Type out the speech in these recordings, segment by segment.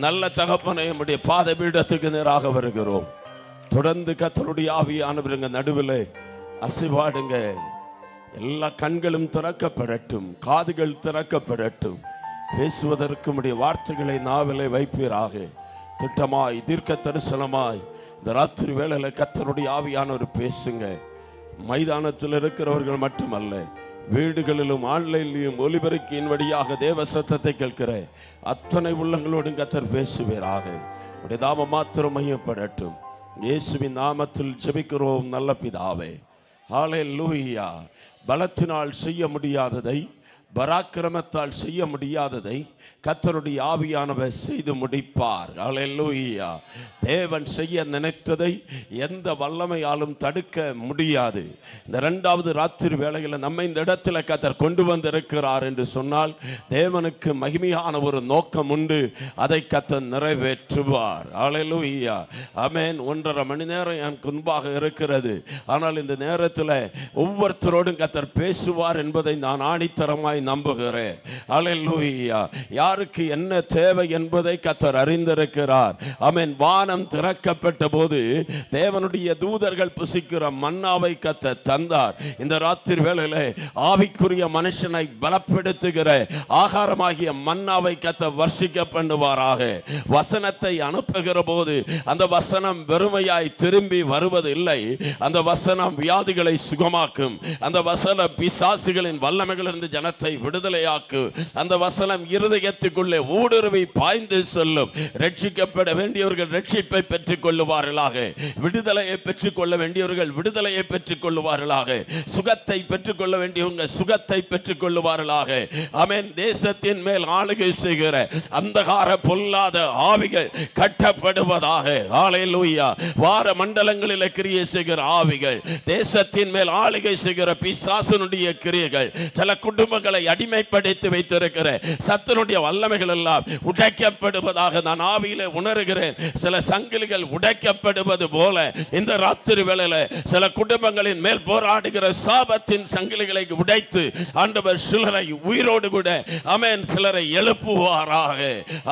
நல்ல தகப்பனை நம்முடைய பாத பீடத்துக்கு நேராக வருகிறோம். தொடர்ந்து கர்த்தருடைய ஆவியானவருங்க நடுவில் அசைவாடுங்க. எல்லா கண்களும் திறக்கப்படட்டும், காதுகள் திறக்கப்படட்டும். பேசுவதற்கு உடைய வார்த்தைகளை நாவிலே வைப்பீராக. திட்டமாய் தீர்க்க தரிசனமாய் இந்த ராத்திரி வேளையில கர்த்தருடைய ஆவியானவர் பேசுங்க. மைதானத்தில் இருக்கிறவர்கள் மட்டுமல்ல, வீடுகளிலும் ஆன்லைன்லையும் ஒலிபெருக்கின் வழியாக தேவ சத்தத்தை கேட்கிற அத்தனை உள்ளங்களோடும் கர்த்தர் பேசுவீராக. உடைய நாமம் மாத்திரம் மையப்படட்டும். இயேசுவின் நாமத்தில் ஜெபிக்கிறோம் நல்ல பிதாவே. ஹல்லேலூயா. பலத்தினால் செய்ய முடியாததை, பராக்கிரமத்தால் செய்ய முடியாததை கர்த்தருடைய ஆவியானவர் செய்து முடிப்பார். ஹல்லேலூயா. தேவன் செய்ய நினைத்ததை எந்த வல்லமையாலும் தடுக்க முடியாது. இந்த இரண்டாவது ராத்திரி வேளையில் நம்ம இந்த இடத்துல கர்த்தர் கொண்டு வந்திருக்கிறார் என்று சொன்னால் தேவனுக்கு மகிமையான ஒரு நோக்கம் உண்டு. அதை கர்த்தர் நிறைவேற்றுவார். ஹல்லேலூயா. ஆமென். 1.5 மணி நேரம் எனக்கு முன்பாக இருக்கிறது. ஆனால் இந்த நேரத்தில் ஒவ்வொருத்தரோடும் கர்த்தர் பேசுவார் என்பதை நான் ஆணித்தரமாய் நம்புகிறேன். ஹல்லேலூயா. யாருக்கு என்ன தேவை என்பதை கர்த்தர் அறிந்திருக்கிறார். ஆமென். வானம் திறக்கப்பட்ட போது தேவனுடைய தூதர்கள் புசிக்கிற மன்னாவை கர்த்தர் தந்தார். இந்த ராத்திரி வேளையில ஆவிக்குரிய மனுஷனை பலப்படுத்துகிற ஆகாரமாகிய மன்னாவை கர்த்தர் வர்ஷிக்க பண்ணுவாராக. வசனத்தை அனுப்புகிற போது அந்த வசனம் வெறுமையாய் திரும்பி வருவது இல்லை. அந்த வசனம் வியாதிகளை சுகமாக்கும். அந்த வசனம் பிசாசுகளின் வல்லமைகளிலிருந்து ஜனத்தை விடுதலையாக்கும். அந்த வசனம் இருதயத்துக்குள்ளே ஊடுருவி பாய்ந்து செல்லும். ரட்சிக்கப்பட வேண்டியவர்கள் ரட்சிப்பை பெற்றுக் கொள்ளுவார்களாக. விடுதலையை பெற்றுக் கொள்ள வேண்டியவர்கள் விடுதலையை பெற்றுக் கொள்ளுவார்களாக. சுகத்தை பெற்றுக் கொள்ள வேண்டியவங்க சுகத்தை பெற்றுக் கொள்ளுவார்களாக. ஆமென். தேசத்தின் மேல் ஆளுகை செய்கிற அந்தகார பொல்லாத ஆவிகள் கட்டப்படுவதாக. ஹல்லேலூயா. வார மண்டலங்களில் கிரியை செய்கிற ஆவிகள், தேசத்தின் மேல் ஆளுகை செய்கிற பிசாசனுடைய கிரியைகள், சில குடும்பங்களை அடிமைப்படுத்தி வைத்திருக்கிற சத்துருடைய வல்லமைகள் எல்லாம் உடைக்கப்படுவதாக நான் ஆவியிலே உணர்கிறேன். சில சங்கிலிகள் உடைக்கப்படுவது போல இந்த ராத்திரி வேளையில சில குடும்பங்களின் மேல் போராடுகிற சாபத்தின் சங்கிலிகளை உடைத்து ஆண்டவர் சிலரை உயிரோடு கூட ஆமென் சிலரை எழுப்புவாராக.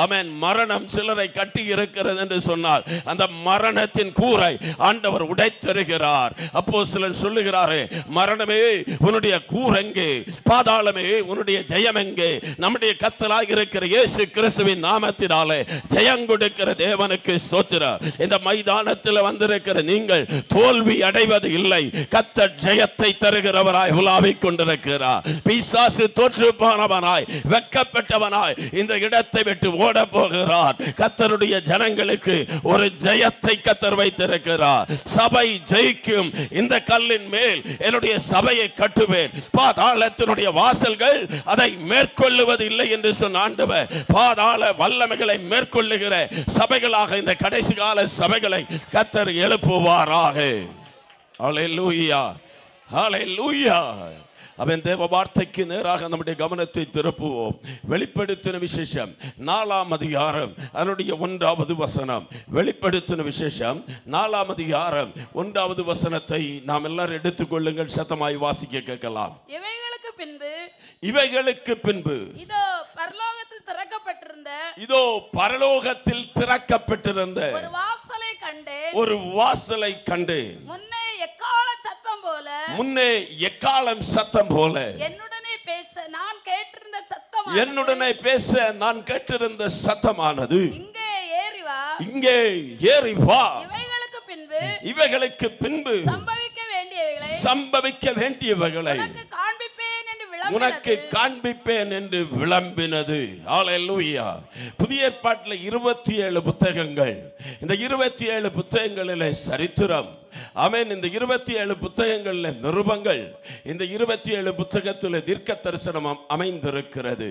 ஆமென். மரணம் சிலரை கட்டி இருக்கிறது என்று சொன்னால் அந்த மரணத்தின் கூரை ஆண்டவர் உடைத்தருகிறார். அப்போஸ்தலன் சொல்லுகிறாரே, மரணமே உன்னுடைய கூரெங்கே, பாதாளமே உன்னுடைய ஜெயம் எங்கே? நம்முடைய கர்த்தராகிய இருக்கிற இயேசு கிறிஸ்துவின் நாமத்தினாலே ஜெயம் கொடுக்கிற தேவனுக்கு ஸ்தோத்திரம். இந்த மைதானத்தில் வந்திருக்கிற நீங்கள் தோல்வி அடைவது இல்லை. கர்த்தர் ஜெயத்தை தருகிறவராய் உலாவிக் கொண்டிருக்கிறார். பிசாசு தோற்று போனவனாய் வெட்கப்பட்டவனாய் இந்த இடத்தை விட்டு ஓட போகிறார். கர்த்தருடைய ஜனங்களுக்கு ஒரு ஜெயத்தை கர்த்தர் வைத்திருக்கிறார். சபை ஜெயிக்கும். இந்த கல்லின் மேல் என்னுடைய சபையை கட்டுவேன், பாதாளத்தினுடைய வாசல்கள் அதை மேற்கொள்ளுவது இல்லை என்று சொன்ன ஆண்டவர் பாதாள வல்லமைகளை மேற்கொள்ளுகிற சபைகளாக இந்த கடைசி கால சபைகளை கர்த்தர் எழுப்புவாராக. ஹல்லேலூயா. ஹல்லேலூயா. அவன் தேவ வார்த்தைக்கு நேராக நம்முடைய கவனத்தை திருப்புவோம். வெளிப்படுத்தின விசேஷம் 4ஆம் அதிகாரம் அதனுடைய 1வது வசனம். வெளிப்படுத்தின விசேஷம் 4ஆம் அதிகாரம் 1வது வசனத்தை நாம் எல்லாரும் எடுத்துக்கொள்ளுங்கள். சத்தமாய் வாசிக்க கேட்கலாம். இவைகளுக்கு பின்பு இதோ பரலோகத்தில் திறக்கப்பட்டிருந்த ஒரு வாசலை கண்டேன். முன்னே எக்காளம் சத்தம் போல என்னுடனே பேச நான் கேட்டிருந்த சத்தமானது இங்கே ஏறி வா. இவைகளுக்கு பின்பு சம்பவிக்க வேண்டியவைகளை உனக்கு காண்பிப்பேன் என்று விளம்பினது. ஹல்லேலூயா. புதிய ஏற்பாட்டில் 27 புத்தகங்கள். இந்த 27 புத்தகங்களிலே சரித்திரம். ஆமென். இந்த 27 புத்தகங்களில் நிருபங்கள். இந்த 27 புத்தகத்தில் தீர்க்க தரிசனம் அமைந்திருக்கிறது.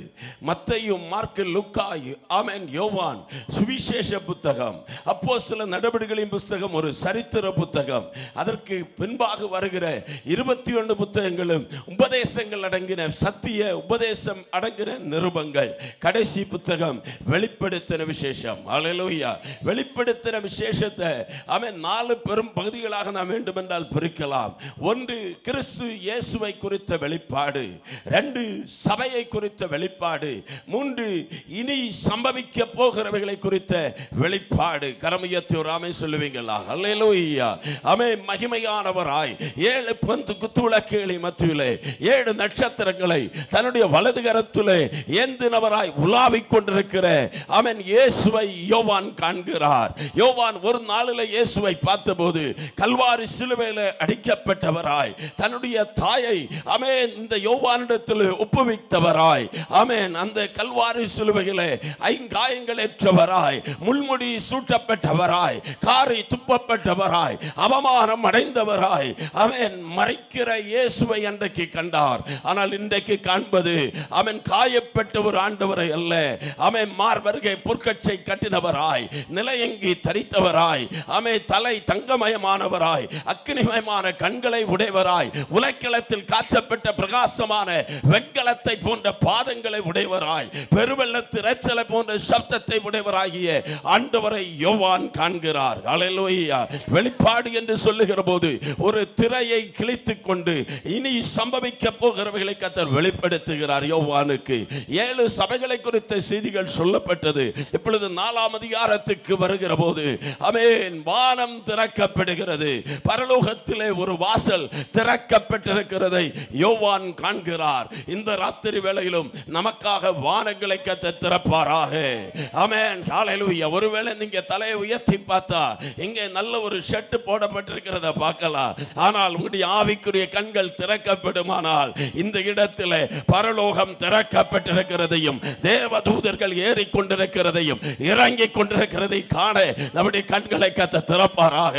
மத்தேயு, மார்க்கு, லூக்கா, ஆமென், யோவான் சுவிசேஷ புத்தகம், அப்போஸ்தலர் நடபடிகளின் புத்தகம் ஒரு சரித்திர புத்தகம். அதற்கு பின்பாக வருகிற 21 புத்தகங்களும் உபதேசங்கள் அடங்கின சத்திய உபதேசம் அடங்கின நிருபங்கள். கடைசி புத்தகம் வெளிப்படுத்தின விசேஷம். ஹல்லேலூயா. வெளிப்படுத்தின விசேஷத்தை ஆமென் 4 பெரும் பகுதிகள் பகுதிகளாக நாம் வேண்டுமென்றால் பிரிக்கலாம். ஒன்று கிறிஸ்து இயேசுவை குறித்த வெளிப்பாடு, 2 சபையை குறித்த வெளிப்பாடு, 3 இனி சம்பவிக்க போகிறவைகளை குறித்த வெளிப்பாடு. கரமையத்தை ஒரு ஆமை சொல்லுவீங்களா? அல்லேலூயா. ஆமென். மகிமையானவராய் 7 பந்து குத்துவிளக்குகளை மத்தியிலே 7 நட்சத்திரங்களை தன்னுடைய வலது கரத்திலே ஏந்தினவராய் உலாவிக் கொண்டிருக்கிற ஆமென் இயேசுவை யோவான் காண்கிறார். யோவான் ஒரு நாளில் இயேசுவை பார்த்தபோது கல்வாரி சிலுவையில் அடிக்கப்பட்டவராய் தன்னுடைய தாயை ஆமென் இந்த யோவானிடத்தில் ஒப்புவித்தவராய் ஆமென் அந்த கல்வாரி சிலுவையிலே ஐங்காயங்கள் ஏற்றவராய் முள்முடி சூட்டப்பட்டவராய் காரி துப்பப்பட்டவராய் அவமானம் அடைந்தவராய் ஆமென் மறைக்கிற இயேசுவை அன்றைக்கு கண்டார். ஆனால் இன்றைக்கு காண்பது ஆமென் காயப்பட்ட ஒரு ஆண்டவரை அல்ல, ஆமென் மார்பருகே பொற்கச்சை கட்டினவராய் நிலையங்கி தரித்தவராய் ஆமென் தலை தங்கமயமானவராய் அக்கினிமயமான கண்களை உடையவராய் உலக்களத்தில் காய்ச்சப்பட்ட பிரகாசமான வெண்கலத்தை போன்ற பாதங்களை உடையவராய் பெருவெள்ளத்து இரைச்சலை போன்ற சப்தத்தை உடையவராகிய ஆண்டவரை யோவான் காண்கிறார். அல்லேலூயா. வெளிப்பாடு என்று சொல்லுகிற போது ஒரு திரையை கிழித்துக் கொண்டு இனி சம்பவிக்க போகிறவைகளை கர்த்தர் வெளிப்படுத்துகிறார். யோவானுக்கு 7 சபைகளை குறித்த செய்திகள் சொல்லப்பட்டது. இப்பொழுது 4ஆம் அதிகாரத்துக்கு வருகிற போது ஆமென் வானம் திறக்கப்படுகிறது. பரலோகத்திலே ஒரு வாசல் திறக்கப்பட்டிருக்கிறதை யோவான் காண்கிறார். இந்த ராத்திரி வேளையிலும் நமக்காக வானங்களை கர்த்தர் திறப்பாராக. ஆமென். ஹல்லேலூயா. ஒருவேளை நீங்க தலையை உயர்த்தி பார்த்தா இங்கே நல்ல ஒரு ஷர்ட் போடப்பட்டிருக்கிறத பார்க்கலாம். ஆனால் உங்களுடைய ஆவிக்குரிய கண்கள் திறக்கப்படுமானால் இந்த இடத்திலே பரலோகம் திறக்கப்பட்டிருக்கிறதையும் தேவதூதர்கள் ஏறிக்கொண்டிருக்கிறதையும் இறங்கிக் கொண்டிருக்கிறதை காண நம்முடைய கண்களை கர்த்தர் திறப்பாராக.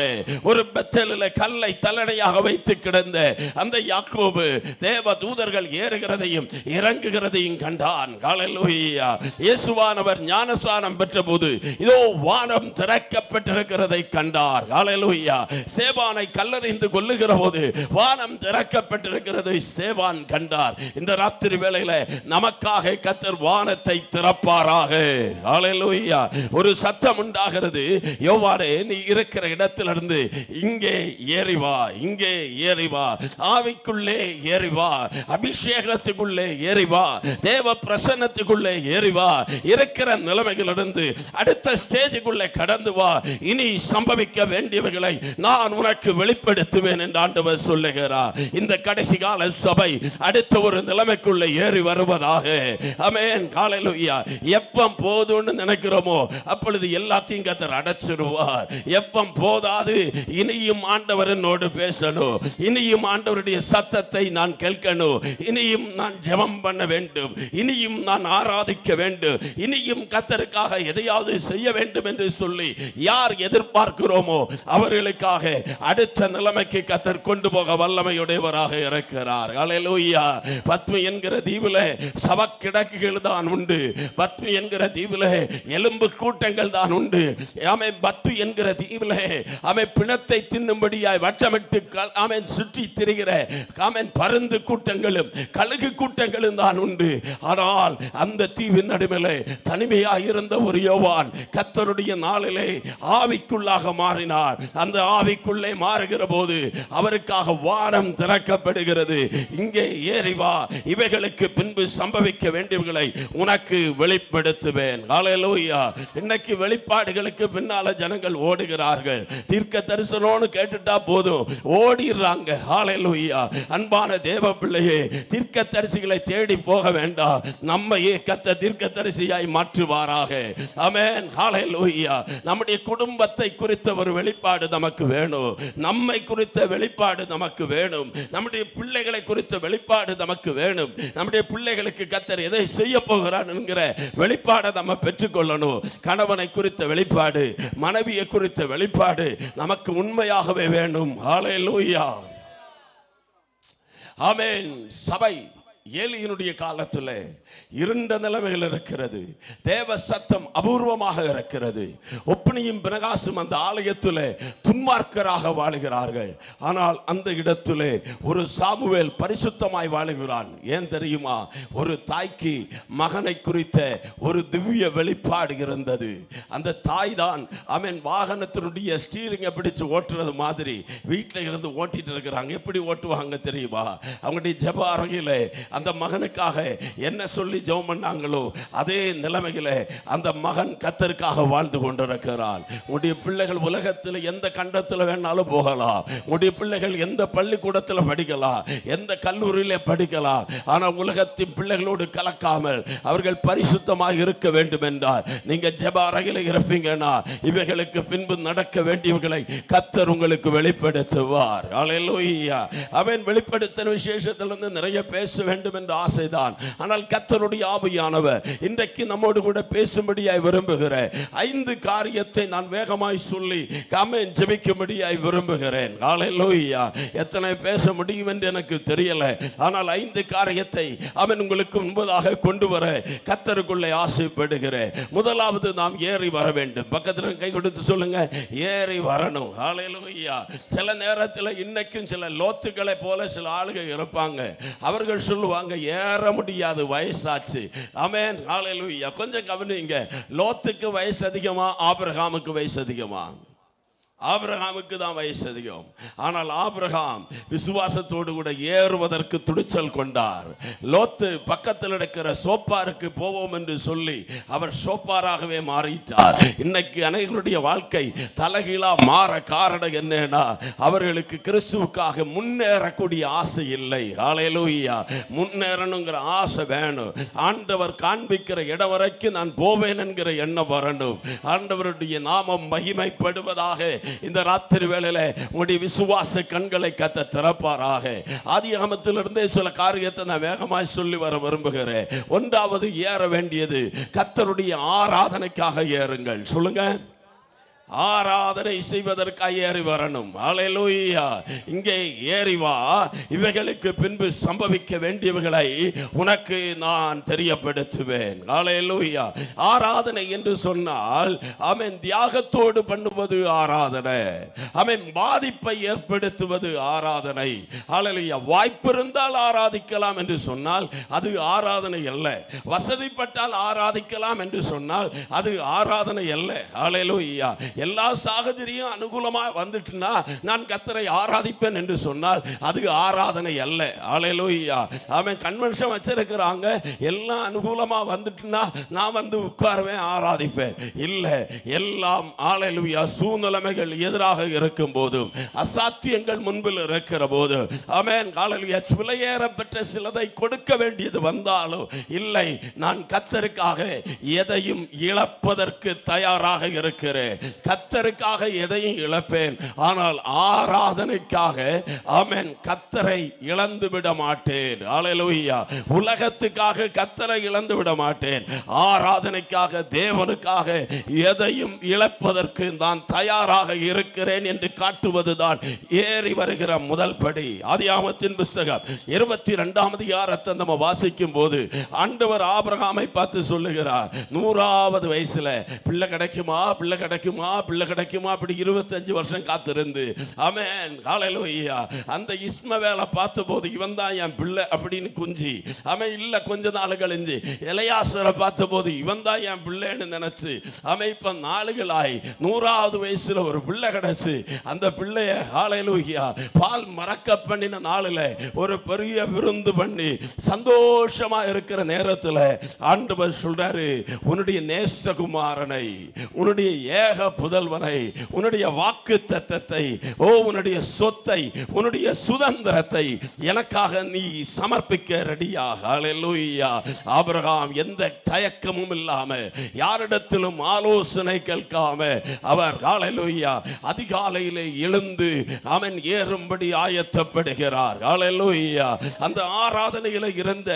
ஒரு பெத்தேலிலே கல்லை தலனையாக வைத்து கிடந்த அந்த யாக்கோபு தேவதூதர்கள் ஏறுகிறதையும் இறங்குகிறதையும் கண்டான். ஹல்லேலூயா. இயேசுவானவர் ஞானஸ்நானம் பெற்றபோது இதோ வானம் திறக்கப்பட்டிருக்கிறதை கண்டார். ஹல்லேலூயா. சேவானை கல்லறிந்து கொல்லுகிற போது வானம் திறக்கப்பட்டிருக்கிறதை சேவான் கண்டார். இந்த ராத்திரி வேளையில நமக்காக கர்த்தர் வானத்தை திறப்பாராக. ஹல்லேலூயா. ஒரு சத்தம் உண்டாகிறது. யோவானே நீ இருக்கிற இடத்திலிருந்து இங்கே ஏறி வா, இங்கே ஏறி வா, ஆவிக்குள்ளே ஏறி வா, அபிஷேகத்துக்குள்ளே ஏறி வா, தேவ பிரசன்னத்துக்குள்ளே ஏறி வா, இருக்கிற நிலைமைகளிலிருந்து அடுத்த ஸ்டேஜுக்குள்ளே கடந்து வா, இனி சம்பவிக்க வேண்டியவைகளை நான் உனக்கு வெளிப்படுத்துவேன் என்று ஆண்டவர் சொல்லுகிறார். இந்த கடைசி கால சபை அடுத்த ஒரு நிலைமைக்குள்ளே ஏறி வருவதாக. ஆமென். ஹல்லேலூயா. எப்பம் போதும்னு நினைக்கிறோமோ அப்பொழுது எல்லாத்தையும் கர்த்தர் அடைச்சிருவார். எப்பம் போதாது இனியும் ஆண்டவர் என்னோடு பேசணும், இனியும் ஆண்டவருடைய சத்தத்தை நான் கேட்கணும், இனியும் நான் ஜெபம் பண்ண வேண்டும், இனியும் நான் ஆராதிக்க வேண்டும், இனியும் கர்த்தருக்காக எதையாவது செய்ய வேண்டும் என்று சொல்லி யார் எதிர்பார்க்கிறோமோ அவர்களுக்காக அடுத்த நிலைமைக்கு கர்த்தர் கொண்டு போக வல்லமையுடையவராக இருக்கிறார். ஹல்லேலூயா. பத்மி என்கிற தீவிலே சவக்கிடக்குகள் தான் உண்டு. பத்மி என்கிற தீவிலே எலும்பு கூட்டங்கள் தான் உண்டு. ஆமென். பத்மி என்கிற தீவிலே ஆமென் பிணத்தை தின்னும்படியாய் வட்டமிட்டு ஆமென் சுற்றி திரிகிற ஆமென் பருந்து கூட்டங்களும் கழுகு கூட்டங்களும் தான் உண்டு. ஆனால் அந்த தீவின் நடுவிலே தனிமையாய் இருந்த ஒரு யோவான் கர்த்தருடைய நாளிலே ஆவிக்குள்ளாக மாறினார். அந்த ஆவிக்குள்ளே மாறுகிற போது அவருக்காக வானம் திறக்கப்படுகிறது. இங்கே ஏறி வா, இவைகளுக்கு பின்பு சம்பவிக்க வேண்டியவைகளை உனக்கு வெளிப்படுத்துவேன். ஹல்லேலூயா. இன்னைக்கு வெளிப்பாடுகளுக்கு பின்னால ஜனங்கள் ஓடுகிறார்கள். தீர்க்க தரிசனம்னு கேட்டுட்டா போதும் ஓடிடுறாங்க. ஹல்லேலூயா. அன்பான தேவ பிள்ளையே, தீர்க்க தரிசிகளை தேடி போக வேண்டாம். நம்மையே கர்த்தர் தீர்க்க தரிசியாய் மாற்றுவாராக. ஆமென். ஹல்லேலூயா. நம்முடைய குடும்பத்தை குறித்த ஒரு வெளிப்பாடு நமக்கு வேணும். நம்மை குறித்த வெளிப்பாடு நமக்கு வேணும். நம்முடைய பிள்ளைகளை குறித்த வெளிப்பாடு நமக்கு வேணும். நம்முடைய பிள்ளைகளுக்கு கர்த்தர் எதை செய்ய போகிறார் என்கிற வெளிப்பாடை நம்ம பெற்றுக்கொள்ளணும். கணவனை குறித்த வெளிப்பாடு, மனைவியை குறித்த வெளிப்பாடு நமக்கு உண்மையாகவே வேண்டும். ஹல்லேலூயா. ஆமென். சபை ஏலியினுடைய காலத்தில் இருண்ட நிலைமைகள் இருக்கிறது. தேவ சத்தம் அபூர்வமாக இருக்கிறது. ஒப்பனியும் பினகாசும் அந்த ஆலயத்தில் துன்மார்க்கராக வாழுகிறார்கள். ஆனால் அந்த இடத்திலே ஒரு சாமுவேல் பரிசுத்தமாய் வாழுகிறான். ஏன் தெரியுமா? ஒரு தாய்க்கு மகனை குறித்த ஒரு திவ்ய வெளிப்பாடு இருந்தது. அந்த தாய் தான் வாகனத்தினுடைய ஸ்டீரிங்கை பிடிச்சு ஓட்டுறது மாதிரி வீட்டில் இருந்து ஓட்டிட்டு இருக்கிறாங்க. எப்படி ஓட்டுவாங்க தெரியுமா? அவங்களுடைய ஜெப அறையில அந்த மகனுக்காக என்ன சொல்லி ஜெபம் பண்ணாங்களோ அதே நிலைமையில அந்த மகன் கர்த்தருக்காக வாழ்ந்து கொண்டிருக்கிறான். உங்களுடைய பிள்ளைகள் உலகத்தில் எந்த கண்டத்தில் வேணாலும் போகலாம். உங்களுடைய பிள்ளைகள் எந்த பள்ளிக்கூடத்தில் படிக்கலாம், எந்த கல்லூரியில படிக்கலாம். ஆனால் உலகத்தின் பிள்ளைகளோடு கலக்காமல் அவர்கள் பரிசுத்தமாக இருக்க வேண்டும் என்றால் நீங்க ஜெப அறையில் இருப்பீங்கன்னா இவைகளுக்கு பின்பு நடக்க வேண்டியவர்களை கர்த்தர் உங்களுக்கு வெளிப்படுத்துவார். அல்லேலூயா. அவன் வெளிப்படுத்தின விசேஷத்திலிருந்து நிறைய பேச வேண்டும் என்ற ஆசைதான். ஆனால் கர்த்தருடைய ஆவியானவர் இன்றைக்கு நம்மோடு கூட பேசும்படியாய் விரும்புகிற 5 காரியத்தை நான் வேகமாய் சொல்லி ஆமென் ஜெபிக்கும்படியாய் விரும்புகிறேன். அல்லேலூயா. எத்தனை பேச முடியும் என்று எனக்கு தெரியல. ஆனால் 5 காரியத்தை அவன் உங்களுக்கு முன்பதாக கொண்டு வர கர்த்தருக்குள்ளே ஆசைப்படுகிறேன். முதலாவது நாம் ஏறி வர வேண்டும். பக்கத்தில் கை கொடுத்து சொல்லுங்க, ஏறி வரணும். அல்லேலூயா. சில நேரத்தில் இன்னைக்கும் சில லோத்துக்களை போல சில ஆளுகள் இருப்பாங்க. அவர்கள் சொல்லுவாங்க ஏற முடியாது, வயசாச்சு. ஆமென். ஹல்லேலூயா. கொஞ்சம் கவனிங்க. லோத்துக்கு வயசு அதிகமா, ஆபிரகாமுக்கு வயசு அதிகமா? ஆபிரகாமுக்கு தான் வயசு அதிகம். ஆனால் ஆபிரகாம் விசுவாசத்தோடு கூட ஏறுவதற்கு துணிச்சல் கொண்டார். லோத்து பக்கத்தில் இருக்கிற சோப்பாருக்கு போவோம் என்று சொல்லி அவர் சோப்பாராகவே மாறிட்டார். இன்னைக்கு அனைவருடைய வாழ்க்கை தலைகீழா மாற காரணம் என்னன்னா அவர்களுக்கு கிறிஸ்துவுக்காக முன்னேறக்கூடிய ஆசை இல்லை. ஹல்லேலூயா. முன்னேறணுங்கிற ஆசை வேணும். ஆண்டவர் காண்பிக்கிற இடம் வரைக்கும் நான் போவேன் என்கிற எண்ணம் வரணும். ஆண்டவருடைய நாமம் மகிமைப்படுவதாக. இந்த ராத்திரி வேளையில உங்களுடைய விசுவாச கண்களை கர்த்தர் திறப்பாராக. ஆதியாகமத்திலிருந்தே சில காரியத்தை நான் வேகமாய் சொல்லி வர விரும்புகிறேன். ஒன்றாவது ஏற வேண்டியது கர்த்தருடைய ஆராதனைக்காக ஏறுங்கள். சொல்லுங்க, ஆராதனை செய்வதற்காக ஏறி வரணும். அல்லேலூயா. இங்கே ஏறி வா. இவைகளுக்கு பின்பு சம்பவிக்க வேண்டியவைகளை உனக்கு நான் தெரியப்படுத்துவேன். அல்லேலூயா. ஆராதனை என்று சொன்னால் ஆமென் தியாகத்தோடு பண்ணுவது ஆராதனை. ஆமென் பாதிப்பை ஏற்படுத்துவது ஆராதனை. அல்லேலூயா. வாய்ப்பு இருந்தால் ஆராதிக்கலாம் என்று சொன்னால் அது ஆராதனை அல்ல. வசதிப்பட்டால் ஆராதிக்கலாம் என்று சொன்னால் அது ஆராதனை அல்ல. அல்லேலூயா. எல்லா சாகச்சரியம் அனுகூலமா வந்துட்டுனா நான் கர்த்தரை ஆராதிப்பேன் என்று சொன்னால் அது ஆராதனை அல்ல. அல்லேலூயா. அவன் கன்வென்ஷன் வச்சிருக்கிறாங்க, எல்லாம் அனுகூலமா வந்துட்டுனா நான் வந்து உட்காருவேன் ஆராதிப்பேன். இல்ல, எல்லாம் அல்லேலூயா சூழ்நிலைமைகள் எதிராக இருக்கும் போதும் அசாத்தியங்கள் முன்பில் இருக்கிற போது ஆமென் அல்லேலூயா விலையேற பெற்ற சிலதை கொடுக்க வேண்டியது வந்தாலும் இல்லை, நான் கர்த்தருக்காக எதையும் இழப்பதற்கு தயாராக இருக்கிறேன். கர்த்தருக்காக எதையும் இழப்பேன். ஆனால் ஆராதனைக்காக ஆமென் கர்த்தரை இழந்து விட மாட்டேன். அல்லேலூயா. உலகத்துக்காக கர்த்தரை இழந்து விட மாட்டேன். ஆராதனைக்காக தேவனுக்காக எதையும் இழப்பதற்கு நான் தயாராக இருக்கிறேன் என்று காட்டுவதுதான் ஏறி வருகிற முதல் படி. ஆதியாகமத்தின் புத்தகம் 22ஆம் அதிகாரத்தை நம்ம வாசிக்கும் போது ஆண்டவர் ஆபிரகாமை பார்த்து சொல்லுகிறார், 100வது வயசுல பிள்ளை கிடைக்குமா, பிள்ளை கிடைக்குமா, பிள்ளை கிடைக்குமா, அப்படி 25 வருஷம் காத்திருந்து ஆமென் ஹல்லேலூயா அந்த இஸ்மவேலை பார்த்தபோது இவன் தான் என் பிள்ளை அப்படின்னு குஞ்சி அவன் இல்ல கொஞ்ச நாள் கழிஞ்சு எலியாசரை பார்த்தபோது இவன் தான் என் பிள்ளைன்னு நினைச்சு அவன் இப்ப நாளுகளாய் 100வது வயசுல ஒரு பிள்ளை கிடைச்சு அந்த பிள்ளைய ஹல்லேலூயா பால் மறக்க பண்ணின நாளில் ஒரு பெரிய விருந்து பண்ணி சந்தோஷமா இருக்கிற நேரத்தில் ஆண்டவர் சொல்றாரு, உன்னுடைய நேசகுமாரனை, உன்னுடைய ஏக புதல்வனை, உன்னுடைய வாக்கு தத்தத்தை, உன்னுடைய சொத்தை, உன்னுடைய சுதந்திரத்தை எனக்காக நீ சமர்ப்பிக்க ரெடியா? ஹல்லேலூயா. ஆபிரகாம் எந்த தயக்கமும் இல்லாம யாரிடத்திலும் ஆலோசனை கேட்காம அவர் ஹல்லேலூயா அதிகாலையிலே எழுந்து அவன் ஏறும்படி ஆயத்தப்படுகிறார். ஹல்லேலூயா. அந்த ஆராதனையில இருந்த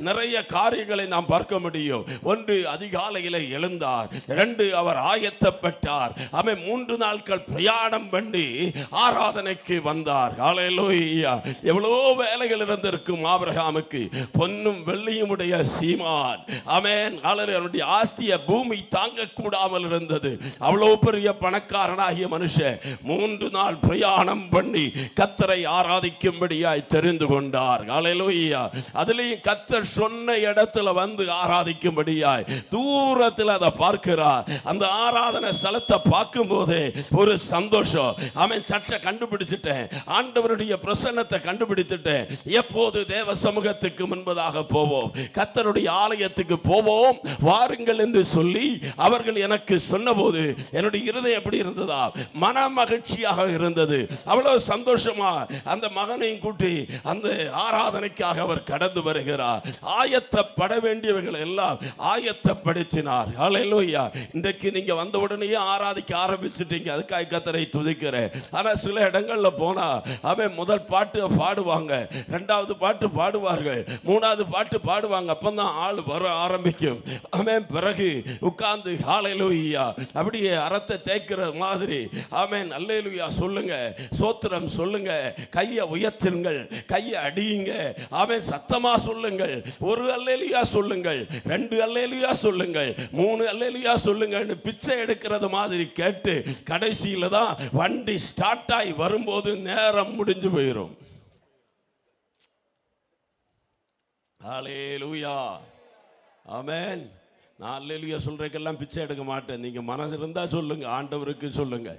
நிறைய காரியங்களை நாம் பார்க்க முடியும். ஒன்று, அதிகாலையிலே எழுந்தார். 2, அவர் ஆயத்தப்பட்டார். அவன் 3 நாட்கள் பிரயாணம் பண்ணி ஆராதனைக்கு வந்தார். ஹல்லேலூயா. எவ்வளோ வேலைகள் இருந்திருக்கும் ஆபிரகாமுக்கு. பொன்னும் வெள்ளியும் உடைய சீமான், ஆமென், அவனுடைய ஆஸ்திய பூமி தாங்க கூடாமல் இருந்தது. அவ்வளோ பெரிய பணக்காரனாகிய மனுஷன் 3 நாள் பிரயாணம் பண்ணி கர்த்தரை ஆராதிக்கும்படியாய் தெரிந்து கொண்டார். ஹல்லேலூயா. அதுலயும் கர்த்தர் சொன்ன இடத்துல வந்து ஆராதிக்கும்படியாய் தூரத்தில் அதை பார்க்கிறார். அந்த ஆராதனை ஸ்தலத்தை பார்க்கும் போதே ஒரு சந்தோஷம். அவன் சற்றை கண்டுபிடிச்சிட்டேன், ஆண்டவருடைய பிரசன்னத்தை கண்டுபிடித்துட்டேன். எப்போது தேவ சமூகத்துக்கு முன்பதாக போவோம், கர்த்தருடைய ஆலயத்துக்கு போவோம் வாருங்கள் என்று சொல்லி அவர்கள் எனக்கு சொன்னபோது என்னுடைய இருதயம் எப்படி இருந்ததா, மன மகிழ்ச்சியாக இருந்தது. அவ்வளவு சந்தோஷமா அந்த மகனையும் கூட்டி அந்த ஆராதனைக்காக அவர் கடந்து வருகிறார். ஆயத்தப்பட வேண்டியவர்கள் எல்லாம் ஆயத்தப்படுத்தினார். ஹல்லேலூயா. இன்றைக்கு நீங்க வந்த உடனே ஆராதிக்க ஆரம்பிச்சிட்டீங்க, அதுக்காக கர்த்தரை துதிக்கிறேன். ஆனா சில இடங்கள்ல போனா அவன் முதல் பாட்டு பாடுவாங்க, 2வது பாட்டு பாடுவார்கள், 3வது பாட்டு பாடுவாங்க, அப்பதான் ஆள் வர ஆரம்பிக்கும். அவன் பிறகு உட்கார்ந்து ஹல்லேலூயா அப்படியே அரத்தை தேய்க்கிற மாதிரி ஆமென் அல்லேலூயா சொல்லுங்க, சோத்திரம் சொல்லுங்க, கையை உயர்த்துங்கள், கையை அடியுங்க, ஆமென் சத்தமா சொல்லுங்கள், 1 அல்லேலூயா சொல்லுங்கள், 2 அல்லேலூயா சொல்லுங்கள், 3 அல்லேலூயா சொல்லுங்கன்னு பிச்சை எடுக்கிறது மாதிரி கேட்டு கடைசியில தான் வண்டி ஸ்டார்ட் ஆகி வரும்போது நேரம் முடிஞ்சு போயிடும். ஹல்லேலூயா. ஆமென். நான் அல்லேலூயா சொல்றதுக்கெல்லாம் பிச்சை எடுக்க மாட்டேன். நீங்க மனசு இருந்தா சொல்லுங்க, ஆண்டவருக்கு சொல்லுங்க,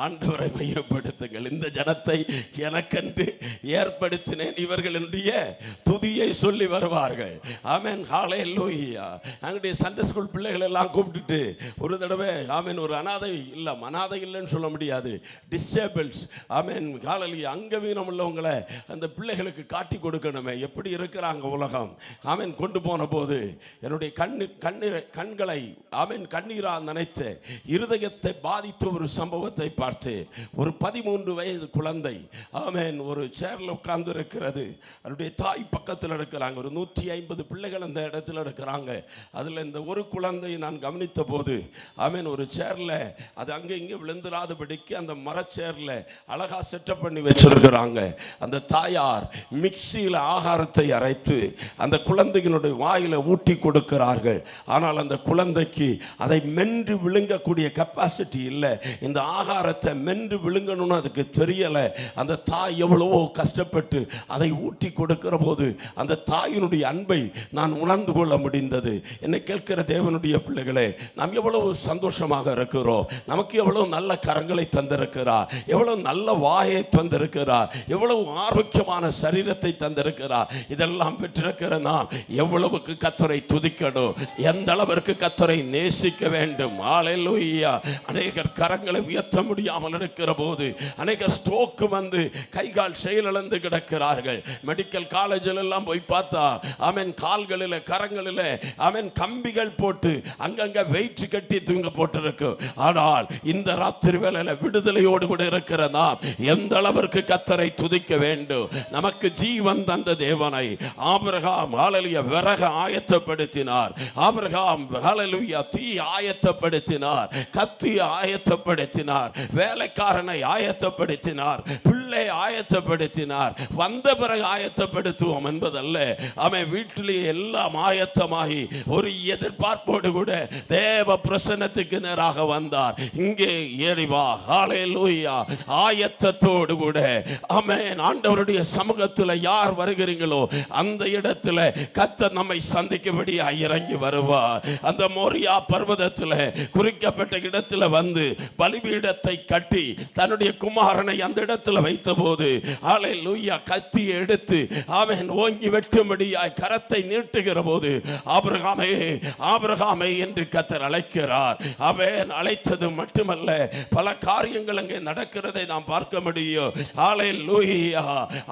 ஆண்டவரை மையப்படுத்துங்கள். இந்த ஜனத்தை எனக்கென்று ஏற்படுத்தினேன், இவர்களுடைய துதியை சொல்லி வருவார்கள். ஆமென். ஹல்லேலூயா. அங்களுடைய சண்டே ஸ்கூல் பிள்ளைகள் எல்லாம் கூப்பிட்டுட்டு ஒரு தடவை ஆமென், ஒரு அனாதை இல்லை, அனாதை இல்லைன்னு சொல்ல முடியாது, டிசேபிள்ஸ், ஆமென், ஹல்லேலூயா, அங்கவீனம் உள்ளவங்களை அந்த பிள்ளைகளுக்கு காட்டி கொடுக்கணுமே, எப்படி இருக்கிறாங்க உலகம். ஆமென். கொண்டு போன போது என்னுடைய கண்களை ஆமென் கண்ணீரால் நினைத்து இருதயத்தை பாதித்த ஒரு சம்பவத்தை பார்த்து, ஒரு 13 வயது குழந்தை ஆமென் ஒரு சேர்ல உட்கார்ந்து இருக்கிறது. அவருடைய தாய் பக்கத்தில் இருக்கிறாங்க. ஒரு 150 பிள்ளைகள் அந்த இடத்துல இருக்கிறாங்க. அதுல இந்த ஒரு குழந்தையை நான் கவனித்த போது ஆமென் ஒரு சேர்ல அது அங்கே இங்கே விழுந்துராதபடிக்கு அந்த மரச்சேர்ல அழகா செட்டப் பண்ணி வச்சிருக்கிறாங்க. அந்த தாயார் மிக்சியில் ஆகாரத்தை அரைத்து அந்த குழந்தைகளுடைய வாயில ஊட்டி கொடுக்கிறார்கள். ஆனால் அந்த குழந்தைக்கு அதை மென்று விழுங்கக்கூடிய கெப்பாசிட்டி இல்லை. இந்த ஆகாரத்தை மென்று விழுங்கணும்னு அதுக்கு தெரியல. அந்த தாய் எவ்வளவோ கஷ்டப்பட்டு அதை ஊட்டி கொடுக்கிற போது அந்த தாயினுடைய அன்பை நான் உணர்ந்து கொள்ள முடிந்தது. என்னை கேட்கிற தேவனுடைய பிள்ளைகளே, நாம் எவ்வளவு சந்தோஷமாக இருக்கிறோம். நமக்கு எவ்வளவு நல்ல கரங்களை தந்திருக்கிறார், எவ்வளவு நல்ல வாயை தந்திருக்கிறார், எவ்வளவு ஆரோக்கியமான சரீரத்தை தந்திருக்கிறார். இதெல்லாம் பெற்றிருக்கிற நாம் எவ்வளவுக்கு கர்த்தரை துதிக்கணும், எந்த அளவிற்கு கர்த்தரை நேசிக்க வேண்டும். ஹல்லேலூயா. அநேகர் கரங்களை உயர்த்த முடியாமல் இருக்கிற போது, அநேகர் ஸ்ட்ரோக் வந்து கை கால் செயலிழந்து கிடக்கிறார்கள். மெடிக்கல் காலேஜில் எல்லாம் போய் பார்த்தா ஆமென் கால்களில் கரங்களில் ஆமென் கம்பிகள் போட்டு அங்கங்க வெயிட் கட்டி தூங்க போட்டிருக்கு. ஆனால் இந்த ராத்திரி வேளையில விடுதலையோடு கூட இருக்கிற நாம் எந்த அளவிற்கு கர்த்தரை துதிக்க வேண்டும். நமக்கு ஜீவன் தந்த தேவனை ஆபிரகாம் ஹல்லேலூயா விறகு ஆயத்தப்படுத்தினார். ஆபிரகாம் ஹல்லேலூயா தீ ஆயத்தப்படுத்தினார், கத்தி ஆயத்தப்படுத்தினார், வேலைக்காரனை ஆயத்தப்படுத்தினார், பிள்ளை ஆயத்தப்படுத்தினார். வந்த பிறகு ஆயத்தப்படுத்துவோம் என்பதல்ல, அவன் வீட்டிலேயே எல்லாம் ஆயத்தமாகி ஒரு எதிர்பார்ப்போடு கூட தேவ பிரசன்னத்துக்கு நேராக வந்தார். இங்கே ஏறி வா, ஹல்லேலூயா, ஆயத்தத்தோடு கூட ஆமென். ஆண்டவருடைய சமூகத்தில் யார் வருகிறீங்களோ அந்த இடத்துல கர்த்தர் நம்மை சந்திக்கும்படி இறங்கி வருவார். அந்த மோரியா பர்வதத்தில் குறிக்கப்பட்ட இடத்துல வந்து பலிபீடத்தை கட்டி தன்னுடைய குமாரனை அந்த இடத்துல வைத்த போது ஹல்லேலூயா கத்தியை எடுத்து அவன் ஓங்கி வெட்டும்படியாய் கரத்தை நீட்டுகிற போது ஆபிரகாமே ஆபிரகாமே என்று கர்த்தர் அழைக்கிறார். அவன் அழைத்தது மட்டுமல்ல, பல காரியங்கள் அங்கே நடக்கிறதை நாம் பார்க்க முடியும். ஹல்லேலூயா.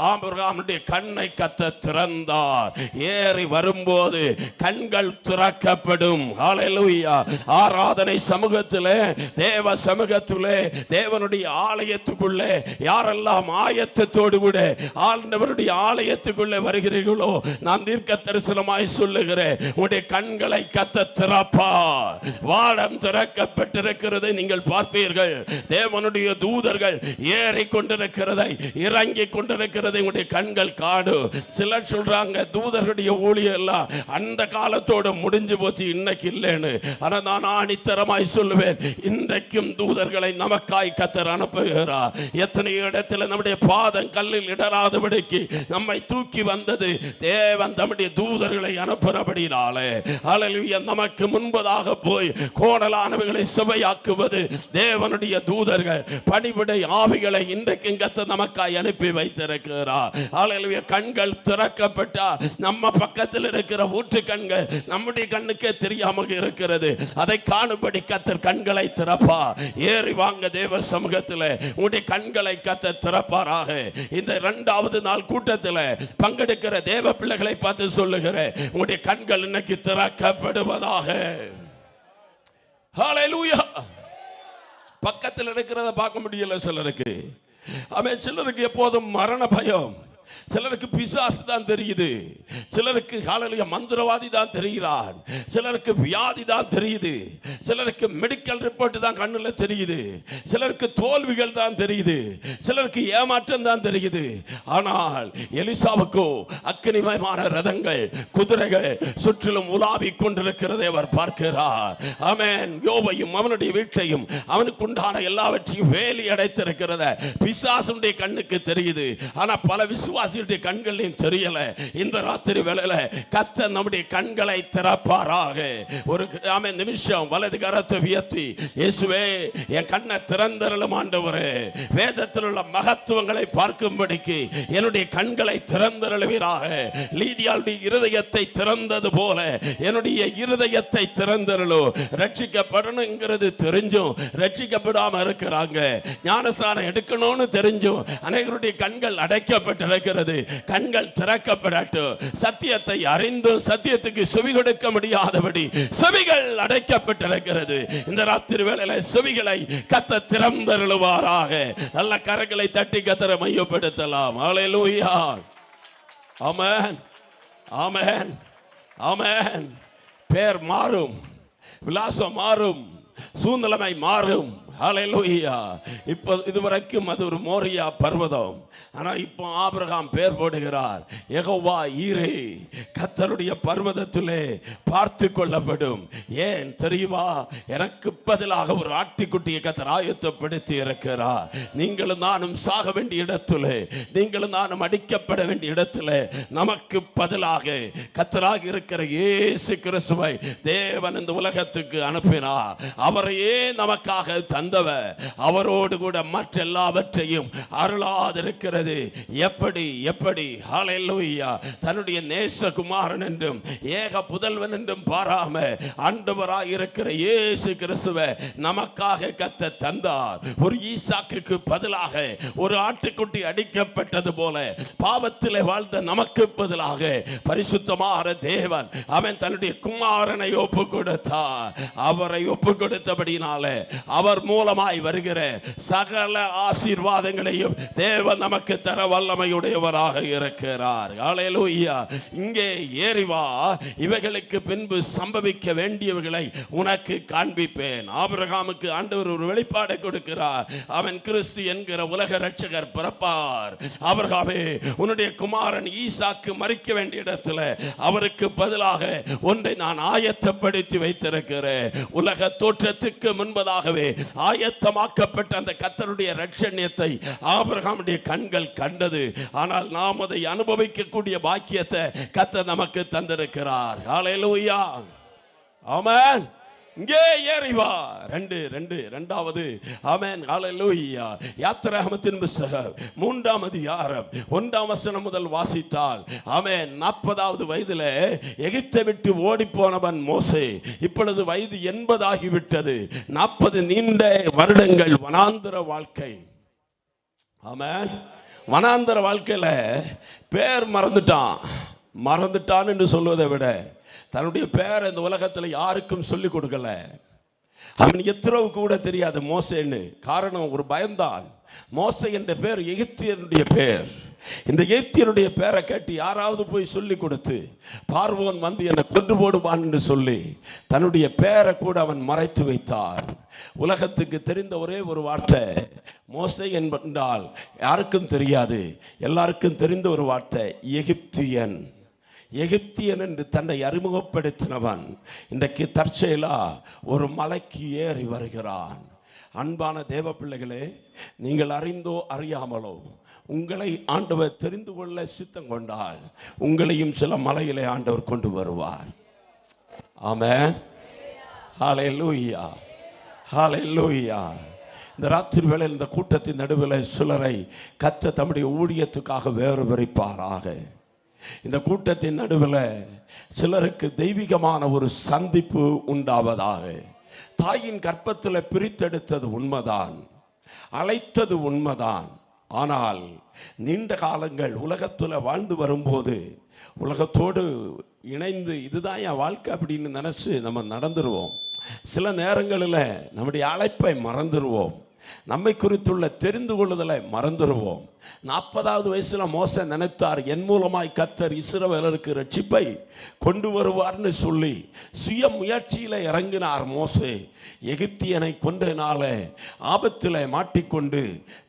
ஆபிரகாமுடைய கண்ணை கர்த்தர் திறந்தார். ஏறி வரும்போது கண்கள் திறக்கப்படும். ஹல்லேலூயா. ஆராதனை சமூகத்திலே, தேவ சமூகத்திலே, தேவனுடைய ஆலயத்துக்குள்ளே யாரெல்லாம் யாரெல்லாம் ஆயத்தத்தோடு கூட ஆண்டவருடைய ஆலயத்துக்குள்ளே வருகிறீர்களோ, நான் தீர்க்க தரிசனமாய் சொல்லுகிறேன், உங்களுடைய கண்களை கர்த்தர் திறப்பார். வானம் திறக்கப்பட்டிருக்கிறதை நீங்கள் பார்ப்பீர்கள். தேவனுடைய தூதர்கள் ஏறி கொண்டிருக்கிறதை, இறங்கி கொண்டிருக்கிறதை உங்களுடைய கண்கள் காணும். சிலர் சொல்றாங்க தூதர்களுடைய ஊழியம் எல்லாம் அந்த காலத்தோடு முடிஞ்சு போச்சு, இன்னைக்கு இல்லைன்னு. ஆனா நான் ஆணித்தரமாய் சொல்லுவேன், இன்றைக்கும் தூதர்களை நமக்காய் கர்த்தர் அனுப்புகிறார். எத்தனை இடத்துல நம்முடைய பாதம் கல்லில் இடராதபடிக்கு நம்மை தூக்கி வந்தது தேவன் தம்முடைய தூதர்களை அனுப்புறபடினாலே. ஹல்லேலூயா. நமக்கு முன்பதாக போய் கோணலானவைகளை சுவையாக்குவது தேவனுடைய தூதர்கள். பணிவிடை ஆவிகளை இன்றைக்கு கர்த்தர் நமக்காய் அனுப்பி வைத்திருக்கிறார். ஹல்லேலூயா. கண்கள் திறக்கப்பட்டா நம்ம பக்கத்தில் இருக்கிற ஊற்று கண்கள் நம்முடைய கண்ணுக்கே தெரியாமல் இருக்கிறது. அதை காணும்படி கர்த்தர் கண்களை திறப்பா. ஏறி வாங்க தேவ சமூகத்தில், உங்களுடைய கண்களை கர்த்தர் திறப்பாராக. இந்த இரண்டாவது நாள் கூட்டத்தில் பங்கெடுக்கிற தேவ பிள்ளைகளை பார்த்து சொல்லுகிற, உங்களுடைய கண்கள் இன்னைக்கு திறக்கப்படுவதாக. ஹல்லேலூயா. பக்கத்தில் இருக்கிறத பார்க்க முடியல சிலருக்கு. ஆமென். சிலருக்கு எப்போதும் மரண பயம், சிலருக்கு பிசாசு தான் தெரியுது, சிலருக்கு ஹல்லேலூயா மந்திரவாதி தான் தெரிகிறான், சிலருக்கு வியாதி தான் தெரியுது, சிலருக்கு மெடிக்கல் ரிப்போர்ட் தான் கண்ணுல தெரியுது, சிலருக்கு தோல்விகள் தான் தெரியுது, சிலருக்கு ஏமாற்றம் தான் தெரியுது. ஆனால் எலிசாவுக்கோ அக்கினிமயமான ரதங்கள், குதிரைகள் சுற்றிலும் உலாவி கொண்டிருக்கிறதை அவர் பார்க்கிறார். ஆமென். யோபையும் அவனுடைய வீட்டையும் அவனுக்கு உண்டான எல்லாவற்றையும் வேலி அடைத்திருக்கிறத பிசாசுடைய கண்ணுக்கு தெரியுது. ஆனா பல விசுவாசிகளுடைய கண்களையும் தெரியல. இந்த ராத்திரி வேளையில கர்த்தர் நம்முடைய கண்களை திறப்பாராக. ஒரு ஆமென் நிமிஷம் வலது கரத்தை உயர்த்தி, இயேசுவே என் கண்ணை திறந்தருளும் ஆண்டவரே, வேதத்தில் உள்ள மகத்துவங்களை பார்க்கும்படிக்கு என்னுடைய கண்களை திறந்தருளுவீராக. லீதியாளுடைய இருதயத்தை திறந்தது போல என்னுடைய இருதயத்தை திறந்தருளோ. ரட்சிக்கப்படணுங்கிறது தெரிஞ்சும் ரட்சிக்கப்படாம இருக்கிறாங்க. ஞானஸ்நானம் எடுக்கணும்னு தெரிஞ்சும் அநேகருடைய கண்கள் அடைக்கப்பட்டிருக்கிறது. கண்கள் திறக்கப்படட்டும். சத்தியத்தை அறிந்தும் சத்தியத்துக்கு செவி கொடுக்க முடியாதபடி செவிகள் அடைக்கப்பட்டிருக்கிறது. இந்த ராத்திரி வேளையில செவிகளை கர்த்தர் திறந்தருளுவாராக. நல்ல கரங்களை தட்டி கர்த்தரை மையப்படுத்தலாம். ஹல்லேலூயா. ஆமென். ஆமென். ஆமென். பேர் மாறும், விலாசம் மாறும், சூழ்நிலைமை மாறும். ஹல்லேலூயா. இப்போ இதுவரைக்கும் அது ஒரு மோரியா பர்வதம். ஆனா இப்போ ஆபிரகாம் பேர் போடுகிறார் யெகோவா ஈரே, கர்த்தருடைய பர்வதத்திலே பார்த்து கொள்ளப்படும். ஏன் தெரியுமா? எனக்கு பதிலாக ஒரு ஆட்டுக்குட்டியை கர்த்தர் ஆயத்தப்படுத்தி இருக்கிறார். நீங்களும் நானும் சாக வேண்டிய இடத்திலே, நீங்களும் நானும் அடிக்கப்பட வேண்டிய இடத்திலே நமக்கு பதிலாக கர்த்தராக இருக்கிற இயேசு கிறிஸ்துவை தேவன் இந்த உலகத்துக்கு அனுப்பினார். அவரையே நமக்காக தந்தவர். அவரோடு கூட மற்ற எல்லாவற்றையும் அருளாதிருக்கிறது. எப்படி எப்படி ஹல்லேலூயா. தன்னுடைய நேசகுமாரன் என்றும் ஏக புதல்வன் என்றும் பாராம ஆண்டவராய் இருக்கிற இயேசு கிறிஸ்துவை நமக்காக கர்த்தர் தந்தார். ஒரு ஈசாக்குக்கு பதிலாக ஒரு ஆட்டுக்குட்டி அடிக்கப்பட்டது போல பாவத்திலே வாழ்ந்த நமக்கு பதிலாக பரிசுத்தமான தேவன் அவன் தன்னுடைய குமாரனை ஒப்பு கொடுத்தார். அவரை ஒப்பு கொடுத்தபடினாலே அவர் மூலமாய் வருகிற சகல ஆசீர்வாதங்களையும் தேவன் நமக்கு தர வல்லமையுடையவராக இருக்கிறார். ஹல்லேலூயா. இங்கே ஏறி வா, இவைகளுக்கு பின்பு சம்பவிக்க வேண்டியவைகளை உனக்கு காண்பிப்பேன். ஆபிரகாமுக்கு ஆண்டவர் ஒரு வெளிப்பாடை கொடுக்கிறார். அவன் கிறிஸ்து என்கிற உலக இரட்சகர் பிறப்பார். ஆபிரகாமே, உன்னுடைய குமாரன் ஈசாக்கு மரிக்க வேண்டிய இடத்துல அவருக்கு பதிலாக ஒன்றை நான் ஆயத்தப்படுத்தி வைத்திருக்கிறேன். உலக தோற்றத்துக்கு முன்பதாகவே ஆயத்தமாக்கப்பட்ட அந்த கர்த்தருடைய இரட்சணியத்தை ஆபிரகாமுடைய கண்கள் கண்டது. ஆனால் நாம் அதை அனுபவிக்கக்கூடிய பாக்கியத்தை கர்த்தர் நமக்கு தந்திருக்கிறார். ஹல்லேலூயா. ஆமென். இங்கே ஏறி வா. இரண்டாவது ஆமென். ஹல்லேலூயா. யாத்திராகமத்தின் புத்தகம் 3ஆம் அதிகாரம் 1ஆம் வசனம் முதல் வாசித்தால், ஆமென், 40வது வயதில் எகிப்தை விட்டு ஓடி போனவன் மோசே. இப்பொழுது வயது 80 ஆகிவிட்டது. 40 நீண்ட வருடங்கள் வனாந்தர வாழ்க்கை. ஆமென். வனாந்தர வாழ்க்கையில பேர் மறந்துட்டான் என்று சொல்வதை விட தன்னுடைய பேரை இந்த உலகத்தில் யாருக்கும் சொல்லிக் கொடுக்கல. அவன் எத்திரவு கூட தெரியாது மோசேன்னு. காரணம் ஒரு பயம்தான். மோசே என்ற பேர் எகிப்தியனுடைய பேர். இந்த எகிப்தியனுடைய பேரை கேட்டு யாராவது போய் சொல்லி கொடுத்து பார்வோன் வந்து என்னை கொண்டு போடுவான் என்று சொல்லி தன்னுடைய பேரை கூட அவன் மறைத்து வைத்தான். உலகத்துக்கு தெரிந்த ஒரே ஒரு வார்த்தை மோசே என்றால் யாருக்கும் தெரியாது, எல்லாருக்கும் தெரிந்த ஒரு வார்த்தை எகிப்தியன். எகிப்தியன் என்று தன்னை அறிமுகப்படுத்தினவன் இன்றைக்கு தற்செயலா ஒரு மலைக்கு ஏறி வருகிறான். அன்பான தேவ பிள்ளைகளே, நீங்கள் அறிந்தோ அறியாமலோ உங்களை ஆண்டவர் தெரிந்து கொள்ள சித்தம் கொண்டால் உங்களையும் சில மலையிலே ஆண்டவர் கொண்டு வருவார். ஆமென். ஹல்லேலூயா, ஹல்லேலூயா. இந்த ராத்திரி வேளையில் இந்த கூட்டத்தின் நடுவில் சிலரை கர்த்தர் தம்முடைய ஊழியத்துக்காக வேறு விரிப்பாராக. இந்த கூட்டத்தின் நடுவில் சிலருக்கு தெய்வீகமான ஒரு சந்திப்பு உண்டாவதாக. தாயின் கற்பத்தில் பிரித்தெடுத்தது உண்மைதான், அழைத்தது உண்மைதான். ஆனால் நீண்ட காலங்கள் உலகத்தில் வாழ்ந்து வரும்போது உலகத்தோடு இணைந்து இதுதான் என் வாழ்க்கை அப்படின்னு நினச்சி நம்ம நடந்துருவோம். சில நேரங்களில் நம்முடைய அழைப்பை மறந்துடுவோம், நம்மை குறித்துள்ள தெரிந்து கொள்ளுதலை மறந்துடுவோம். 40வது வயசுல மோசே நினைத்தார், என் மூலமாய் கர்த்தர் இஸ்ரவேலருக்கு ரட்சிப்பை கொண்டு வருவார்னு சொல்லி சுய முயற்சியில் இறங்கினார் மோசே. எகிப்தியனை கொண்டனால ஆபத்தில் மாட்டிக்கொண்டு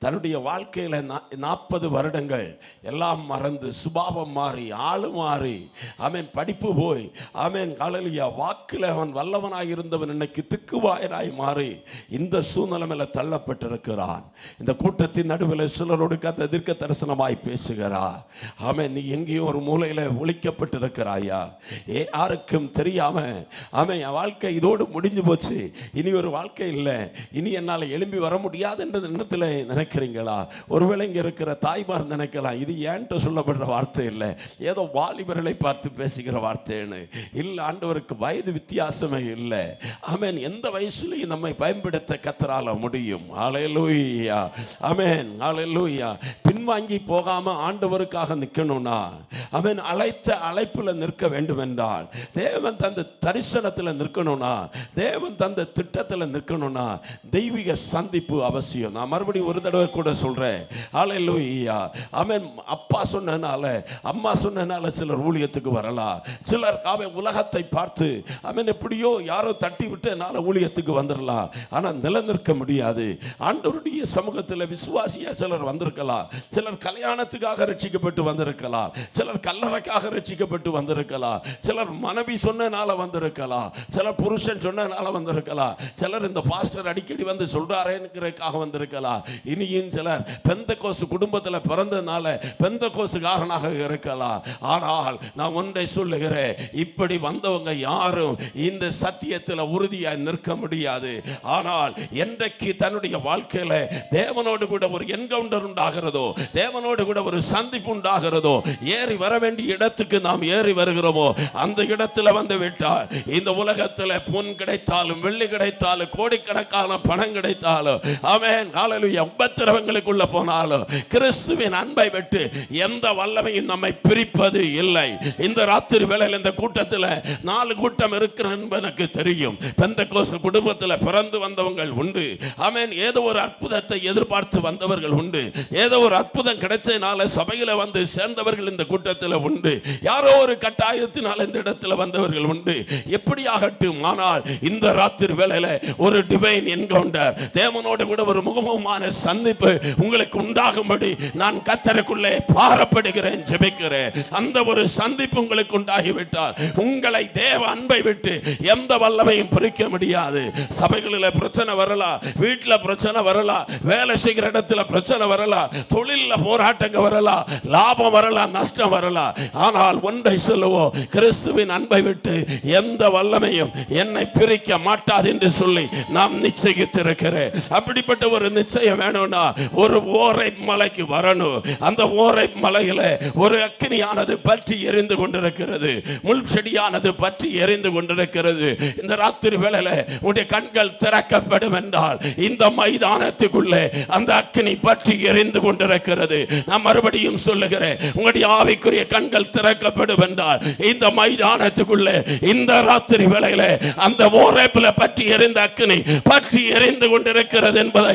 தன்னுடைய வாழ்க்கையில் 40 வருடங்கள் எல்லாம் மறந்து சுபாவம் மாறி ஆளு மாறி அவன் படிப்பு போய் அவன் ஹல்லேலூயா வாக்கில் அவன் வல்லவனாய் இருந்தவன் இன்னைக்கு திக்குவாயனாய் மாறி இந்த சூழ்நிலையில் தள்ளப்பட்டிருக்கிறான். இந்த கூட்டத்தின் நடுவில் சிலரோடு கர்த்தர் தீர்க்க தரிசனமாய் பேசுகிறார். ஆமென். நீ எங்கேயும் ஒரு மூலையில் ஒளிக்கப்பட்டிருக்கிறாயா? யாருக்கும் தெரியாம ஆமென் என் வாழ்க்கை இதோடு முடிஞ்சு போச்சு, இனி ஒரு வாழ்க்கை இல்லை, இனி என்னால் எழும்பி வர முடியாது என்ற எண்ணத்தில் நினைக்கிறீங்களா? ஒருவேளை இங்கே இருக்கிற தாய்மார் நினைக்கலாம், இது ஏன்ட்டு சொல்லப்படுற வார்த்தை இல்லை, ஏதோ வாலிபர்களை பார்த்து பேசுகிற வார்த்தைன்னு. இல்லை, ஆண்டவருக்கு வயது வித்தியாசமே இல்லை. ஆமென். எந்த வயசுலையும் நம்மை பயன்படுத்த கர்த்தரால முடியும். ஹல்லேலூயா, ஆமென், ஹல்லேலூயா. பின்வாங்கி போகாம ஆண்டவருக்காக நிற்கணும்னா அவன் அழைத்த அழைப்புல நிற்க வேண்டும் என்றால், தேவன் தந்த தரிசனத்தில் நிற்கணும்னா, தேவன் தந்த திட்டத்தில் நிற்கணும்னா தெய்வீக சந்திப்பு அவசியம். நான் மறுபடியும் ஒரு தடவை கூட சொல்றேன், ஹல்லேலூயா. ஆமென். அப்பா சொன்னனால அம்மா சொன்னனால சிலர் ஊழியத்துக்கு வரலாம், சிலர் அவன் உலகத்தை பார்த்து அவன் எப்படியோ யாரோ தட்டி விட்டனால ஊழியத்துக்கு வந்துடலாம். ஆனால் நிலநிற்க முடியாது. ஆண்டவருடைய சமூகத்தில் விசுவாசியா சிலர் வந்திருக்கலாம், சிலர் கல்யாணத்துக்காக ரட்சிக்கப்பட்டு வந்திருக்கலாம், சிலர் கல்லறைக்காக ரட்சிக்கப்பட்டு வந்திருக்கலாம், சிலர் மனைவி சொன்னனால வந்திருக்கலாம், சிலர் புருஷன் சொன்னனால வந்திருக்கலாம், சிலர் இந்த பாஸ்டர் அடிக்கடி வந்து சொல்றாருக்காக வந்திருக்கலாம், இனியும் சிலர் பெந்தகோஸ்து குடும்பத்தில் பிறந்தனால பெந்தகோஸ்துக்காரனாக இருக்கலாம். ஆனால் நான் ஒன்றை சொல்லுகிறேன், இப்படி வந்தவங்க யாரும் இந்த சத்தியத்தில் உறுதியாய் நிற்க முடியாது. ஆனால் என்றைக்கு தன்னுடைய வாழ்க்கையில தேவனோடு கூட ஒரு என்கவுண்டர் உண்டாகிறதோ, தேவனோடு கூட ஒரு சந்திப்பு உண்டாகிறதோ, ஏறி வர வேண்டிய இடத்துக்கு நாம் ஏறி வருகிறோமோ அந்த இடத்துல வந்து விட்டால் இந்த உலகத்தில் பொன் கிடைத்தாலும் வெள்ளி கிடைத்தாலும் கோடிக்கணக்கான பணம் கிடைத்தாலும் ஆமென் ஹல்லேலூயா உபத்திரவங்களுக்குள்ள போனாலும் கிறிஸ்துவின் அன்பை விட்டு எந்த வல்லமையும் நம்மை பிரிப்பது இல்லை. இந்த ராத்திரி வேளையில் இந்த கூட்டத்தில் 4 கூட்டம் இருக்கிறது எனக்கு தெரியும். பெந்தகோஸ்து குடும்பத்தில் பிறந்து வந்தவங்க உண்டு, ஆமென். ஏதோ ஒரு அற்புதத்தை எதிர்பார்த்து வந்தவர்கள் உண்டு, ஏதோ ஒரு அற்புதம் கிடைச்சதுனால சபையில வந்து சேர்ந்தவர்கள் இந்த கூட்டத்தில் உண்டு, யாரோ ஒரு கட்டாயத்தினால் இந்த இடத்துல வந்தவர்கள் உண்டு. எப்படி ஆகட்டும், ஆனால் இந்த ராத்திரி வேளையில ஒரு டிவைன் என்கவுண்டர், தேவனோடு கூட ஒரு முகமுகமான சந்திப்பு உங்களுக்கு உண்டாகும்படி நான் கர்த்தருக்குள்ளே பாரப்படுகிறேன், ஜெபிக்கிறேன். அந்த ஒரு சந்திப்பு உங்களுக்கு உண்டாகிவிட்டால் உங்களை தேவ அன்பை விட்டு எந்த வல்லமையும் பிரிக்க முடியாது. சபைகளில் பிரச்சனை வரலாம், வீட்டில் பிரச்சனை வரலாம், வேலை செய்கிற இடத்துல பிரச்சனை வரலாம், தொழில போராட்டங்கள் வரலாம், லாபம் வரலாம், நஷ்டம் வரலாம். ஆனால் ஒன்றை சொல்லுவோம், கிறிஸ்துவின் அன்பை விட்டு எந்த வல்லமையும் என்னை பிரிக்க மாட்டாது என்று சொல்லி நாம் நிச்சயித்திருக்கிறேன். அப்படிப்பட்ட ஒரு நிச்சயம் வேணும்னா ஒரு ஓரை மலைக்கு வரணும். அந்த ஓரை மலையில ஒரு அக்கினியானது பற்றி எரிந்து கொண்டிருக்கிறது, முள் செடியானது பற்றி எரிந்து கொண்டிருக்கிறது. இந்த ராத்திரி வேளையில உடைய கண்கள் திறக்கப்படும் என்றால் இந்த மைதானத்துக்குள்ளே அந்த அக்கினி பற்றி எரிந்து கொண்டு கொண்டிருக்கிறது. நான் மறுபடியும் சொல்லுகிறேன், உங்களுடைய ஆவிக்குரிய கண்கள் திறக்கப்படும் என்றால் இந்த மைதானத்துக்குள்ளே இந்த ராத்திரி வேளையில அந்த ஓரேபில பற்றி எரிந்த அக்கினி பற்றி எரிந்து கொண்டிருக்கிறது என்பதை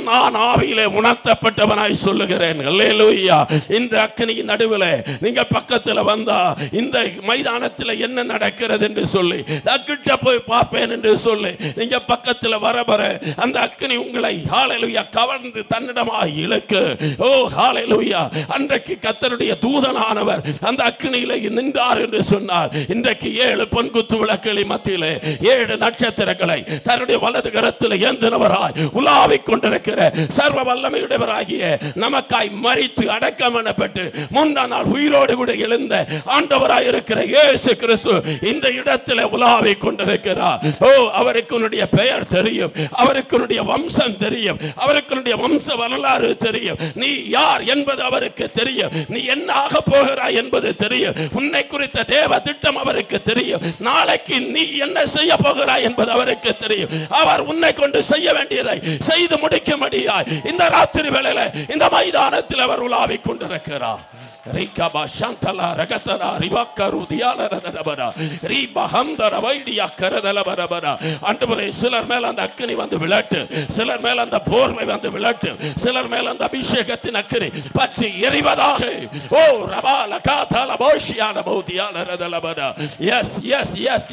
நான் ஆவியிலே உணர்த்தப்பட்டவனாய் சொல்லுகிறேன். அல்லேலூயா. இந்த அக்கினியின் நடுவில் நீங்க பக்கத்தில் வந்தா இந்த மைதானத்தில் என்ன நடக்கிறது என்று சொல்லி கிட்ட போய் பார்ப்பேன் என்று சொல்லி நீங்க பக்கத்தில் வர வர அந்த அக்கினி உங்களை ஹல்லேலூயா கவர்ந்து தன்னிடமாய் இழுக்கு. ஓ ஹல்லேலூயா. அன்றைக்கு கர்த்தருடைய தூதனானவர் அந்த அக்கினியிலே நின்றார் என்று சொன்னார். இன்றைக்கு 7 பொன்குத்து விளக்குகளை மத்தியிலே 7 நட்சத்திரங்களை தன்னுடைய வலது கரத்தில் ஏந்தினவராய் உலாவிக் கொண்டிருக்கிற சர்வ வல்லமையுடையவராகிய நமக்காய் மரித்து அடக்கம் எனப்பட்டு 3ஆம் நாள் உயிரோடு கூட எழுந்த ஆண்டவராய் இருக்கிற இயேசு கிறிஸ்து இந்த இடத்தில் உலாவிக் கொண்டிருக்கிறார். ஓ, அவருக்கு உன்னுடைய பெயர் தெரியும், அவருக்கு உன்னுடைய வம்சம் தெரியும், அவருக்கு உன்னுடைய வம்ச வரலாறு தெரியும், நீ யார் என்பது அவருக்கு தெரியும், நீ என்ன ஆக போகிறாய் என்பது தெரியும், உன்னை குறித்த தேவ திட்டம் அவருக்கு தெரியும், நாளைக்கு நீ என்ன செய்ய போகிறாய் என்பது அவருக்கு தெரியும். அவர் உன்னை கொண்டு செய்ய வேண்டியதை செய்து முடிக்கும்படியாய் இந்த ராத்திரி வேளையில இந்த மைதானத்தில் அவர் உலாவிக் கொண்டிருக்கிறார். ரிகபா ஷந்தலா ரகதரா ரிவக்கரு தியாலரதபரா ரிபஹந்தர வைடியா கரதலபரபரா. ஆண்டவரே, சிலர் மேல் அந்த அக்கினி வந்து விழட்டு, சிலர் மேல் அந்த போர்வை வந்து விழட்டு, சிலர் மேல் அந்த அபிஷேகத்தின் அக்கினி பற்றி எரிவதாக. ஓ ரபால காதல போஷியான பௌதியாலரதலபரா. Yes yes yes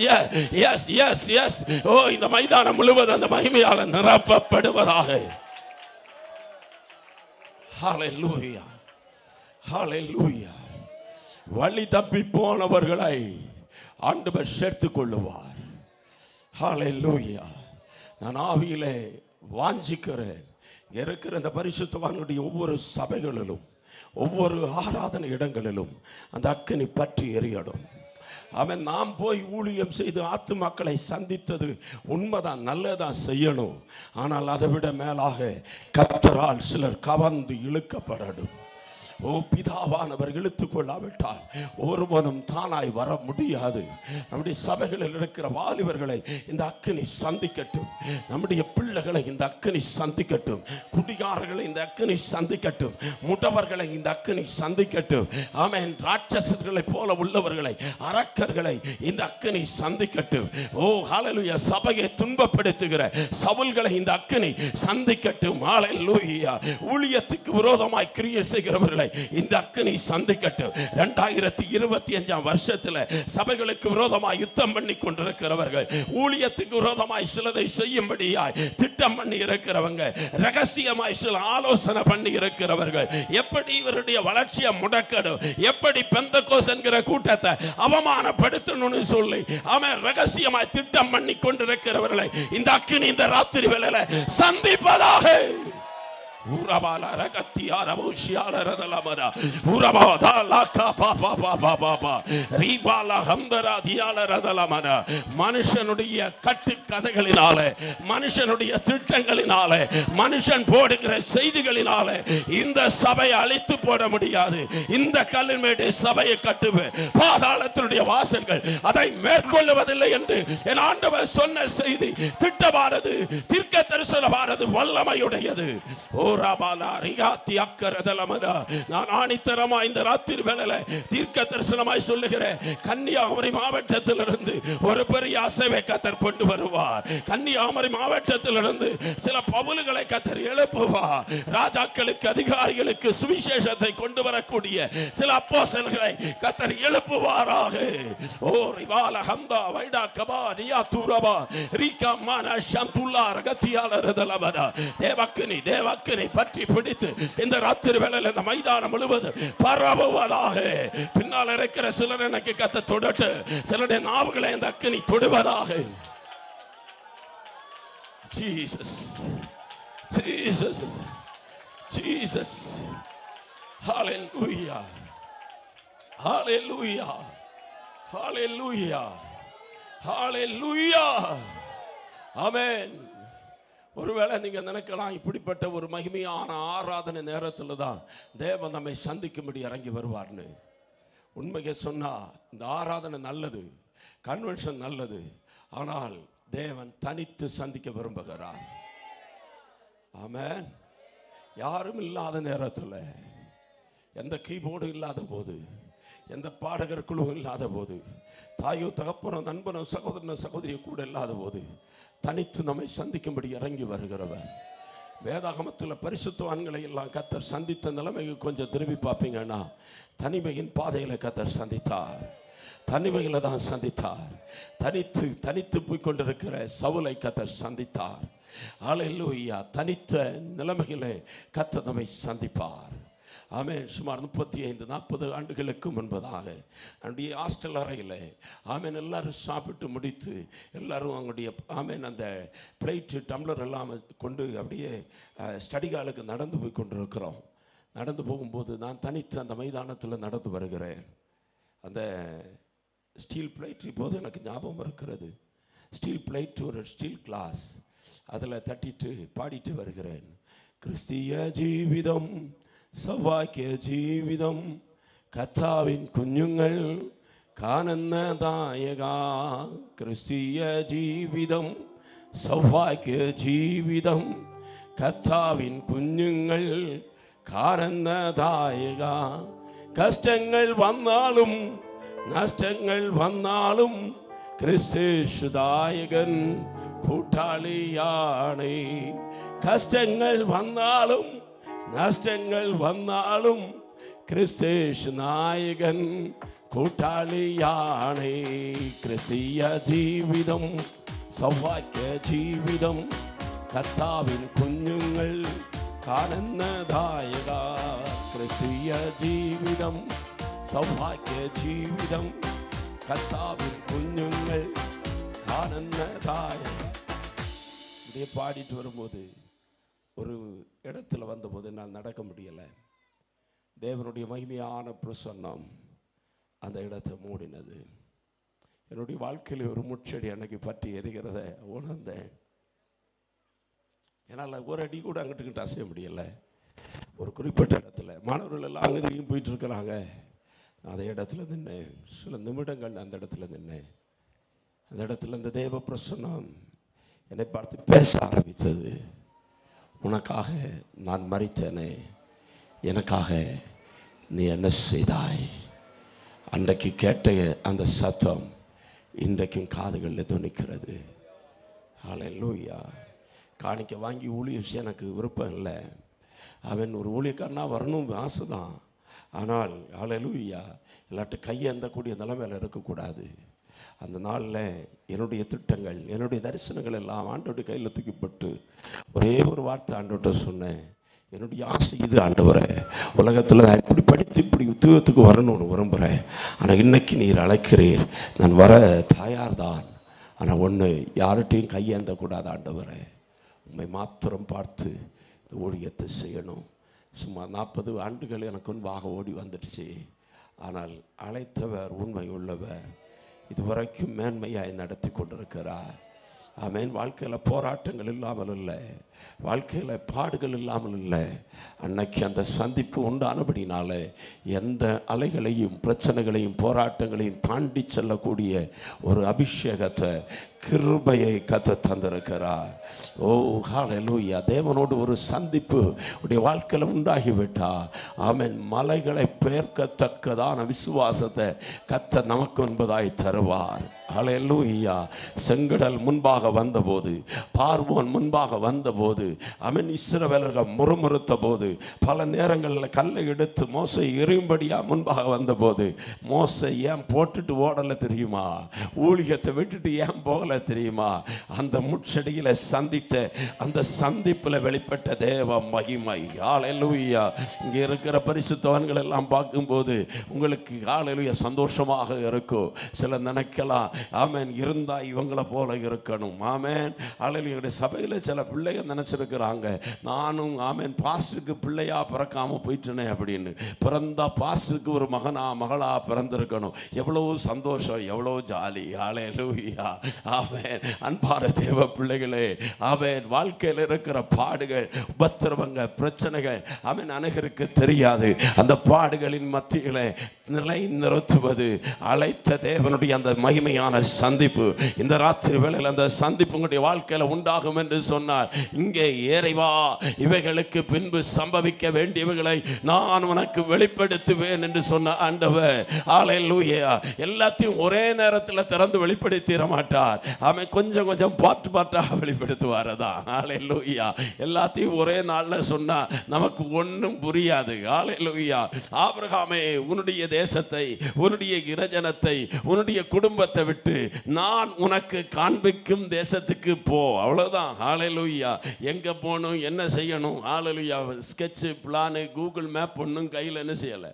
yes yes yes. ஓ, இந்த மைதானம் முழுவதும் அந்த மகிமையால் நிரப்பப்படுவதாக. ஹல்லேலூயா, ஹல்லேலூயா. வழி தப்பி போனவர்களை ஆண்டவர் சேர்த்துக் கொள்ளுவார். ஹல்லேலூயா. நான் ஆவியிலே வாஞ்சிக்கிறேன், இருக்கிற இந்த பரிசுத்தவான்களுடைய ஒவ்வொரு சபைகளிலும் ஒவ்வொரு ஆராதனை இடங்களிலும் அந்த அக்கினி பற்றி எரியடும். அவன் நாம் போய் ஊழியம் செய்து ஆத்துமாக்களை சந்தித்தது உண்மைதான், நல்லதான் செய்யணும். ஆனால் அதை விட மேலாக கர்த்தரால் சிலர் கவர்ந்து இழுக்கப்படணும். ஓ, பிதாவானவர் இழுத்துக் கொள்ளாவிட்டால் ஒருவனும் தானாய் வர முடியாது. நம்முடைய சபைகளில் இருக்கிற வாலிபர்களை இந்த அக்கினி சந்திக்கட்டும், நம்முடைய பிள்ளைகளை இந்த அக்கினி சந்திக்கட்டும், குடிகாரர்களை இந்த அக்கினி சந்திக்கட்டும், முடவர்களை இந்த அக்கினி சந்திக்கட்டும். ஆமென். ராட்சசர்களை போல உள்ளவர்களை, அரக்கர்களை இந்த அக்கினி சந்திக்கட்டும். ஓ ஹல்லேலூயா. சபையை துன்பப்படுத்துகிற சவுல்களை இந்த அக்கினி சந்திக்கட்டும். ஹல்லேலூயா. ஊழியத்துக்கு விரோதமாய் கிரியை செய்கிறவர்களை இந்த அக்கினி சந்திக்கட்டும். 2025 வருஷத்துல சபைகளுக்கு விரோதமாய் யுத்தம் பண்ணி கொண்டிருக்கிறவர்கள், ஊழியத்துக்கு விரோதமாய் சிலதை செய்யும்படியாய் திட்டம் பண்ணி இருக்கிறவங்க, ரகசியமாய் சில ஆலோசனை பண்ணி இருக்கிறவர்கள், எப்படி இவருடைய வளர்ச்சியை முடக்கணும், எப்படி பெந்தகோஸ் என்கிற கூட்டத்தை அவமானப்படுத்தணும்னு சொல்லி அவன் ரகசியமாய் திட்டம் பண்ணி கொண்டிருக்கிறவர்களை இந்த அக்கினி இந்த ராத்திரி வேளையில சந்திப்பதாக. உரபால ரகத்தியார போஷியால ரதலமரா உரபாதா லாகா பாபா பாபா பாபா ரிபால ஹம்தரா தியால ரதலமரா. மனுஷனுடைய கட்டு கதைகளினாலே, மனுஷனுடைய திட்டங்களினாலே, மனுஷன் போடுகிற செய்திகளினாலே இந்த சபையை அழித்து போட முடியாது. இந்த கல்லின்மேடு சபையை கட்டுவேன், பாதாளத்தினுடைய வாசல்கள் அதை மேற்கொள்ளுவதில்லை என்று என் ஆண்டவர் சொன்ன செய்தி திட்டமானது, தீர்க்க தரிசனமானது, வல்லமையுடையது. நான் ஆணித்தரமா இந்த ராத்திரி வேளையில தீர்க்க தரிசனமாய் சொல்லுகிறேன், கன்னியாகுமரி மாவட்டத்திலிருந்து ஒரு பெரிய அசைவை கர்த்தர் கொண்டு வருவார். கன்னியாகுமரி மாவட்டத்திலிருந்து சில பவுல்களை கர்த்தர் எழுப்புவார். ராஜாக்களுக்கு, அதிகாரிகளுக்கு சுவிசேஷத்தை கொண்டு வரக்கூடிய சில அப்போஸ்தலர்களை கர்த்தர் எழுப்புவாராக. ஓ ரிவால ஹம்தா வைடா கபா நியா தூரபா ரிகா மானா ஷந்துல்லா ரகத்தியால ரதலபதா. தேவக்கினி தேவக்கினி பற்றி பிடித்து இந்த ராத்திரி வேளையில இந்த மைதானம் முழுவதும் பரவுவதாக. பின்னால் இருக்கிற சிலர் எனக்கு கர்த்தர் தொடட்டு, சிலருடைய நாவுகளை இந்த அக்கினி தொடுவதாக. Jesus Jesus Jesus. Hallelujah hallelujah hallelujah hallelujah. Amen. ஒருவேளை நீங்க நினைக்கலாம், இப்படிப்பட்ட ஒரு மகிமையான ஆராதனை நேரத்தில் தான் தேவன் நம்மை சந்திக்கும்படி இறங்கி வருவார்னு. உண்மையை சொன்னா இந்த ஆராதனை நல்லது, கன்வென்ஷன் நல்லது, ஆனால் தேவன் தனித்து சந்திக்க விரும்புகிறார். ஆமென். யாரும் இல்லாத நேரத்தில், எந்த கீபோர்டும் இல்லாத போது, எந்த பாடகர் குழுவும் இல்லாத போது, தாயோ தகப்பனோ நண்பனோ சகோதரனோ சகோதரியோ கூட இல்லாத போது தனித்து நம்மை சந்திக்கும்படி இறங்கி வருகிறவர். வேதாகமத்தில் பரிசுத்தவான்களை எல்லாம் கர்த்தர் சந்தித்த நிலைமையை கொஞ்சம் திரும்பி பார்ப்பீங்கன்னா, தனிமையின் பாதையில் கர்த்தர் சந்தித்தார். தனிமையில தான் சந்தித்தார். தனித்து போய் கொண்டிருக்கிற சவுலை கர்த்தர் சந்தித்தார். அல்லேலூயா. தனித்த நிலைமையிலே கர்த்தர் நம்மை சந்திப்பார். ஆமென். சுமார் 35-40 ஆண்டுகளுக்கு முன்பதாக என்னுடைய ஹாஸ்டல் அறையில் ஆமென் எல்லாரும் சாப்பிட்டு முடித்து எல்லாரும் அவங்களுடைய ஆமென் அந்த பிளேட்டு டம்ளர் எல்லாம் கொண்டு அப்படியே ஸ்டடி ஹாலுக்கு நடந்து போய் கொண்டிருக்கிறோம். நடந்து போகும்போது நான் தனித்து அந்த மைதானத்தில் நடந்து வருகிறேன். அந்த ஸ்டீல் பிளேட் இப்போது எனக்கு ஞாபகம் இருக்கிறது. ஸ்டீல் பிளேட், ஒரு ஸ்டீல் கிளாஸ், அதில் தட்டிட்டு பாடிட்டு வருகிறேன். கிறிஸ்திய ஜீவிதம் സൗഭാഗ്യ ജീവിതം കർത്താവിൻ കുഞ്ഞുങ്ങൾ കാണുന്നതായക. ക്രിസ്തീയ ജീവിതം സൗഭാഗ്യ ജീവിതം കർത്താവിൻ കുഞ്ഞുങ്ങൾ കാണുന്നതായക. കഷ്ടങ്ങൾ വന്നാലും നഷ്ടങ്ങൾ വന്നാലും ക്രിസ്തേശുദായകൻ കൂട്ടാളിയാണ്. കഷ്ടങ്ങൾ വന്നാലും നഷ്ടങ്ങൾ വന്നാലും ക്രിസ്തേശു നായകൻ കൂട്ടാളിയാണ്. ക്രിസ്തീയ ജീവിതം സൗഭാഗ്യ ജീവിതം കർത്താവിൻ കുഞ്ഞുങ്ങൾ കാണുന്നതായക. ക്രിസ്തീയ ജീവിതം സൗഭാഗ്യ ജീവിതം കർത്താവിൻ കുഞ്ഞുങ്ങൾ കാണുന്നതായക. இப்படியே பாடிட்டு வரும்போது ஒரு இடத்துல வந்தபோது நான் நடக்க முடியலை. தேவனுடைய மகிமையான பிரசன்னம் அந்த இடத்தை மூடினது. என்னுடைய வாழ்க்கையில் ஒரு முச்செடி எனக்கு பற்றி எரிகிறத உணர்ந்தேன். என்னால் ஒரு அடி கூட அங்கிட்டு அசைய முடியலை. ஒரு குறிப்பிட்ட இடத்துல மாணவர்கள் எல்லாம் அங்கேயும் போயிட்டு இருக்கிறாங்க. அந்த இடத்துல நின்னேன். சில நிமிடங்கள் அந்த இடத்துல நின்னேன். அந்த இடத்துல இந்த தேவ பிரசன்னம் என்னை பார்த்து பேச ஆரம்பித்தது. உனக்காக நான் மரித்தேனே, எனக்காக நீ என்ன செய்தாய்? அன்றைக்கு கேட்ட அந்த சத்தம் இன்றைக்கும் காதுகளில் துணிக்கிறது. ஹல்லேலூயா. காணிக்க வாங்கி ஊழியம் எனக்கு விருப்பம் இல்லை. அவன் ஒரு ஊழியக்காரனாக வரணும் ஆசை தான். ஆனால் ஹல்லேலூயா எல்லாட்டும் கையேந்தக்கூடிய நிலைமையில் இருக்கக்கூடாது. அந்த நாளில் என்னுடைய திட்டங்கள், என்னுடைய தரிசனங்கள் எல்லாம் ஆண்டோடைய கையில் தூக்கிப்பட்டு ஒரே ஒரு வார்த்தை ஆண்டோட்ட சொன்னேன். என்னுடைய ஆசை இது, ஆண்டவரே, உலகத்தில் நான் இப்படி படித்து இப்படி உத்தியோகத்துக்கு வரணும்னு விரும்புகிறேன். ஆனால் இன்னைக்கு நீர் அழைக்கிறீர், நான் வர தயார் தான். ஆனால் ஒன்று, யார்கிட்டையும் கையேந்தக்கூடாது ஆண்டவரே. உண்மை மாத்திரம் பார்த்து ஊழியத்தை செய்யணும். சுமார் 40 ஆண்டுகள் எனக்கு முன்பாக ஓடி வந்துடுச்சு. ஆனால் அழைத்தவர் உண்மை உள்ளவர், இதுவரைக்கும் மேன்மையாய் நடத்தி கொண்டிருக்கிறார். ஆமென். வாழ்க்கையில் போராட்டங்கள் இல்லாமல் இல்லை, வாழ்க்கையில் பாடுகள் இல்லாமல் இல்லை. அன்னைக்கு அந்த சந்திப்பு உண்டானபடினால எந்த அலைகளையும் பிரச்சனைகளையும் போராட்டங்களையும் தாண்டி செல்லக்கூடிய ஒரு அபிஷேகத்தை, கிருபையை கர்த்தர் தந்திருக்கிறார். ஓ ஹல்லேலூயா. தேவனோடு ஒரு சந்திப்பு உடைய வாழ்க்கையில் உண்டாகிவிட்டா ஆமென், மலைகளை பெயர்க்கத்தக்கதான விசுவாசத்தை கர்த்தர் நமக்கு என்பதாய் தருவார். ஹல்லேலூயா. செங்கடல் முன்பாக வந்தபோது, பார்வோன் முன்பாக வந்தபோது, ஆமென், இஸ்ரவேலர்கள் முறுமுறுத்த போது, பல நேரங்களில் கல்லை எடுத்து மோசை எறியும்படியா முன்பாக வந்தபோது, மோசை ஏன் போட்டுட்டு ஓடலை தெரியுமா? ஊழியத்தை விட்டுட்டு ஏன் போகல தெரியுமா? அந்த முட்செடியில சந்தித்த அந்த சந்திப்புல வெளிப்பட்ட தேவ மகிமை. ஹல்லேலூயா. இங்க இருக்கிற பரிசுத்தவான்கள் எல்லாம் பார்க்கும்போது உங்களுக்கு ஹல்லேலூயா சந்தோஷமாக இருக்கும். சில நினைக்கலாம், ஆமென், இருந்தா இவங்களை போல இருக்கணும். ஆமென். ஹல்லேலூயா. சபையில சில பிள்ளைங்க நினைச்சிருக்கிறாங்க, நானும் ஆமென் பாஸ்டருக்கு பிள்ளையா பிறக்காம போயிட்டேனே அப்படின்னு. பிறந்தா பாஸ்டருக்கு ஒரு மகளா பிறந்திருக்கணும். எவ்வளவு சந்தோஷம், எவ்வளவு ஜாலி. ஹல்லேலூயா. ஆமென். அன்பான தேவ பிள்ளைகளே, ஆமென், வாழ்க்கையில் இருக்கிற பாடுகள், உபத்திரவங்கள், பிரச்சனைகள் ஆமென் அநேகருக்கு தெரியாது. அந்த பாடுகளின் மத்தியிலே நிறுத்துவது அழைத்த தேவனுடைய அந்த மகிமையான சந்திப்பு. இந்த ராத்திரி வேளையில் அந்த சந்திப்பு உங்களுடைய வாழ்க்கையில் உண்டாகும் என்று சொன்னார். இங்கே ஏறைவா, இவைகளுக்கு பின்பு சம்பவிக்க வேண்டியவைகளை நான் உனக்கு வெளிப்படுத்துவேன் என்று சொன்ன ஆண்டவர். ஹல்லேலூயா. எல்லாத்தையும் ஒரே நேரத்தில் திறந்து வெளிப்படுத்திட மாட்டார். அவன் கொஞ்சம் கொஞ்சம் பாட்டாக வெளிப்படுத்துவார். அதான் ஹல்லேலூயா. எல்லாத்தையும் ஒரே நாளில் சொன்னா நமக்கு ஒன்றும் புரியாது. ஹல்லேலூயா. ஆபிரகாமே, உன்னுடைய தேசத்தை, உன்னுடைய இனஜனத்தை, உன்னுடைய குடும்பத்தை விட்டு நான் உனக்கு காண்பிக்கும் தேசத்துக்கு போ. அவ்வளவுதான். ஹல்லேலூயா. எங்க போகணும், என்ன செய்யணும்? ஹல்லேலூயா. ஸ்கெட்ச், பிளான், கூகுள் மேப் ஒன்றும் கையில் என்ன செய்யலை,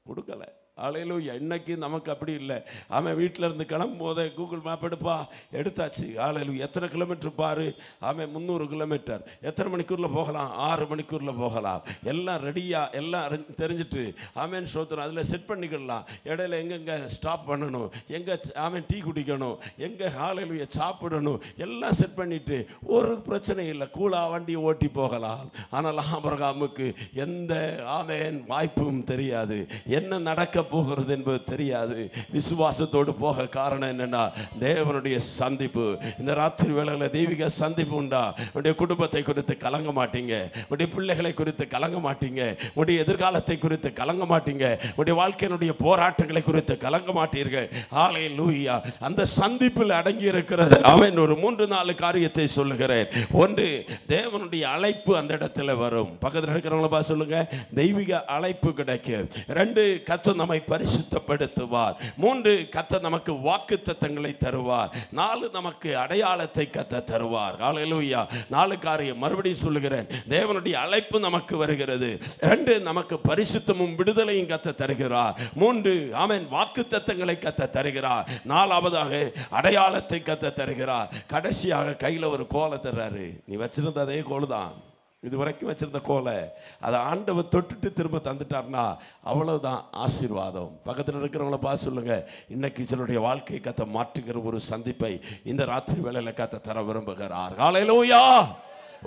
கொடுக்கல. ஹல்லேலூயா. இன்னைக்கு நமக்கு அப்படி இல்லை. அவன் வீட்டில் இருந்து கிளம்பும் போதே கூகுள் மேப் எடுப்பா, எடுத்தாச்சு. ஹல்லேலூயா. எத்தனை கிலோமீட்டர் பாரு, அவன் 300 கிலோமீட்டர். எத்தனை மணிக்கூரில் போகலாம்? 6 மணிக்கூரில் போகலாம். எல்லாம் ரெடியாக, எல்லாம் தெரிஞ்சிட்டு அவன் சோத்திரம் அதில் செட் பண்ணிக்கலாம். இடையில எங்கெங்கே ஸ்டாப் பண்ணணும், எங்கே அவன் டீ குடிக்கணும், எங்கே ஹல்லேலூயா சாப்பிடணும், எல்லாம் செட் பண்ணிட்டு ஒரு பிரச்சனை இல்லை, கூலா வண்டியை ஓட்டி போகலாம். ஆனால் ஆபிரகாமுக்கு எந்த ஆமென் வாய்ப்பும் தெரியாது, என்ன நடக்க போகிறது என்பது தெரியாது. விசுவாசத்தோடு போக காரணம் என்னன்னா, தேவனுடைய சந்திப்பு. இந்த ராத்திரி வேளையில் தெய்வீக சந்திப்பு உண்டா? உடைய குடும்பத்தை குறித்து கலங்க மாட்டீங்க, உடைய பிள்ளைகளை குறித்து கலங்க மாட்டீங்க, உடைய எதிர்காலத்தை குறித்து கலங்க மாட்டீங்க, உடைய வாழ்க்கையினுடைய போராட்டங்களை குறித்து கலங்க மாட்டீர்கள். ஹல்லேலூயா. அந்த சந்திப்பில் அடங்கி இருக்கிறது. அவன் ஒரு 3-4 காரியத்தை சொல்லுகிறேன். ஒன்று, தேவனுடைய அழைப்பு அந்த இடத்துல வரும். பக்கத்தில் இருக்கிறவங்கள சொல்லுங்க, தெய்வீக அழைப்பு கிடைக்கும். 2, கர்த்தர் நம்மை பரிசுத்தப்படுத்துவார். 3, கர்த்தர் நமக்கு வாக்குத்தத்தங்களை தருவார். 4, நமக்கு அடையாளத்தை கர்த்தர் தருவார். ஹல்லேலூயா. 4 காரியம் மறுபடியும் சொல்லுகிறேன். தேவனுடைய அழைப்பு நமக்கு வருகிறது. 2, நமக்கு பரிசுத்தமும் விடுதலையும் கர்த்தர் தருகிறார். 3, ஆமென், வாக்குத்தத்தங்களை கர்த்தர் தருகிறார். 4வதாக அடையாளத்தை கர்த்தர் தருகிறார். கடைசியாக கையில் ஒரு கோலை தர்றாரு. நீ வச்சிருந்த அதே கோல் தான், இதுவரைக்கும் வச்சிருந்த கோலை, அதை ஆண்டவர் தொட்டுட்டு திரும்ப தந்துட்டார்னா அவ்வளவுதான் ஆசீர்வாதம். பக்கத்தில் இருக்கிறவங்கள பார்த்து சொல்லுங்க, இன்னைக்கு சிலருடைய வாழ்க்கை கத்த மாற்றுகிற ஒரு சந்திப்பை இந்த ராத்திரி வேளையில கத்த தர விரும்புகிறார். ஹல்லேலூயா.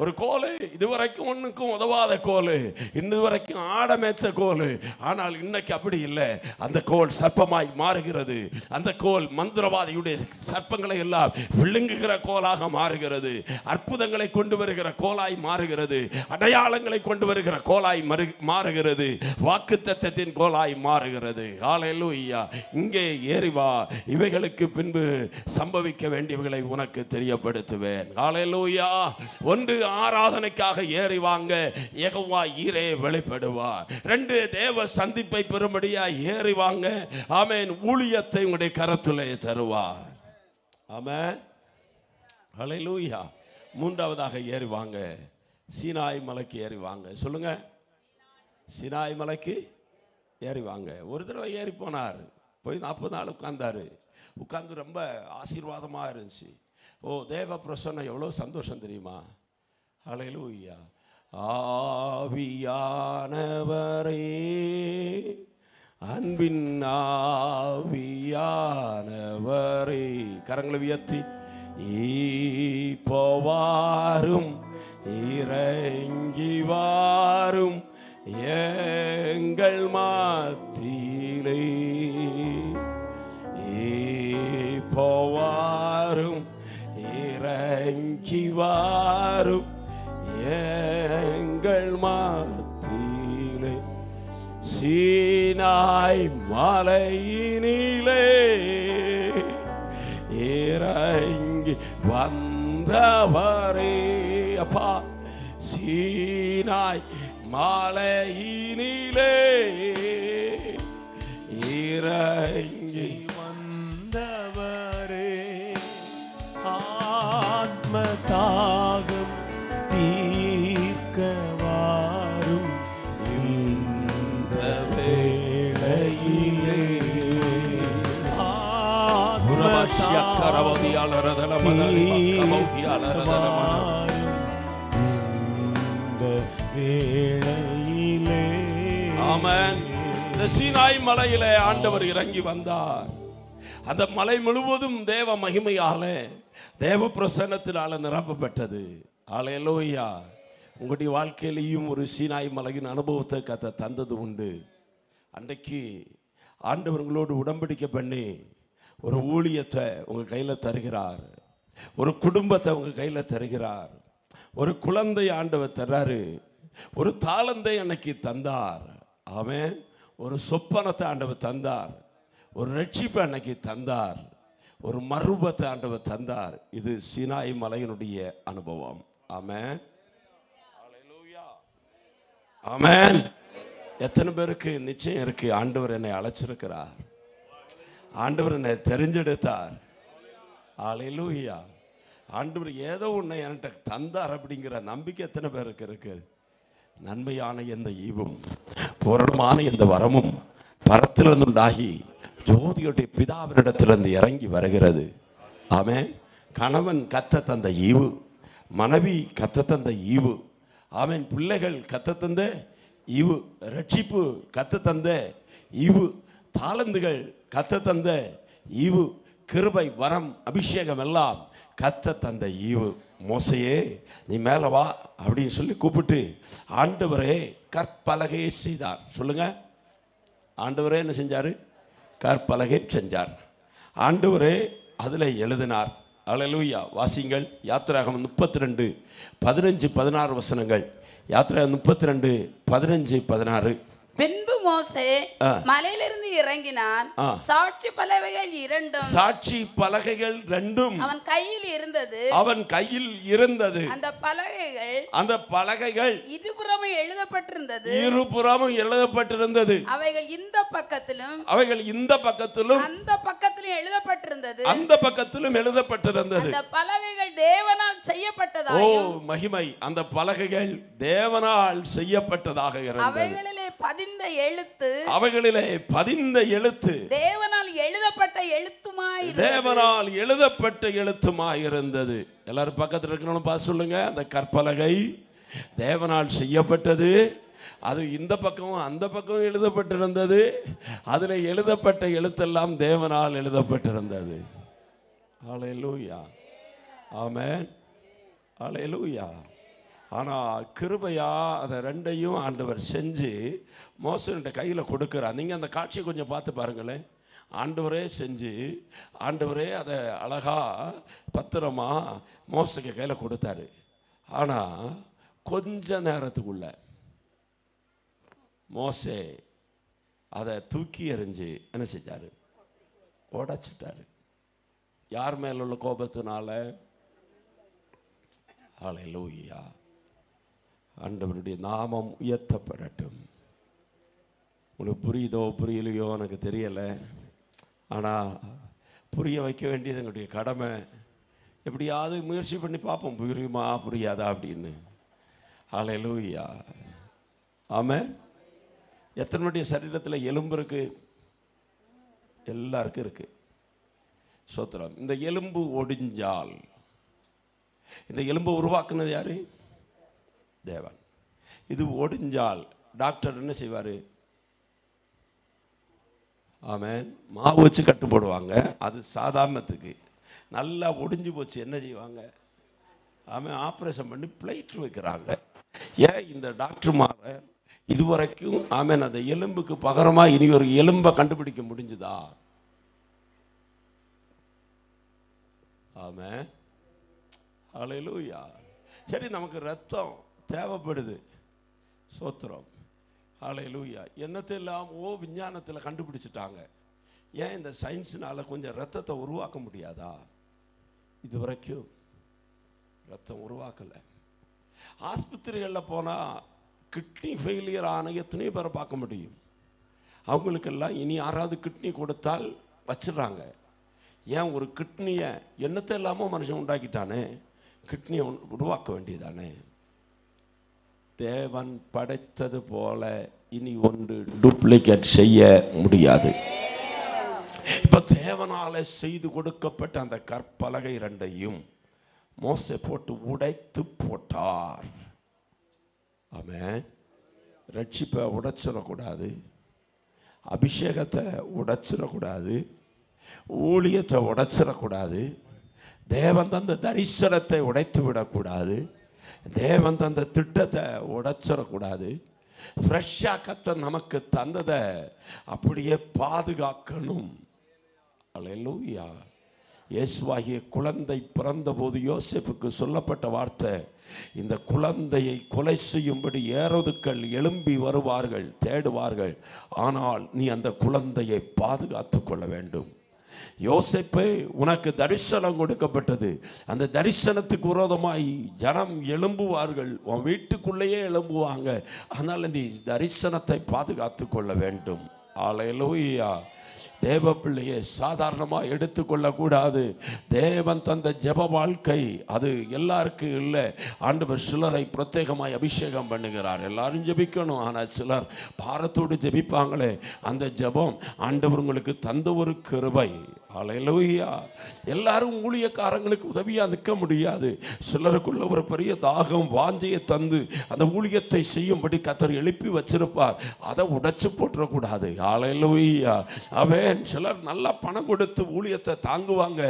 ஒரு கோல், இதுவரைக்கும் ஒன்றுக்கும் உதவாத கோல், இதுவரைக்கும் ஆட மேய்ச்ச கோல். ஆனால் இன்னைக்கு அப்படி இல்லை. அந்த கோல் சர்ப்பமாய் மாறுகிறது. அந்த கோல் மந்திரவாதியுடைய சர்ப்பங்களை எல்லாம் விழுங்குகிற கோலாக மாறுகிறது. அற்புதங்களை கொண்டு வருகிற கோலாய் மாறுகிறது. அடையாளங்களை கொண்டு வருகிற கோலாய் மாறுகிறது. வாக்குத்தத்தத்தின் கோலாய் மாறுகிறது. ஹல்லேலூயா. இங்கே ஏறி வா, இவைகளுக்கு பின்பு சம்பவிக்க வேண்டியவைகளை உனக்கு தெரியப்படுத்துவேன். ஹல்லேலூயா. 1, ஆராதனைக்காக ஏறி வாங்க, யெகோவா ஈரே வெளிப்படுவார். 2, தேவ சந்திப்பை பெறும்படியா ஏறி வாங்க, ஆமென், ஊழியத்தை உங்களுடைய கரத்திலே தருவார். ஆமென். ஹல்லேலூயா. 3வதாக ஏறி வாங்க, சீனாய் மலைக்கு ஏறி வாங்க. சொல்லுங்க, சீனாய் மலைக்கு ஏறி வாங்க. ஒரு தடவை ஏறி போனார், போய் 40 நாள் உட்கார்ந்தாரு. உட்கார்ந்து ரொம்ப ஆசீர்வாதமாக இருந்துச்சு. ஓ, தேவ பிரசன்னம் எவ்வளோ சந்தோஷம் தெரியுமா? ஹல்லேலூயா. ஆவியானவரே, அன்பின் ஆவியானவரே, கரங்களை உயர்த்தி இப்போவாரும் இறங்கி வாரும் எங்கள் மத்தியிலே, இப்போவாரும் இறங்கி வாரும் எங்கள் மத்தியிலே, சீனாய் மலையினிலே இறங்கி வந்தவரே. அப்பா, சீனாய் மலையினிலே இறங்கி வந்தவரே, ஆத்ம தாகம் தீர்க்க வாரும் இந்த வேளையிலே, ஆத்ம தாகம் இந்த வேளையிலே. ஆமென். இந்த சீனாய் மலையிலே ஆண்டவர் இறங்கி வந்தார். அந்த மலை முழுவதும் தேவ மகிமையால, தேவ பிரசன்னத்தினால நிரப்பப்பட்டது. ஹல்லேலூயா. உங்களுடைய வாழ்க்கையிலையும் ஒரு சீனாய் மலையின் அனுபவத்தை கத்த தந்தது உண்டு. அன்றைக்கு ஆண்டவர் உங்களோடு உடன்படிக்கை பண்ணி ஒரு ஊழியத்தை உங்கள் கையில் தருகிறார், ஒரு குடும்பத்தை உங்கள் கையில் தருகிறார், ஒரு குழந்தை ஆண்டவர் தர்றாரு, ஒரு தாளந்தை அன்னைக்கு தந்தார். ஆமென். ஒரு சொப்பனத்தை ஆண்டவர் தந்தார், ஒரு ரட்சிப்பை அன்னைக்கு தந்தார், ஒரு மறுபத்தை ஆண்டவர் தந்தார். இது சீனாய் மலையினுடைய அனுபவம். ஆமென். ஹல்லேலூயா. ஆமென். எத்தனை பேருக்கு நிச்சயம் இருக்கு, ஆண்டவர் என்னை அழைச்சிருக்கிறார், ஆண்டவர் என்னை தெரிஞ்செடுத்தார். ஹல்லேலூயா. ஆண்டவர் ஏதோ ஒன்று என்கிட்ட தந்தார் அப்படிங்கிற நம்பிக்கை எத்தனை பேருக்கு இருக்கு? நன்மையான எந்த ஈவும் பூரணமான எந்த வரமும் பரத்திலிருந்து உண்டாகி ஜோதியுடைய பிதாவினிடத்திலிருந்து இறங்கி வருகிறது. ஆமென். கணவன் கத்த தந்த ஈவு, மனைவி கத்த தந்த ஈவு, ஆமென். பிள்ளைகள் கத்த தந்த ஈவு, ரட்சிப்பு கத்த தந்த ஈவு, தாளந்துகள் கத்த தந்த ஈவு, கிருபை வரம் அபிஷேகம் எல்லாம் கத்த தந்த ஈவு. மோசையே நீ மேலே வா அப்படின்னு சொல்லி கூப்பிட்டு ஆண்டவரே கற்பலகையை செய்தார். சொல்லுங்க, ஆண்டவரே என்ன செஞ்சார்? கற்பலகை செஞ்சார். ஆண்டவரே அதில் எழுதினார். அல்லேலூயா. வாசிங்கள் யாத்திராகமம் 32 15 16 வசனங்கள். யாத்திராகமம் 32 15 16. பின்பு மோசே மலையிலிருந்து இறங்கினான். சாட்சி பலகைகள் இரண்டும், சாட்சி பலகைகள் ரெண்டும் அவன் கையில் இருந்தது, அவன் கையில் இருந்தது. அந்த பலகைகள் இருபுறமும் எழுதப்பட்டிருந்தது, இருபுறமும் எழுதப்பட்டிருந்தது. அவைகள் இந்த பக்கத்திலும் இந்த பக்கத்திலும் அந்த பக்கத்திலும் எழுதப்பட்டிருந்தது, அந்த பக்கத்திலும் எழுதப்பட்டிருந்தது. அந்த பலகைகள் தேவனால் செய்யப்பட்டதாயும், ஓ மகிமை, அந்த பலகைகள் தேவனால் செய்யப்பட்டதாக இருந்தது. அவைகளிலே பதிந்த எழுத்து தேவனால் எழுதப்பட்ட எழுத்துமாய் இருந்தது. எல்லாரும் பக்கத்தில் இருக்கணும் பார்த்து சொல்லுங்க. அந்த கற்பலகை தேவனால் செய்யப்பட்டது. அது இந்த பக்கமும் அந்த பக்கமும் எழுதப்பட்டிருந்தது. அதில் எழுதப்பட்ட எழுத்தெல்லாம் தேவனால் எழுதப்பட்டிருந்தது. ஹல்லேலூயா. ஆமென். ஹல்லேலூயா. ஆனால் கிருபையா அதை ரெண்டையும் ஆண்டவர் செஞ்சு மோசனுடைய கையில் கொடுக்குறார். நீங்கள் அந்த காட்சியை கொஞ்சம் பார்த்து பாருங்களேன். ஆண்டவரே செஞ்சு ஆண்டவரே அதை அழகா பத்திரமா மோசனுக்கு கையில் கொடுத்தாரு. ஆனால் கொஞ்ச நேரத்துக்குள்ள மோசே அதை தூக்கி எறிஞ்சு என்ன செஞ்சாரு? உடைச்சிட்டாரு. யார் மேல உள்ள கோபத்தினால? ஹல்லேலூயா. ஆண்டவருடைய நாமம் உயர்த்தப்படட்டும். உங்களுக்கு புரியுதோ புரியலையோ எனக்கு தெரியலை, ஆனால் புரிய வைக்க வேண்டியது எங்களுடைய கடமை. எப்படியாவது முயற்சி பண்ணி பார்ப்போம், புரியுமா புரியாதா அப்படின்னு. ஹல்லேலூயா. ஆமென். எத்தனுடைய சரீரத்தில் எலும்பு இருக்கு? எல்லாருக்கும் இருக்கு. சோத்திரம். இந்த எலும்பு ஒடிஞ்சால், இந்த எலும்பை உருவாக்குனது யாரு? தேவன். இது ஒடிஞ்சால் டாக்டர் என்ன செய்வார்? ஆமென். மாவு வச்சு கட்டு போடுவாங்க. அது சாதாரணத்துக்கு. நல்லா ஒடிஞ்சு போச்சு என்ன செய்வாங்க? ஆமென். ஆப்ரேஷன் பண்ணி பிளேட் வைக்கிறாங்க. ஏன் இந்த டாக்டர்மார இதுவரைக்கும் ஆமென் அந்த எலும்புக்கு பகரமாக இனி ஒரு எலும்பை கண்டுபிடிக்க முடிஞ்சுதா? ஆமென். ஹல்லேலூயா. சரி, நமக்கு ரத்தம் தேவைப்படுது. சோத்திரம். ஹல்லேலூயா. என்னத்தெல்லாம் விஞ்ஞானத்தில் கண்டுபிடிச்சிட்டாங்க. ஏன் இந்த சயின்ஸினால கொஞ்சம் ரத்தத்தை உருவாக்க முடியாதா? இது வரைக்கும் ரத்தம் உருவாக்கலை. ஆஸ்பத்திரிகளில் போனால் கிட்னி ஃபெயிலியர் ஆன எத்தனையோ பேரை பார்க்க முடியும். அவங்களுக்கெல்லாம் இனி யாராவது கிட்னி கொடுத்தால் வச்சிடறாங்க. ஏன்? ஒரு கிட்னியை என்னத்தை இல்லாமல் மனுஷன் உண்டாக்கிட்டானே, கிட்னியை உருவாக்க வேண்டியதானே. தேவன் படைத்தது போல இனி ஒன்று டூப்ளிகேட் செய்ய முடியாது. இப்ப தேவனால செய்து கொடுக்கப்பட்ட அந்த கற்பலகை இரண்டையும் மோசே போட்டு உடைத்து போட்டார். ஆமென். ரட்சிப்பை உடைச்சிடக்கூடாது, அபிஷேகத்தை உடைச்சிடக்கூடாது, ஊழியத்தை உடைச்சிடக்கூடாது, தேவன் தந்த தரிசனத்தை உடைத்து விடக்கூடாது, தேவன் தந்த திட்டத்தை உடைச்சிடக்கூடாது. ஃப்ரெஷ்ஷா கர்த்தர் நமக்கு தந்ததை அப்படியே பாதுகாக்கணும். அல்லேலூயா. இயேசுவாகிய குழந்தை பிறந்தபோது யோசேப்புக்கு சொல்லப்பட்ட வார்த்தை, இந்த குழந்தையை கொலை செய்யும்படி ஏரோதுக்கள் எழும்பி வருவார்கள், தேடுவார்கள், ஆனால் நீ அந்த குழந்தையை பாதுகாத்து கொள்ள வேண்டும். யோசேப்பே, உனக்கு தரிசனம் கொடுக்கப்பட்டது. அந்த தரிசனத்துக்கு விரோதமாய் ஜனம் எழும்புவார்கள், உன் வீட்டுக்குள்ளேயே எழும்புவாங்க. அதனால நீ தரிசனத்தை பாதுகாத்து கொள்ள வேண்டும். அல்லேலூயா. தேவ பிள்ளையை சாதாரணமாக எடுத்துக்கொள்ளக்கூடாது. தேவன் தந்த ஜெப வாழ்க்கை அது எல்லாருக்கும் இல்லை. ஆண்டவர் சிலரை பிரத்யேகமாய் அபிஷேகம் பண்ணுகிறார். எல்லாரும் ஜெபிக்கணும், ஆனால் சிலர் பாரத்தோடு ஜெபிப்பாங்களே, அந்த ஜெபம் ஆண்டவர் உங்களுக்கு தந்த ஒரு கிருபை. அல்லேலூயா. எல்லாரும் ஊழியக்காரங்களுக்கு உதவியாக நிற்க முடியாது. சிலருக்குள்ள ஒரு பெரிய தாகம் வாஞ்சையை தந்து அந்த ஊழியத்தை செய்யும்படி கர்த்தர் எழுப்பி வச்சிருப்பார். அதை உடைச்சு போட்டுறக்கூடாது. அல்லேலூயா. அவன் சிலர் நல்லா பணம் கொடுத்து ஊழியத்தை தாங்குவாங்க.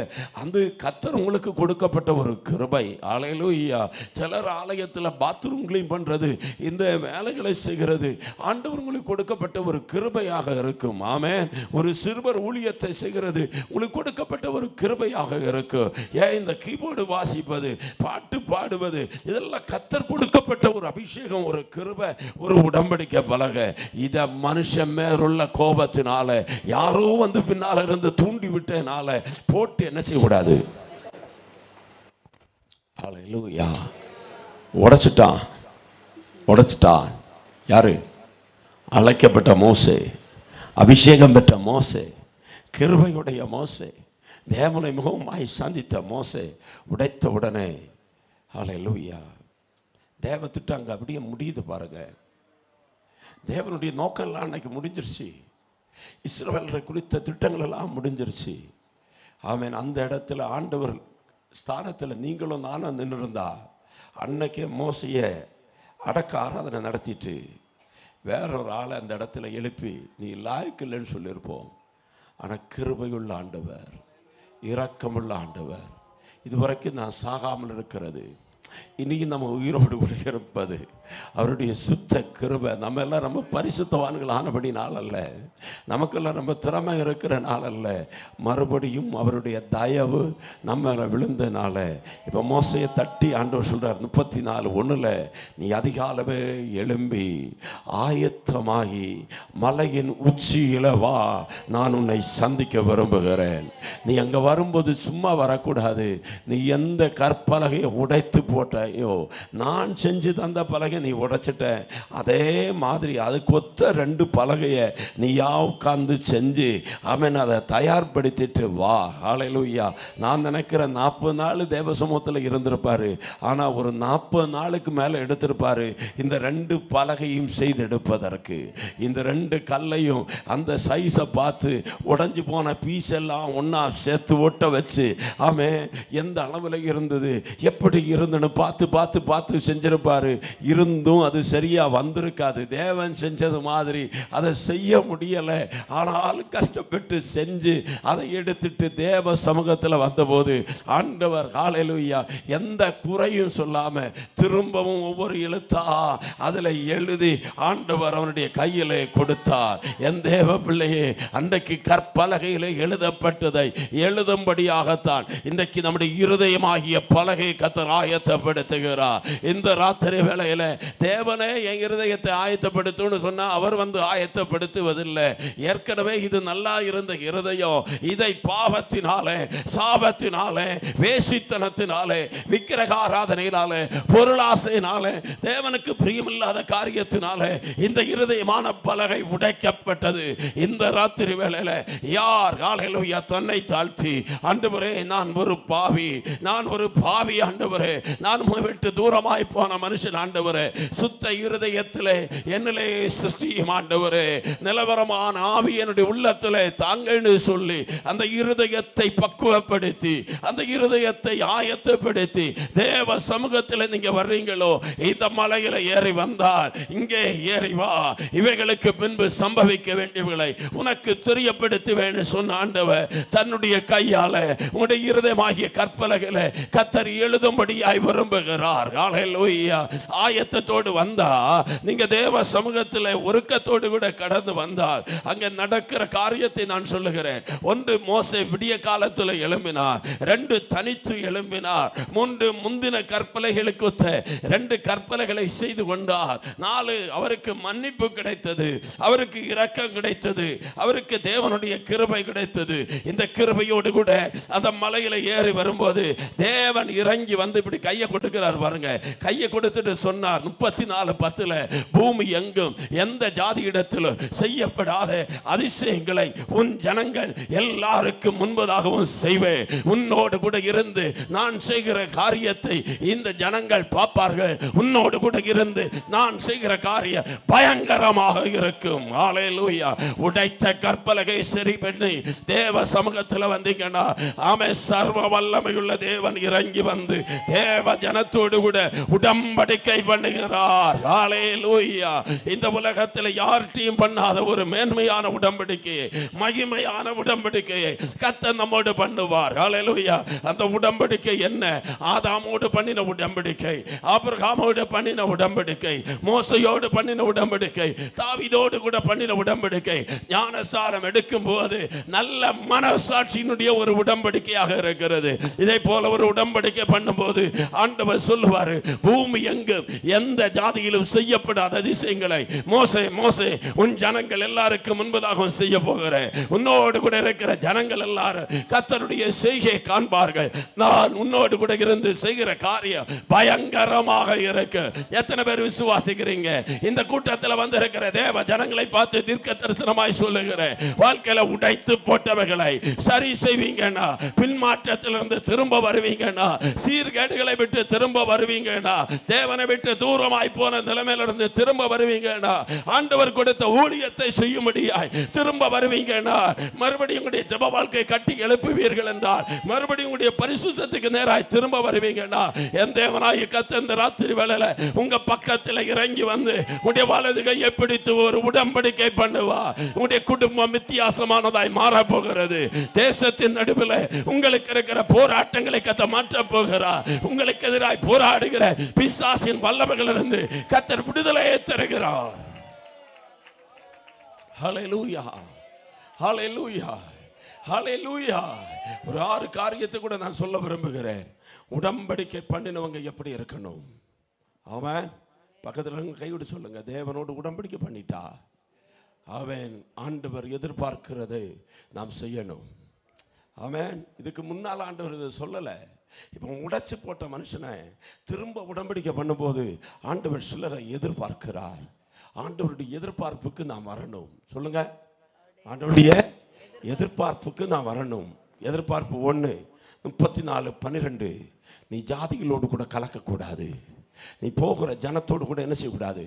அந்த கர்த்தர் உங்களுக்கு கொடுக்கப்பட்ட ஒரு கிருபை. அல்லேலூயா. சிலர் ஆலயத்தில் பாத்ரூம் கிளீன் பண்றது, இந்த வேலைகளை செய்கிறது ஆண்டவர் உங்களுக்கு கொடுக்கப்பட்ட ஒரு கிருபையாக இருக்கும். ஆமென். ஒரு சிறுவர் ஊழியத்தை செய்கிறது உங்களுக்கு கொடுக்கப்பட்ட ஒரு கிருபையாக இருக்கு. ஏன் இந்த கீபோர்டு வாசிப்பது, பாட்டு பாடுவது, இதெல்லாம் கர்த்தர் கொடுக்கப்பட்ட ஒரு அபிஷேகம், ஒரு கிருபை, ஒரு உடன்படிக்கை பலக. இத மனுஷன் மேலுள்ள கோபத்தினால, யாரோ வந்து பின்னால இருந்து தூண்டி விட்டனால போட்டு என்ன செய்யக்கூடாது. அல்லேலூயா. உடைச்சிட்டான். யாரு? அழைக்கப்பட்ட மோசே, அபிஷேகம் பெற்ற மோசே, கிருபையுடைய மோசே, தேவனை முகமாய் சந்தித்த மோசே உடைத்த உடனே அல்லேலூயா, தேவ திட்டம் அங்கே அப்படியே முடியுது பாருங்க. தேவனுடைய நோக்கம்லாம் அன்னைக்கு முடிஞ்சிருச்சு. இஸ்ரவேலரை குறித்த திட்டங்கள் எல்லாம் முடிஞ்சிருச்சு. ஆமென். அந்த இடத்துல ஆண்டவர் ஸ்தானத்தில் நீங்களும் நானும் நின்று இருந்தா அன்னைக்கே மோசையை அடக்க ஆராதனை நடத்திட்டு வேறொரு ஆளை அந்த இடத்துல எழுப்பி நீ லாய்க்கு இல்லைன்னு சொல்லியிருப்போம். ஆனால் கிருபையுள்ள ஆண்டவர், இரக்கமுள்ள ஆண்டவர், இதுவரைக்கும் நான் சாகாமல் இருக்கிறது, இன்னைக்கு நம்ம உயிரோடு கூட இருப்பது அவருடைய சுத்த கிருபை. நம்ம எல்லாம் ரொம்ப பரிசுத்தவான்கள் ஆனபடி நாள் அல்ல, நமக்கெல்லாம் ரொம்ப திறமை இருக்கிற நாள் அல்ல, மறுபடியும் அவருடைய தயவு நம்ம விழுந்தனால. இப்போ மோசையை தட்டி ஆண்டவர் சொல்றார் 34:1, நீ அதிகாலவே எழும்பி ஆயத்தமாகி மலையின் உச்சியில வா, நான் உன்னை சந்திக்க விரும்புகிறேன். நீ அங்க வரும்போது சும்மா வரக்கூடாது. நீ எந்த கற்பலகையை உடைத்து போட்டையோ, நான் செஞ்சு தந்த பலகை நீ உடைச்சிட்ட, அதே மாதிரி அதுக்கு ஒத்த 2 பலகையை நீயா உட்கார்ந்து செஞ்சு அவன் அதை தயார்படுத்திட்டு வா. ஹல்லேலூயா. நான் நினைக்கிறேன் 40 நாள் தேவ சமூகத்தில் இருந்திருப்பாரு, ஆனா ஒரு 40 நாளுக்கு மேல எடுத்திருப்பாரு இந்த 2 பலகையும் செய்து எடுப்பதற்கு. இந்த 2 கல்லையும் அந்த சைஸை பார்த்து உடைஞ்சு போன பீஸ் எல்லாம் ஒன்னா சேர்த்து ஒட்ட வச்சு ஆமே எந்த அளவில் இருந்தது, எப்படி இருந்துன்னு பார்த்து பார்த்து பார்த்து செஞ்சிருப்பாரு. இருந்தும் அது சரியா வந்திருக்காது. தேவன் செஞ்சது மாதிரி அதை செய்ய முடியலை. ஆனால் கஷ்டப்பட்டு செஞ்சு அதை எடுத்துட்டு தேவ சமூகத்தில் வந்தபோது ஆண்டவர் ஹல்லேலூயா எந்த குறையும் சொல்லாம திரும்பவும் ஒவ்வொரு எழுத்தா அதில் எழுதி ஆண்டவர் அவனுடைய கையிலே கொடுத்தார். என் தேவ பிள்ளையே, அன்றைக்கு கற்பலகையிலே எழுதப்பட்டதை எழுதும்படியாகத்தான் இன்றைக்கு நம்முடைய இருதயமாகிய பலகை கர்த்தர் ஆயத்தப்படுத்துகிறார். இந்த ராத்திரி வேளையில தேவனே என் இருதயத்தை ஆயத்தப்படுத்துன்னு சொன்னா அவர் வந்து ஆயத்தப்படுத்துவதில்லை. ஏற்கனவே இது நல்லா இருந்த இருதயம் இதை பாவத்தினாலே, சாபத்தினாலே, வேசித்தனத்தினாலே, விக்கிரகாராதனையினாலே, பொருளாசையினாலே, தேவனுக்கு பிரியமில்லாத காரியத்தினாலே இந்த இருதயமான பலகை உடைக்கப்பட்டது. இந்த ராத்திரி வேளையில யார் ஹல்லேலூயா தன்னை தாழ்த்தி ஆண்டவரே நான் ஒரு பாவி, நான் ஒரு பாவி ஆண்டவரே, நான் விட்டு தூரமாய் போன மனுஷன் ஆண்டவரே, சுத்த இருதயத்திலே என்னிலே சிருஷ்டியும் ஆண்டவரே, நிலவரமான ஆவி என்னுடைய உள்ளத்திலே தாங்கன்னு சொல்லி அந்த இருதயத்தை பக்குவப்படுத்தி அந்த இருதயத்தை ஆயத்தப்படுத்தி தேவ சமூகத்தில் நீங்க வர்றீங்களோ, இந்த மலையில ஏறி வந்தால் இங்கே ஏறி வா, இவைகளுக்கு பின்பு சம்பவிக்க வேண்டியவர்களை உனக்கு தெரியப்படுத்துவேன்னு சொன்ன ஆண்டவர் தன்னுடைய கையால உங்களுடைய இருதயமாகிய கற்பலகையில கர்த்தர் எழுதும்படியாய் விரும்புகிறார். ஹல்லேலூயா. ஆயத்த ஆயத்தத்தோடு வந்தா, நீங்க தேவ சமூகத்தில் ஒருக்கத்தோடு கூட கடந்து வந்தால் அங்க நடக்கிற காரியத்தை நான் சொல்லுகிறேன். ஒன்று, மோசே விடிய காலத்தில் எழும்பினார். 2, தனித்து எழும்பினார். 3, முந்தின கற்பலைகளுக்கு ஒத்த 2 கற்பலைகளை செய்து கொண்டார். 4, அவருக்கு மன்னிப்பு கிடைத்தது, அவருக்கு இரக்கம் கிடைத்தது, அவருக்கு தேவனுடைய கிருபை கிடைத்தது. இந்த கிருபையோடு கூட அந்த மலையில ஏறி வரும்போது தேவன் இறங்கி வந்து இப்படி கையை கொடுக்கிறார் பாருங்க. கையை கொடுத்துட்டு சொன்னார் 34:10, பூமி எங்கும் எந்த ஜாதி இடத்திலும் செய்யப்படாத அதிசயங்களை உன் ஜனங்கள் எல்லாருக்கும் முன்பதாகவும் செய்வேன். உன்னோடு கூட இருந்து நான் செய்கிற காரியத்தை இந்த ஜனங்கள் பார்ப்பார்கள். உன்னோடு கூட இருந்து நான் செய்கிற காரியம் பயங்கரமாக இருக்கும். ஹல்லேலூயா. உடைத்த கற்பலகை சரி பண்ணி தேவ சமூகத்தில் வந்தீங்கன்னா, ஆமே, சர்வ வல்லமையுள்ள தேவன் இறங்கி வந்து தேவ ஜனத்தோடு கூட உடன்படிக்கை பண்ணுகிறார். ஹல்லேலூயா. இந்த உலகத்தில் யார்கிட்டையும் பண்ணாத ஒரு மேன்மையான உடன்படிக்கையை, மகிமையான உடன்படிக்கையை கர்த்தர் நம்மோடு பண்ணுவார். ஹல்லேலூயா. அந்த உடன்படிக்கை என்ன? ஆதாமோடு பண்ணின உடன்படிக்கை, ஆபிரகாமோடு பண்ணின உடன்படிக்கை, மோசையோடு பண்ணின உடன்படிக்கை, தாவீதோடு கூட பண்ணின உடன்படிக்கை. ஞானசாரம் எடுக்கும் போது நல்ல மனசாட்சியினுடைய ஒரு உடன்படிக்கையாக இருக்கிறது. இதே போல ஒரு உடன்படிக்கை பண்ணும்போது ஆண்டவர் சொல்லுவார், பூமி எங்கும் எந்த ஜாதியிலும் செய்யப்படாத அதிசயங்களை மோசே மோசே உன் ஜனங்கள் எல்லாருக்கும் முன்பதாக செய்ய போகிறேன். உன்னோடு கூட இருக்கிற ஜனங்கள் எல்லாரும் கர்த்தருடைய செய்கையை காண்பார்கள். நான் உன்னோடு கூட இருந்து செய்கிற காரியம் பயங்கரமாக இருக்கு. எத்தனை பேர் விசுவாசிக்கிறீங்க? இந்த கூட்டத்தில் வந்து இருக்கிற தேவ ஜனங்களை பார்த்து தீர்க்க தரிசனமாய் சொல்லுகிறேன், வாழ்க்கையில உடைத்து போட்டவைகளை சரி செய்வீங்கன்னா, பின்மாற்றத்திலிருந்து திரும்ப வருவீங்கன்னா, சீர்கேடுகளை விட்டு திரும்ப வருவீங்கன்னா, தேவனை விட்டு தூரமாய் போன நிலைமையிலிருந்து திரும்ப வருவீங்கன்னா, ஆண்டவர் கொடுத்த ஊழியத்தை செய்யும்படியாய் திரும்ப வருவீங்கன்னா, மறுபடியும் உங்களுடைய ஜெப வாழ்க்கை கட்டி எழுப்புவீர்கள் என்றால், மறுபடியும் உங்களுடைய பரிசுத்தத்துக்கு நேராய் திரும்ப வருவீங்கன்னா, என் தேவனாய் கர்த்தர் இந்த ராத்திரி வேளையில உங்க பக்கத்தில் இறங்கி வந்து உங்களுடைய வலது கையை பிடித்து ஒரு உடன்படிக்கை பண்ணுவா. உங்களுடைய குடும்பம் வித்தியாசமானதாய் மாற போகிறது. தேசத்தின் நடுவில் உங்களுக்கு இருக்கிற போராட்டங்களை கர்த்தர் மாற்ற போகிறார். உங்களுக்கு எதிராய் போராடுகிற பிசாசின் வல்லமைகளிலிருந்து கர்த்தர் விடுதலையை தருகிறார். ஹல்லேலூயா, ஹல்லேலூயா, ஹல்லேலூயா. ஒரு 6 காரியத்தை கூட நான் சொல்ல விரும்புகிறேன். உடன்படிக்கை பண்ணினவங்க எப்படி இருக்கணும்? அவன் பக்கத்தில் கைவிட்டு சொல்லுங்க, தேவனோடு உடன்படிக்கை பண்ணிட்டா அவன் ஆண்டவர் எதிர்பார்க்கிறதை நாம் செய்யணும். அவன் இதுக்கு முன்னால் ஆண்டவர் இதை சொல்லலை. இப்போ உடைச்சு போட்ட மனுஷனை திரும்ப உடன்படிக்கை பண்ணும்போது ஆண்டவர் சிலரை எதிர்பார்க்கிறார். ஆண்டவருடைய எதிர்பார்ப்புக்கு நாம் வரணும். சொல்லுங்க, ஆண்டவருடைய எதிர்பார்ப்புக்கு நாம் வரணும். எதிர்பார்ப்பு 1, 34:12, நீ ஜாதிகளோடு கூட கலக்கக்கூடாது. நீ போகிற ஜனத்தோடு கூட என்ன செய்யக்கூடாது?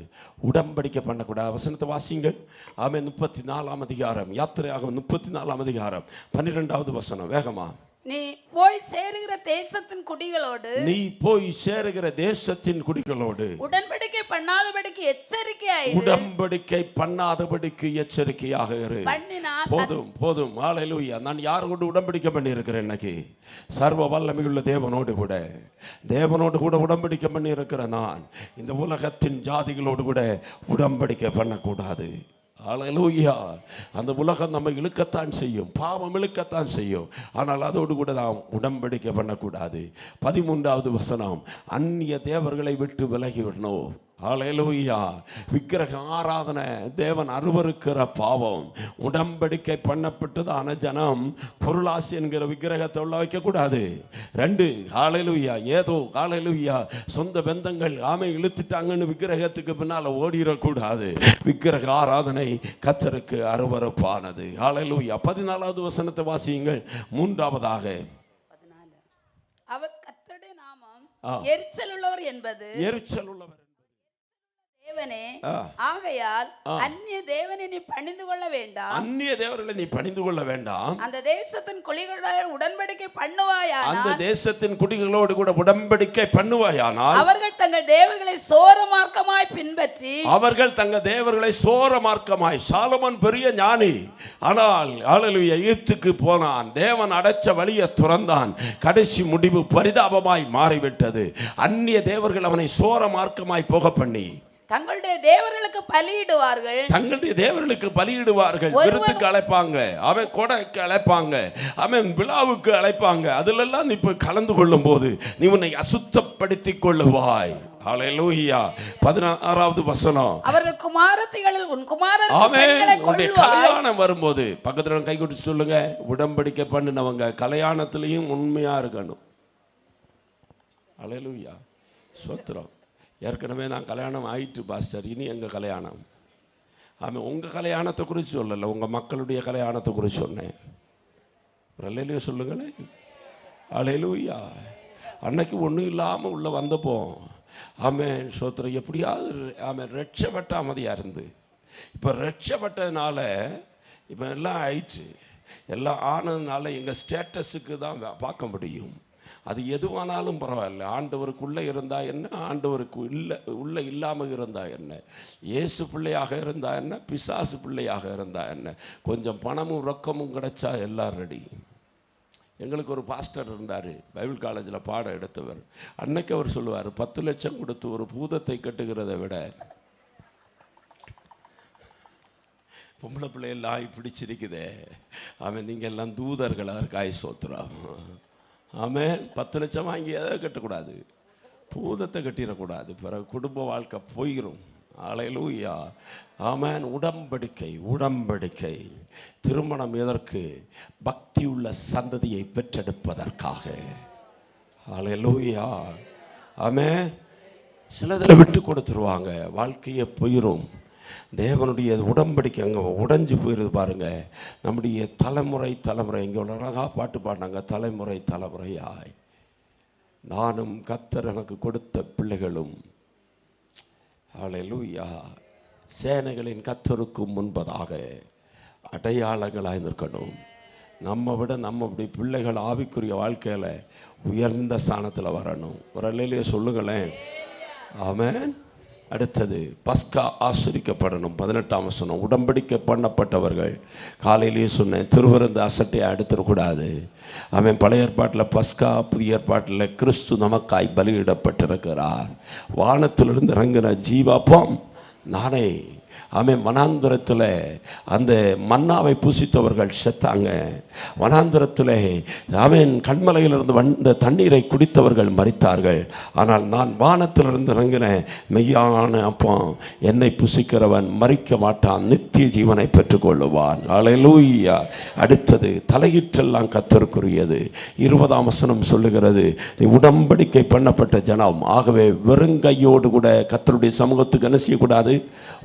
உடன்படிக்கை பண்ணக்கூடாது. வசனத்தை வாசிங்கள். ஆமென். 34ஆம் அதிகாரம், யாத்திரையாகமம் 34ஆம் அதிகாரம் 12வது வசனம், வேகமா. நீ போய் சேருகிற தேசத்தின் குடிகளோடு, நீ போய் சேருகிற தேசத்தின் குடிகளோடு உடன்படிக்கை பண்ணாதபடிக்கு எச்சரிக்கையாயிரு. உடன்படிக்கை பண்ணாதபடிக்கு எச்சரிக்கையாக இரு. பண்ணினால் போதும் போதும். ஹல்லேலூயா. நான் யாரோடு உடன்படிக்கை பண்ணி இருக்கிறேன்? இன்னைக்கு சர்வ வல்லமையுள்ள தேவனோடு கூட, தேவனோடு கூட உடன்படிக்கை பண்ணி இருக்கிற நான் இந்த உலகத்தின் ஜாதிகளோடு கூட உடன்படிக்கை பண்ணக்கூடாது. ஹல்லேலூயா. அந்த உலகம் நம்ம இழுக்கத்தான் செய்யும், பாவம் இழுக்கத்தான் செய்யும். ஆனால் அதோடு கூட நாம் உடன்படிக்கை பண்ணக்கூடாது. 13வது வசனம், அந்நிய தேவர்களை விட்டு விலகி விடணும். ஹல்லேலூயா. விக்கிரக ஆராதனை தேவன் அருவருக்கிற பாவம். உடன்படிக்கை பண்ணப்பட்டதான ஜனம் பொருளாசி என்கிற விக்கிரகத்தை உள்ள வைக்கக்கூடாது. 2, ஹல்லேலூயா, ஏதோ ஹல்லேலூயா சொந்த பந்தங்கள் ஆமை இழுத்துட்டாங்கன்னு விக்கிரகத்துக்கு பின்னால் ஓடிடக்கூடாது. விக்கிரக ஆராதனை கர்த்தருக்கு அருவருப்பானது. ஹல்லேலூயா. 14வது வசனத்தை வாசியுங்கள். 3ஆவதாக, அவர் கர்த்தருடைய நாமம் எரிச்சல் உள்ளவர் என்பது, எரிச்சல் உள்ளவர் தேவனே, ஆகையால் அந்நிய தேவனை நீ பணிந்து கொள்ள வேண்டாம். அந்நிய தேவர்களை நீ பணிந்து கொள்ள வேண்டாம். அந்த தேசத்தின் குடிகளோடு உடன்படிக்கை பண்ணுவாயானால், அந்த தேசத்தின் குடிகளோடு கூட உடன்படிக்கை பண்ணுவாயானால், அவர்கள் தங்கள் தேவர்களை சோர மார்க்கமாய் பின்பற்றி அவர்கள் தங்க தேவர்களை சோர மார்க்கமாய், சாலமோன் பெரிய ஞானி, ஆனால் ஹல்லேலூயா எகிப்துக்கு போனான், தேவன் அடைச்ச வழியை துறந்தான், கடைசி முடிவு பரிதாபமாய் மாறிவிட்டது. அந்நிய தேவர்கள் அவனை சோர மார்க்கமாய் போக பண்ணி தங்களுடைய தேவர்களுக்கு பலியிடுவார்கள், தங்களுடைய தேவர்களுக்கு பலியிடுவார்கள். விருந்துக்கு அழைப்பாங்க, அவன் கொடைக்கு அழைப்பாங்க, அவன் விழாவுக்கு அழைப்பாங்க. அதிலெல்லாம் நீ இப்ப கலந்து கொள்ளும் போது நீ உன்னை அசுத்தப்படுத்திக் கொள்ளுவாய். ஹல்லேலூயா. 16வது வசனம், அவர்கள் குமாரத்திகளில் உன் குமாரர் கல்யாணம் வரும்போது பக்கத்துல கை கொடுத்து சொல்லுங்க, உடன்படிக்கை பண்ணினவங்க கல்யாணத்திலையும் உண்மையா இருக்கணும். ஹல்லேலூயா. ஸ்தோத்திரம். ஏற்கனவே நான் கல்யாணம் ஆயிட்டு பாஸ்டர், இனி எங்கள் கல்யாணம். ஆமாம், உங்கள் கல்யாணத்தை குறித்து சொல்லலை, உங்கள் மக்களுடைய கல்யாணத்தை குறித்து சொன்னேன். அல்லேலூயா சொல்லுங்களேன். அல்லேலூயா. அன்னைக்கு ஒன்றும் இல்லாமல் உள்ளே வந்தப்போ ஆமென் ஸ்தோத்திரம், எப்படியாவது ஆமென் ரட்சப்பட்ட அமைதியாக இருந்து, இப்போ ரட்சப்பட்டதுனால இப்போ எல்லாம் ஆயிடுச்சு. எல்லாம் ஆனதுனால எங்கள் ஸ்டேட்டஸுக்கு தான் பார்க்க முடியும். அது எதுவானாலும் பரவாயில்ல, ஆண்டவருக்குள்ளே இருந்தால் என்ன, ஆண்டவருக்கு உள்ளே இல்லாமல் இருந்தால் என்ன, இயேசு பிள்ளையாக இருந்தால் என்ன, பிசாசு பிள்ளையாக இருந்தால் என்ன, கொஞ்சம் பணமும் ரொக்கமும் கிடைச்சா எல்லாம் ரெடி. எங்களுக்கு ஒரு பாஸ்டர் இருந்தார், பைபிள் காலேஜில் பாடம் எடுத்தவர். அன்னைக்கு அவர் சொல்லுவார், 10 லட்சம் கொடுத்து ஒரு பூதத்தை கட்டுகிறதை விட பொம்பளை பிள்ளையெல்லாம் பிடிச்சிருக்குதே, அவன் நீங்கள் எல்லாம் தூதர்களாக இருக்காய் சோத்திரம். ஆமென். 10 லட்சம் வாங்கி எதை கட்டக்கூடாது, பூதத்தை கட்டிடக்கூடாது, பிறகு குடும்ப வாழ்க்கை போயிடும். அல்லேலூயா. ஆமென். உடன்படிக்கை, உடன்படிக்கை. திருமணம் எதற்கு? பக்தி உள்ள சந்ததியை பெற்றெடுப்பதற்காக. அல்லேலூயா. ஆமென். சிலதில் விட்டு கொடுத்துருவாங்க, வாழ்க்கையை போயிடும். தேவனுடைய உடன்படிக்கை அங்கே உடைஞ்சு போயிடுது பாருங்க. நம்முடைய தலைமுறை தலைமுறை, இங்கே ஒரு அழகாக பாட்டு பாடினாங்க, தலைமுறை தலைமுறையாய் நானும் கர்த்தர் எனக்கு கொடுத்த பிள்ளைகளும். அல்லேலூயா. சேனைகளின் கர்த்தருக்கும் முன்பதாக அடையாளங்களாக இருக்கணும். நம்ம விட நம்முடைய பிள்ளைகள் ஆவிக்குரிய வாழ்க்கையில் உயர்ந்த ஸ்தானத்தில் வரணும். ஒரு அல்லேலூயா சொல்லுங்களேன். ஆமென். அடுத்தது பஸ்கா ஆசரிக்கப்படணும். 18ஆம் வசனம், உடன்படிக்கை பண்ணப்பட்டவர்கள். காலையிலேயே சொன்னேன், திருவிருந்து அசட்டையை எடுத்துடக்கூடாது. அவன் பழைய ஏற்பாட்டில் பஸ்கா, புதிய ஏற்பாட்டில் கிறிஸ்து நமக்காய் பலியிடப்பட்டிருக்கிறார். வானத்திலிருந்து இறங்கின ஜீவாப்பம் நானே. அவன் வனாந்திரத்தில் அந்த மன்னாவை பூசித்தவர்கள் செத்தாங்க. வனாந்திரத்தில் அவன் கண்மலையிலிருந்து வந்த தண்ணீரை குடித்தவர்கள் மரித்தார்கள். ஆனால் நான் வானத்திலிருந்து இறங்கின மெய்யான அப்பம், என்னை புசிக்கிறவன் மரிக்க மாட்டான், நித்திய ஜீவனை பெற்றுக்கொள்ளுவான். அல்லேலூயா. அடுத்தது தலையீற்றெல்லாம் கர்த்தருக்குரியது. 20ஆம் வசனம் சொல்லுகிறது, நீ உடன்படிக்கை பண்ணப்பட்ட ஜனம், ஆகவே வெறுங்கையோடு கூட கர்த்தருடைய சமூகத்துக்கு என்ன செய்யக்கூடாது,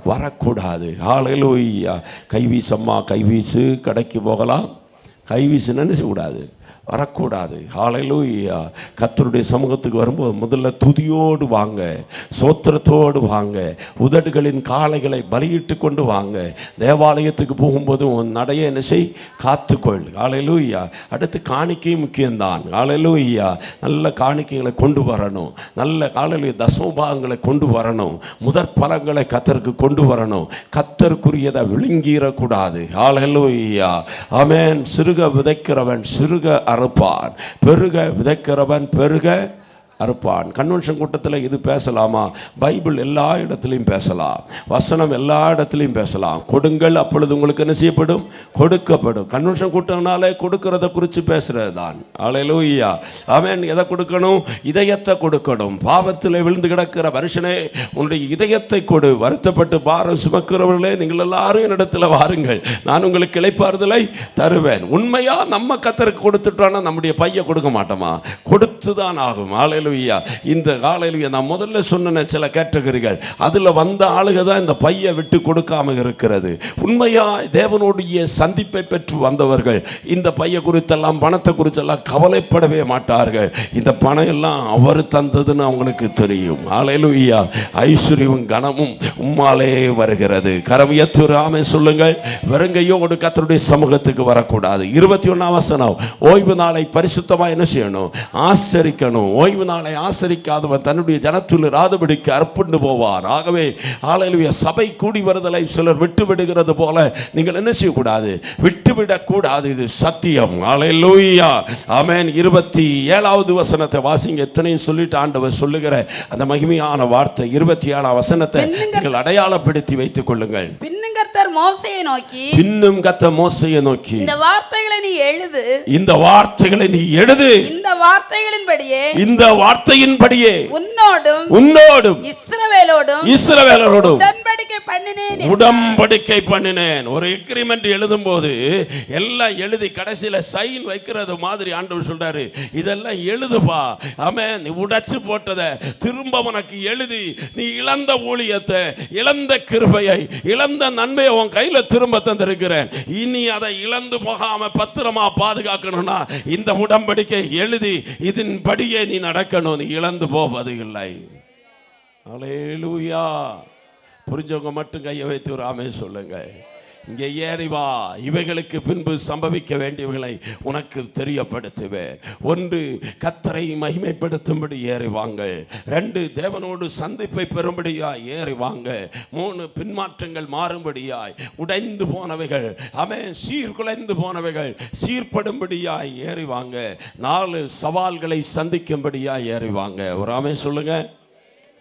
வரக்கூடாது. ஹல்லேலூயா. கைவீசம்மா கைவீசு, கடைக்கு போகலாம், கைவீசுன்னு என்ன செய்யக்கூடாது, வரக்கூடாது. ஹல்லேலூயா. கர்த்தருடைய சமூகத்துக்கு வரும்போது முதல்ல துதியோடு வாங்க, சோத்திரத்தோடு வாங்க, உதடுகளின் காளைகளை பலியிட்டு கொண்டு வாங்க. தேவாலயத்துக்கு போகும்போது உன் நடையை என்ன செய், காத்துக்கொள். ஹல்லேலூயா. அடுத்து காணிக்கை முக்கியம்தான். ஹல்லேலூயா. நல்ல காணிக்கைகளை கொண்டு வரணும், நல்ல ஹல்லேலூயா தசமபாகங்களை கொண்டு வரணும், முதற் பலங்களை கர்த்தருக்கு கொண்டு வரணும். கர்த்தருக்குரியதை விழுங்கிடக்கூடாது. ஹல்லேலூயா. ஆமென். சிறுக விதைக்கிறவன் சிறுக அறுப்பான், பெருக விதைக்கிறவன் பெருக அறுப்பான். கன்வென்ஷன் கூட்டத்தில் இது பேசலாமா? பைபிள் எல்லா இடத்துலையும் பேசலாம், வசனம் எல்லா இடத்துலையும் பேசலாம். கொடுங்கள், அப்பொழுது உங்களுக்கு என்ன செய்யப்படும், கொடுக்கப்படும். கன்வென்ஷன் கூட்டம்னாலே கொடுக்கறத குறித்து பேசுறது தான். அல்லேலூயா. ஆமென். எதை கொடுக்கணும்? இதயத்தை கொடுக்கணும். பாவத்தில் விழுந்து கிடக்கிற மனுஷனே, உன்னுடைய இதயத்தை கொடு. வருத்தப்பட்டு பாரம் சுமக்கிறவர்களே, நீங்கள் எல்லாரும் என்னிடத்தில் வாருங்கள், நான் உங்களுக்கு இளைப்பாறுதலை தருவேன். உண்மையா நம்ம கர்த்தருக்கு கொடுத்துட்டோன்னா நம்முடைய பையை கொடுக்க மாட்டோமா? கொடுத்துதான் ஆகும். அல்லேலூயா. இந்த காலையில நான் முதல்ல சொன்ன சில கேட்டகரிகள், அதுல வந்த ஆளுக தான் இந்த பையை விட்டு கொடுக்காம இருக்கிறது. உண்மையா தேவனுடைய சந்திப்பை பெற்று வந்தவர்கள் இந்த பையை குறித்தெல்லாம் பணத்தை குறித்தெல்லாம் கவலைப்படவே மாட்டார்கள். இந்த பணம் எல்லாம் அவர் தந்ததுன்னு அவங்களுக்கு தெரியும். அல்லேலூயா. ஐஸ்வர்யமும் கனமும் உம்மாலே வருகிறது. கரம் உயர்த்தி சொல்லுங்கள், வெறுங்கையோடு கர்த்தருடைய சமூகத்துக்கு வரக்கூடாது. 21ஆம் வசனம், ஓய்வு நாளை பரிசுத்தமா என்ன செய்யணும், ஆசரிக்கணும். ஓய்வு நாளை ஆசரிக்காதவன் தன்னுடைய ஜனத்துள் இராதபடிக்கு அர்ப்பண்டு போவான். ஆகவே ஹல்லேலூயா, சபை கூடி வருதலை சிலர் விட்டு விடுகிறது போல நீங்கள் என்ன செய்யக்கூடாது, விட்டுவிடக் கூடாது. இது சத்தியம். ஹல்லேலூயா, ஆமென். 27வது வசனத்தை வாசிங்க. எத்தனையும் சொல்லிட்டு ஆண்டவர் சொல்லுகிற அந்த மகிமையான வார்த்தை 27ஆம் வசனத்தை நீங்கள் அடையாளப்படுத்தி வைத்துக் கொள்ளுங்கள். பின்னும் கர்த்தர் மோசேயை நோக்கி, பின்னும் கர்த்தர் மோசேயை நோக்கி, இந்த வார்த்தைகளை நீ எழுது, இந்த வார்த்தைகளை நீ எழுது, இந்த வார்த்தைகளின்படியே, இந்த வார்த்தையின்படியே உன்னோடும் இஸ்ரவேலோடும் உடன்படிக்கை பண்ணினேன். ஒரு எக்ரிமெண்ட் எழுதும் போது எல்லாம் எழுதி கடைசியில சைன் வைக்கிறது மாதிரி ஆண்டவர் சொல்றாரு, இதெல்லாம் எழுதுப்பா. ஆமென். நீ உடைச்சு போட்டதை திரும்ப உனக்கு எழுதி, நீ இழந்த ஊழியத்தை, இழந்த கிருபையை, இழந்த நன்மையை உன் கையில திரும்ப தந்திருக்கிறேன். இனி அதை இழந்து போகாம பத்திரமா பாதுகாக்கணும்னா இந்த உடன்படிக்கை எழுதி இதன்படியே நீ நடக்கணும். நீ இழந்து போவது இல்லை. அல்லேலூயா. புரிஞ்சவங்க மட்டும் கையை வைத்து ஒரு ஆமென் சொல்லுங்க. இங்கே ஏறி வா, இவைகளுக்கு பின்பு சம்பவிக்க வேண்டியவைகளை உனக்கு தெரியப்படுத்துவேன். 1, கர்த்தரை மகிமைப்படுத்தும்படி ஏறி வாங்க. 2, தேவனோடு சந்திப்பை பெறும்படியாய் ஏறி வாங்க. 3, பின்மாற்றங்கள் மாறும்படியாய், உடைந்து போனவைகள் ஆமென், சீர்குலைந்து போனவைகள் சீர்படும்படியாய் ஏறி வாங்க. 4, சவால்களை சந்திக்கும்படியாய் ஏறி வாங்க. ஒரு ஆமென் சொல்லுங்க.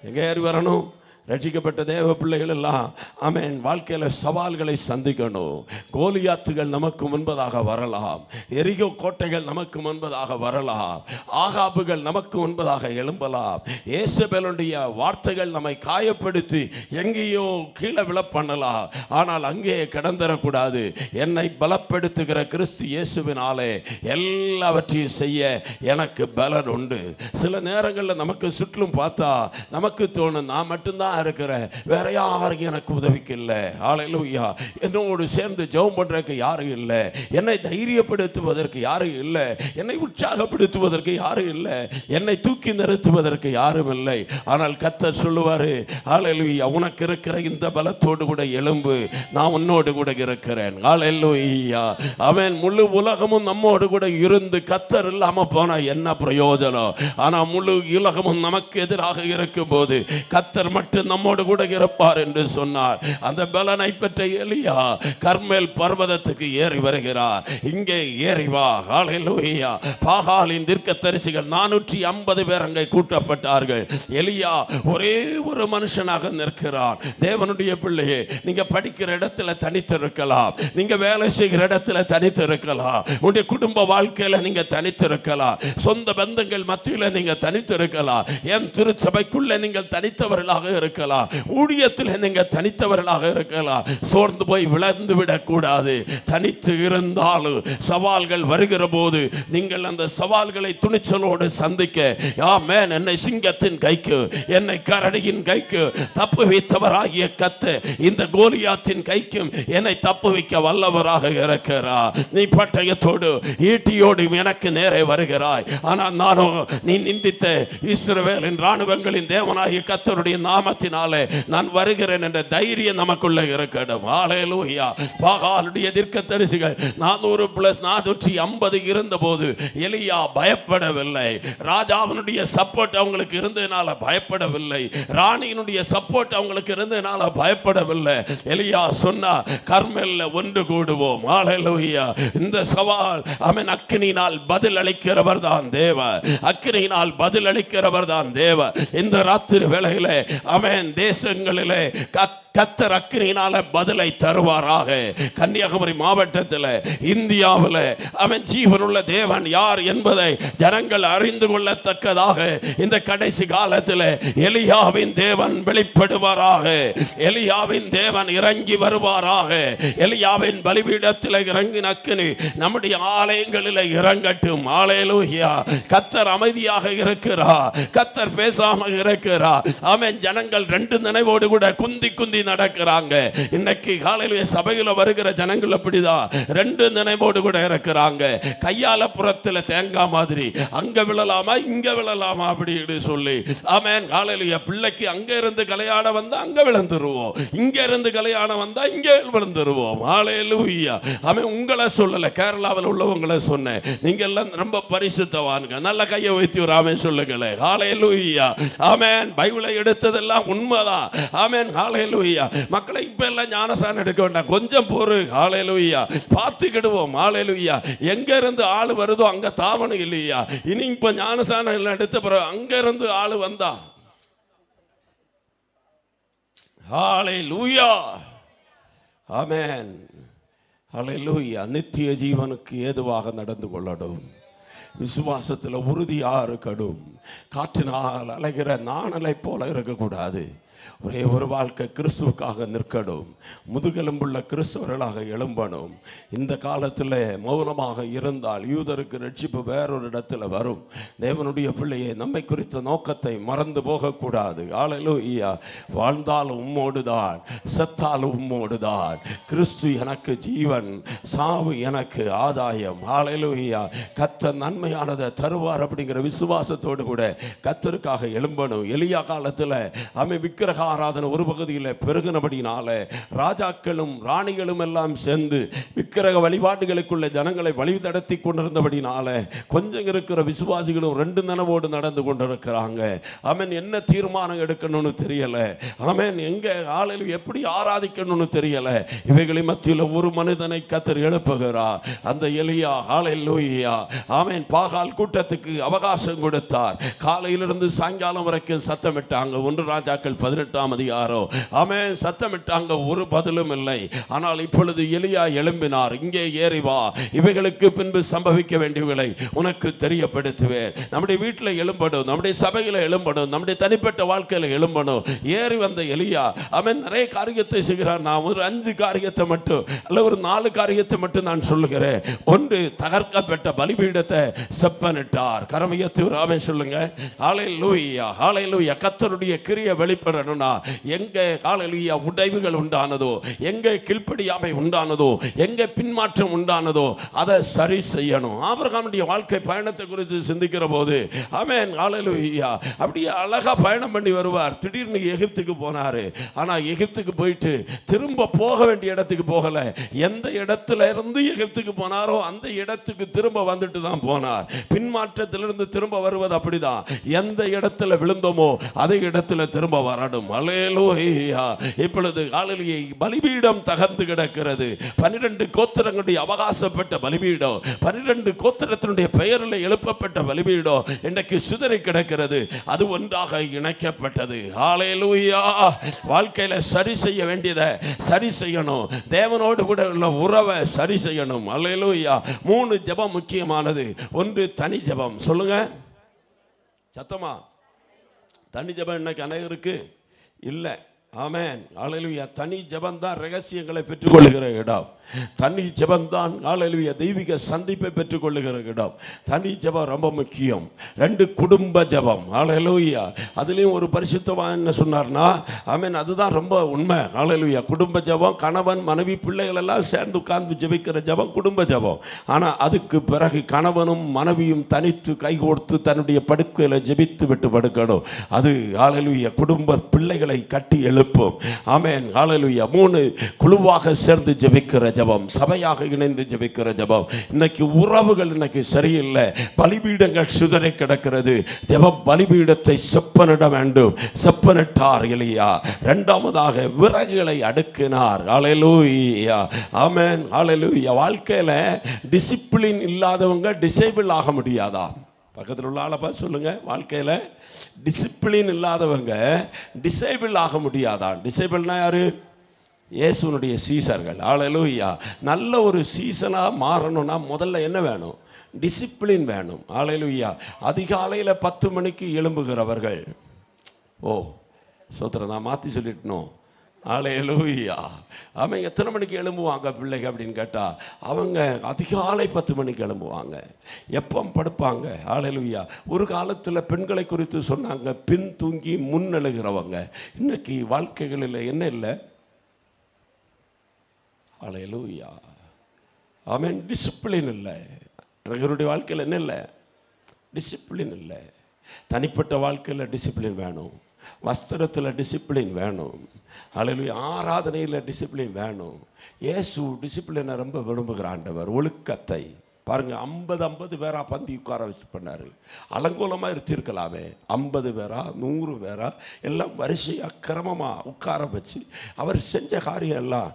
எங்க ஏறி வரணும்? ரட்சிக்கப்பட்ட தேவ பிள்ளைகள் எல்லாம் ஆமென் வாழ்க்கையில சவால்களை சந்திக்கணும். கோலியாத்துகள் நமக்கு முன்பதாக வரலாம், எரிகோ கோட்டைகள் நமக்கு முன்பதாக வரலாம், ஆகாபுகள் நமக்கு முன்பதாக எழும்பலாம், ஏசபேலுடைய வார்த்தைகள் நம்மை காயப்படுத்தி எங்கேயோ கீழே விழ பண்ணலாம். ஆனால் அங்கே கிடந்துடக்கூடாது. என்னை பலப்படுத்துகிற கிறிஸ்து இயேசுவினாலே எல்லாவற்றையும் செய்ய எனக்கு பலன் உண்டு. சில நேரங்களில் நமக்கு சுற்றும் பார்த்தா நமக்கு தோணும், நான் மட்டும்தான் இருக்கிறேன், வேற யாரும் எனக்கு உதவிக்கு இல்லை. ஹல்லேலூயா. என்னோடு சேர்ந்து ஜெபம் பண்றதுக்கு யாரும் இல்லை, என்னை தைரியப்படுத்துவதற்கு யாரும் இல்லை, என்னை உற்சாகப்படுத்துவதற்கு யாரும் இல்லை, என்னை தூக்கி நிறுத்துவதற்கு யாரும் இல்லை. ஆனால் கர்த்தர் சொல்லுவாரு, ஹல்லேலூயா, உனக்கு இருக்கிற இந்த பலத்தோடு கூட எழும்பு, நான் உன்னோடு கூட இருக்கிறேன். ஹல்லேலூயா. அவன் முழு உலகமும் நம்மோடு கூட இருந்து கர்த்தர் இல்லாம போனா என்ன பிரயோஜனம்? ஆனா முழு உலகமும் நமக்கு எதிராக இருக்கும் போது கர்த்தர் மட்டும் நம்மோடு கூட இருப்பார் என்று சொன்னார். அந்த பலனை பெற்ற எலியா கர்மேல் பர்வதத்துக்கு ஏறி வருகிறார். இங்கே ஏறி வா. ஹல்லேலூயா. பாகாலின் தீர்க்கதரிசிகள் 450 பேர் அங்கே கூட்டப்பட்டார்கள். எலியா ஒரே ஒரு மனுஷனாக நிற்கிறான். தேவனுடைய பிள்ளையே, நீங்க படிக்கிற இடத்துல தனித்து இருக்கலாம், நீங்க வேலை செய்கிற இடத்துல தனித்து இருக்கலாம், உங்களுடைய குடும்ப வாழ்க்கையில நீங்க தனித்து இருக்கலாம், சொந்த பந்தங்கள் மத்தியில நீங்க தனித்து இருக்கலாம், என் திருச்சபைக்குள்ள நீங்கள் தனித்தவர்களாக இருக்கலாம், ஊழியத்தில் நீங்க தனித்தவர்களாக இருக்கலாம். சோர்ந்து போய் விழுந்து விடக்கூடாது. தனித்து இருந்தாலும் சவால்கள் வருகிற போது நீங்கள் அந்த சவால்களை துணிச்சலோடு சந்திக்க, ஆமென், என்னை சிங்கத்தின் கைக்கு, என்னை கரடியின் கைக்கு தப்பு வைத்தவராகிய கர்த்தர் இந்த கோலியாத்தின் கைக்கும் என்னை தப்பு வைக்க வல்லவராக இருக்கிறார். நீ பட்டயத்தோடு ஈட்டியோடு எனக்கு நேரே வருகிறாய், ஆனால் நானும் நீ நிந்தித்த இஸ்ரவேலின் ராணுவங்களின் தேவனாகிய கர்த்தருடைய நாமத்தினாலே நான் வருகிறேன் என்ற தைரியம் நமக்குள்ள இருக்கட்டும். ஹல்லேலூயா. பாகாலுடைய தீர்க்கதரிசிகள் 400 + 450 இருந்தபோது எலியா பயப்படவில்லை. ராஜாவினுடைய சப்போர்ட் அவங்களுக்கு இருந்ததனால பயப்படவில்லை, ராணியினுடைய சப்போர்ட் அவங்களுக்கு இருந்ததனால பயப்படவில்லை. எலியா சொன்னா, கர்மேல்ல ஒன்று கூடுவோம். ஹல்லேலூயா. இந்த சவால் அவன் அக்கினியினால் பதில் அளிக்கிறவர் தான் தேவன், அக்கினியினால் பதில் அளிக்கிறவர் தான் தேவன். இந்த ராத்திரி வேளையில அவன் தேசங்களிலே கர்த்தர் அக்கினியினால பதிலை தருவாராக. கன்னியாகுமரி மாவட்டத்தில், இந்தியாவில் அவன் ஜீவனுள்ள தேவன் யார் என்பதை ஜனங்கள் அறிந்து கொள்ளத்தக்கதாக இந்த கடைசி காலத்தில் எலியாவின் தேவன் வெளிப்படுவாராக. எலியாவின் தேவன் இறங்கி வருவாராக. எலியாவின் பலிபீடத்தில் இறங்கின அக்கினி நம்முடைய ஆலயங்களில் இறங்கட்டும். ஹல்லேலூயா. கர்த்தர் அமைதியாக இருக்கிறார், கர்த்தர் பேசாமல் இருக்கிறார். அவன் ஜனங்கள் 2 நினைவோடு கூட குந்தி குந்தி சொல்லி நடக்கிறாங்க. இன்னைக்கு காலையில சபையில வருகிற ஜனங்கள் அப்படிதான், ரெண்டு நினைவோடு கூட இருக்கிறாங்க. கையால புறத்துல தேங்காய் மாதிரி அங்க விழலாமா இங்க விழலாமா அப்படின்னு சொல்லி. ஆமென். ஹalleluya. பிள்ளைக்கு அங்க இருந்து கல்யாணம் வந்தா அங்க விழுந்துருவோம், இங்க இருந்து கல்யாணம் வந்தா இங்க விழுந்துருவோம். ஹalleluya. ஆமென். உங்களை சொல்லல, கேரளாவில் உள்ளவங்களை சொன்னேன். நீங்க எல்லாம் ரொம்ப பரிசுத்தவான்க. நல்ல கையை வைத்து ஒரு ஆமென் சொல்லுங்களேன். ஹalleluya. ஆமென். பைபிளை எடுத்ததெல்லாம் உண்மைதான். ஆமென். ஹalleluya. மக்களை இப்ப எல்லாம் ஞானசானம் எடுக்க வேண்டாம், கொஞ்சம் பொறு. ஹalleluya. பார்த்துக்கிடுவோம். ஹalleluya. எங்க இருந்து ஆளு வருதோ அங்க தாவணும் இல்லையா? இனி இப்ப ஞானசானம் எல்லாம் எடுத்த பிறகு அங்க இருந்து ஆளு வந்தா ஹalleluya. ஆமென். ஹalleluya. நித்திய ஜீவனுக்கு ஏதுவாக நடந்து கொள்ளடும், விசுவாசத்தில் உறுதியா இருக்கணும். காற்றினால் அலைகிற நாணலை போல இருக்கக்கூடாது. ஒரே ஒரு வாழ்க்கை கிறிஸ்துவுக்காக நிற்கணும். முதுகெலும்புள்ள கிறிஸ்தவர்களாக எழும்பணும். இந்த காலத்தில் மௌனமாக இருந்தால் யூதருக்கு ரட்சிப்பு வேறொரு இடத்துல வரும். தேவனுடைய பிள்ளையை நம்மை குறித்த நோக்கத்தை மறந்து போகக்கூடாது. ஹalleluya. வாழ்ந்தாலும் உம்மோடுதான், செத்தாலும் உம்மோடுதான். கிறிஸ்து எனக்கு ஜீவன், சாவு எனக்கு ஆதாயம். ஹalleluya. கர்த்தர் நன்மையானதை தருவார் அப்படிங்கிற விசுவாசத்தோடு கூட கர்த்தருக்காக எழும்பணும். எலியா காலத்தில் அவன் விக்கிரக ஆராதனை ஒரு பகுதியில் பெருகினபடினால ராஜாக்களும் ராணிகளும் எல்லாம் சேர்ந்து விக்கிரக வழிபாடுகளுக்குள்ள ஜனங்களை வழி நடத்தி கொண்டிருந்தபடினால கொஞ்சம் இருக்கிற விசுவாசிகளும் ரெண்டு நினைவோடு நடந்து கொண்டிருக்கிறாங்க. அவன் என்ன தீர்மானம் எடுக்கணும்னு தெரியல. அவன் எங்க ஆளில் எப்படி ஆராதிக்கணும்னு தெரியல. இவைகளின் மத்தியில் ஒரு மனிதனை கர்த்தர் எழுப்புகிறார். அந்த எலியா ஹalleluya. ஆமென். பாகால் கூட்டத்துக்கு அவகாசம் கொடுத்தார். காலையிலிருந்து சாயங்காலம் வரைக்கும் சத்தமிட்டாங்க. 1 ராஜாக்கள் 18ஆம் அதிகாரம். ஆமென். சத்தமிட்டாங்க, ஒரு பதிலும் இல்லை. ஆனால் இப்பொழுது எலியா எழும்பினார். இங்கே ஏறி வா, இவைகளுக்கு பின்பு சம்பவிக்க வேண்டியவைகளை உனக்கு தெரியப்படுத்துவேன். நம்முடைய வீட்டில் எழும்படும், நம்முடைய சபையில் எழும்படும், நம்முடைய தனிப்பட்ட வாழ்க்கையில் எழும்பணும். ஏறி வந்த எலியா அவன் நிறைய காரியத்தை செய்கிறார். நான் ஒரு 5 காரியத்தை மட்டும் அல்ல ஒரு 4 காரியத்தை மட்டும் நான் சொல்லுகிறேன். ஒன்று, தகர்க்கப்பட்ட பலிபீடத்தை செப்பனிட்டார். கரமையத்து ஒரு ஆமென் சொல்லுங்க. ஹalleluya. ஹalleluya. கர்த்தருடைய கிரியை வெளிப்படணும்னா எங்க ஹalleluya உடைவுகள் உண்டானதோ, எங்க கீழ்ப்படியாமை உண்டானதோ, எங்க பின்மாற்றம் உண்டானதோ அதை சரி செய்யணும். ஆபிரகாமுடைய வாழ்க்கை பயணத்தை குறித்து சிந்திக்கிற போது ஆமென் ஹalleluya அப்படியே அழகா பயணம் பண்ணி வருவார். திடீர்னு எகிப்துக்கு போனாரு. ஆனா எகிப்துக்கு போயிட்டு திரும்ப போக வேண்டிய இடத்துக்கு போகல. எந்த இடத்துல இருந்து எகிப்துக்கு போனாரோ அந்த இடத்துக்கு திரும்ப வந்துட்டு தான் போனார். பின்மாற்றத்திலிருந்து திரும்ப வருவது அப்படிதான். எந்த இடத்துல விழுந்தோமோ அதே இடத்துல திரும்ப வரணும். ஹalleluya. இப்பொழுது ஹalleluya பலிபீடம் தகர்ந்து கிடக்கிறது. 12 கோத்திரங்களுடைய அவகாசப்பட்ட பலிபீடம், 12 கோத்திரத்தினுடைய பெயரில் எழுப்பப்பட்ட பலிபீடம் இன்றைக்கு சிதறி கிடக்கிறது. அது ஒன்றாக இணைக்கப்பட்டது. ஹalleluya. வாழ்க்கையில சரி செய்ய வேண்டியதை சரி செய்யணும். தேவனோடு கூட உள்ள உறவை சரி செய்யணும். ஹalleluya. 3 ஜெபம் முக்கியமானது. ஒன்று தனி ஜெபம். சொல்லுங்க சத்தமா. தனி ஜெபம் இன்னைக்கு அநேகருக்கு இல்லை. ஆமென் ஹalleluya. தனி ஜெபம் தான் ரகசியங்களை பெற்றுக்கொள்ளுகிற இடம். தனி ஜெபம் தான் ஹalleluya தெய்வீக சந்திப்பை பெற்றுக்கொள்ளுகிற இடம். தனி ஜெபம் ரொம்ப முக்கியம். 2 குடும்ப ஜெபம். ஹalleluya. அதுலயும் ஒரு பரிசுத்தவான் என்ன சொன்னார்னா ஆமென் அதுதான் ரொம்ப உண்மை. ஹalleluya. குடும்ப ஜெபம், கணவன் மனைவி பிள்ளைகள் எல்லாம் சேர்ந்து உட்கார்ந்து ஜெபிக்கிற ஜெபம் குடும்ப ஜெபம். ஆனா அதுக்கு பிறகு கணவனும் மனைவியும் தனித்து கைகோர்த்து தன்னுடைய படுக்கையில ஜெபித்து விட்டு படுக்கணும். அது ஹalleluya குடும்ப பிள்ளைகளை கட்டி எழுப்பும். ஆமென் ஹalleluya. 3 குழுவாக சேர்ந்து ஜெபிக்கிற ஜெபம், சபையாக இணைந்து ஜெபிக்கிற ஜெபம். இன்னைக்கு உறவுகள் இன்னைக்கு சரியில்லை. பலிபீடங்கள் சிதறி கிடக்கிறது. ஜெபம் பலிபீடத்தை செப்பனிட வேண்டும். செப்பனிட்டார் எலியா. இரண்டாவதாக விறகுகளை அடுக்கினார். ஹalleluya. ஆமென் ஹalleluya. வாழ்க்கையில டிசிப்ளின் இல்லாதவங்க டிசேபிள் ஆக முடியாதா? பக்கத்தில் உள்ள ஆளப்பா சொல்லுங்க. வாழ்க்கையில் டிசிப்ளின் இல்லாதவங்க டிசேபிள் ஆக முடியாதா? டிசேபிள்னா யாரு? இயேசுனுடைய சீசர்கள். ஹalleluya. நல்ல ஒரு சீசனாக மாறணும்னா முதல்ல என்ன வேணும்? டிசிப்ளின் வேணும். ஹalleluya. அதிகாலையில் 10 மணிக்கு எழும்புகிறவர்கள். ஓ சோத்திரம், நான் மாற்றி சொல்லிட்டணும். ஹalleluya. அவங்க எத்தனை மணிக்கு எழும்புவாங்க பிள்ளைங்க அப்படின்னு கேட்டால் அவங்க அதிகாலை 10 மணிக்கு எழும்புவாங்க. எப்போ படுப்பாங்க? ஹalleluya. ஒரு காலத்தில் பெண்களை குறித்து சொன்னாங்க பின் தூங்கி முன் எழுகிறவங்க. இன்னைக்கு வாழ்க்கைகளில் என்ன இல்லை? அல்லேலூயா. ஆமென். டிசிப்ளின் இல்லை. என்னுடைய வாழ்க்கையில் என்ன இல்லை? டிசிப்ளின் இல்லை. தனிப்பட்ட வாழ்க்கையில் டிசிப்ளின் வேணும், வஸ்திரத்தில் டிசிப்ளின் வேணும், அல்லேலூயா, ஆராதனையில் டிசிப்ளின் வேணும். இயேசு டிசிப்ளினை ரொம்ப விரும்புகிற ஆண்டவர். ஒழுக்கத்தை பாருங்க, 50 பேரா பந்தி உட்கார வச்சு பண்ணாரு. அலங்கோலமாக இருத்திருக்கலாமே, 50 பேரா 100 பேரா எல்லாம் வரிசையாக கிரமமாக உட்கார வச்சு அவர் செஞ்ச காரியம் எல்லாம்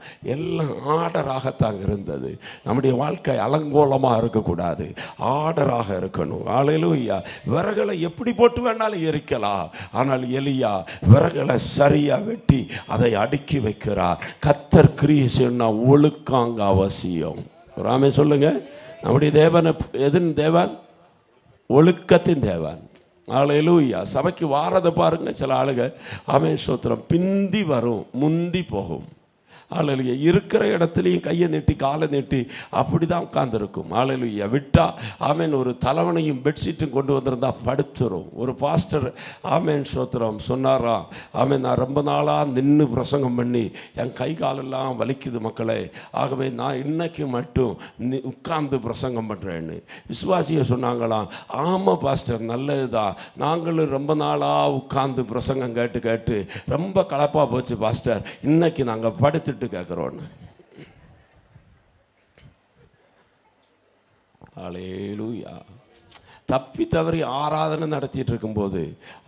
ஆர்டராகத்தாங்க இருந்தது. நம்முடைய வாழ்க்கை அலங்கோலமாக இருக்கக்கூடாது, ஆர்டராக இருக்கணும். அல்லேலூயா. விறகுகளை எப்படி போட்டு வேணாலும் எரிக்கலாம், ஆனால் எலியா விறகுகளை சரியாக வெட்டி அதை அடுக்கி வைக்கிறார். கர்த்தர் கிரியை செய்யணும்னா ஒழுக்காங்க அவசியம். ராமே சொல்லுங்க, நம்முடைய தேவன் எதன் தேவன்? ஒழுக்கத்தின் தேவன். அல்லேலூயா. சபைக்கு வாரதை பாருங்க, சில ஆளுங்க ஆமென் ஸ்தோத்திரம் பிந்தி வரும், முந்தி போகும். அல்லேலூயா. இருக்கிற இடத்துலையும் கையை நீட்டி காலை நீட்டி அப்படி தான் உட்கார்ந்துருக்கும். அல்லேலூயா. விட்டா ஆமென் ஒரு தலைவனையும் பெட்ஷீட்டும் கொண்டு வந்திருந்தா படுத்துரும். ஒரு பாஸ்டர் ஆமென் ஸ்தோத்திரம் சொன்னாராம், ஆமென் நான் ரொம்ப நாளாக நின்று பிரசங்கம் பண்ணி என் கை காலெல்லாம் வலிக்குது மக்களே, ஆகவே நான் இன்னைக்கு மட்டும் உட்கார்ந்து பிரசங்கம் பண்ணுறேன்னு. விசுவாசியை சொன்னாங்களாம், ஆமாம் பாஸ்டர் நல்லது தான், நாங்களும் ரொம்ப நாளாக உட்கார்ந்து பிரசங்கம் கேட்டு கேட்டு ரொம்ப கலப்பாக போச்சு பாஸ்டர், இன்னைக்கு நாங்கள் படுத்து கேட்கிறோன்னு. அல்லேலூயா. தப்பி தவறி ஆராதனை நடத்திட்டு இருக்கும்போது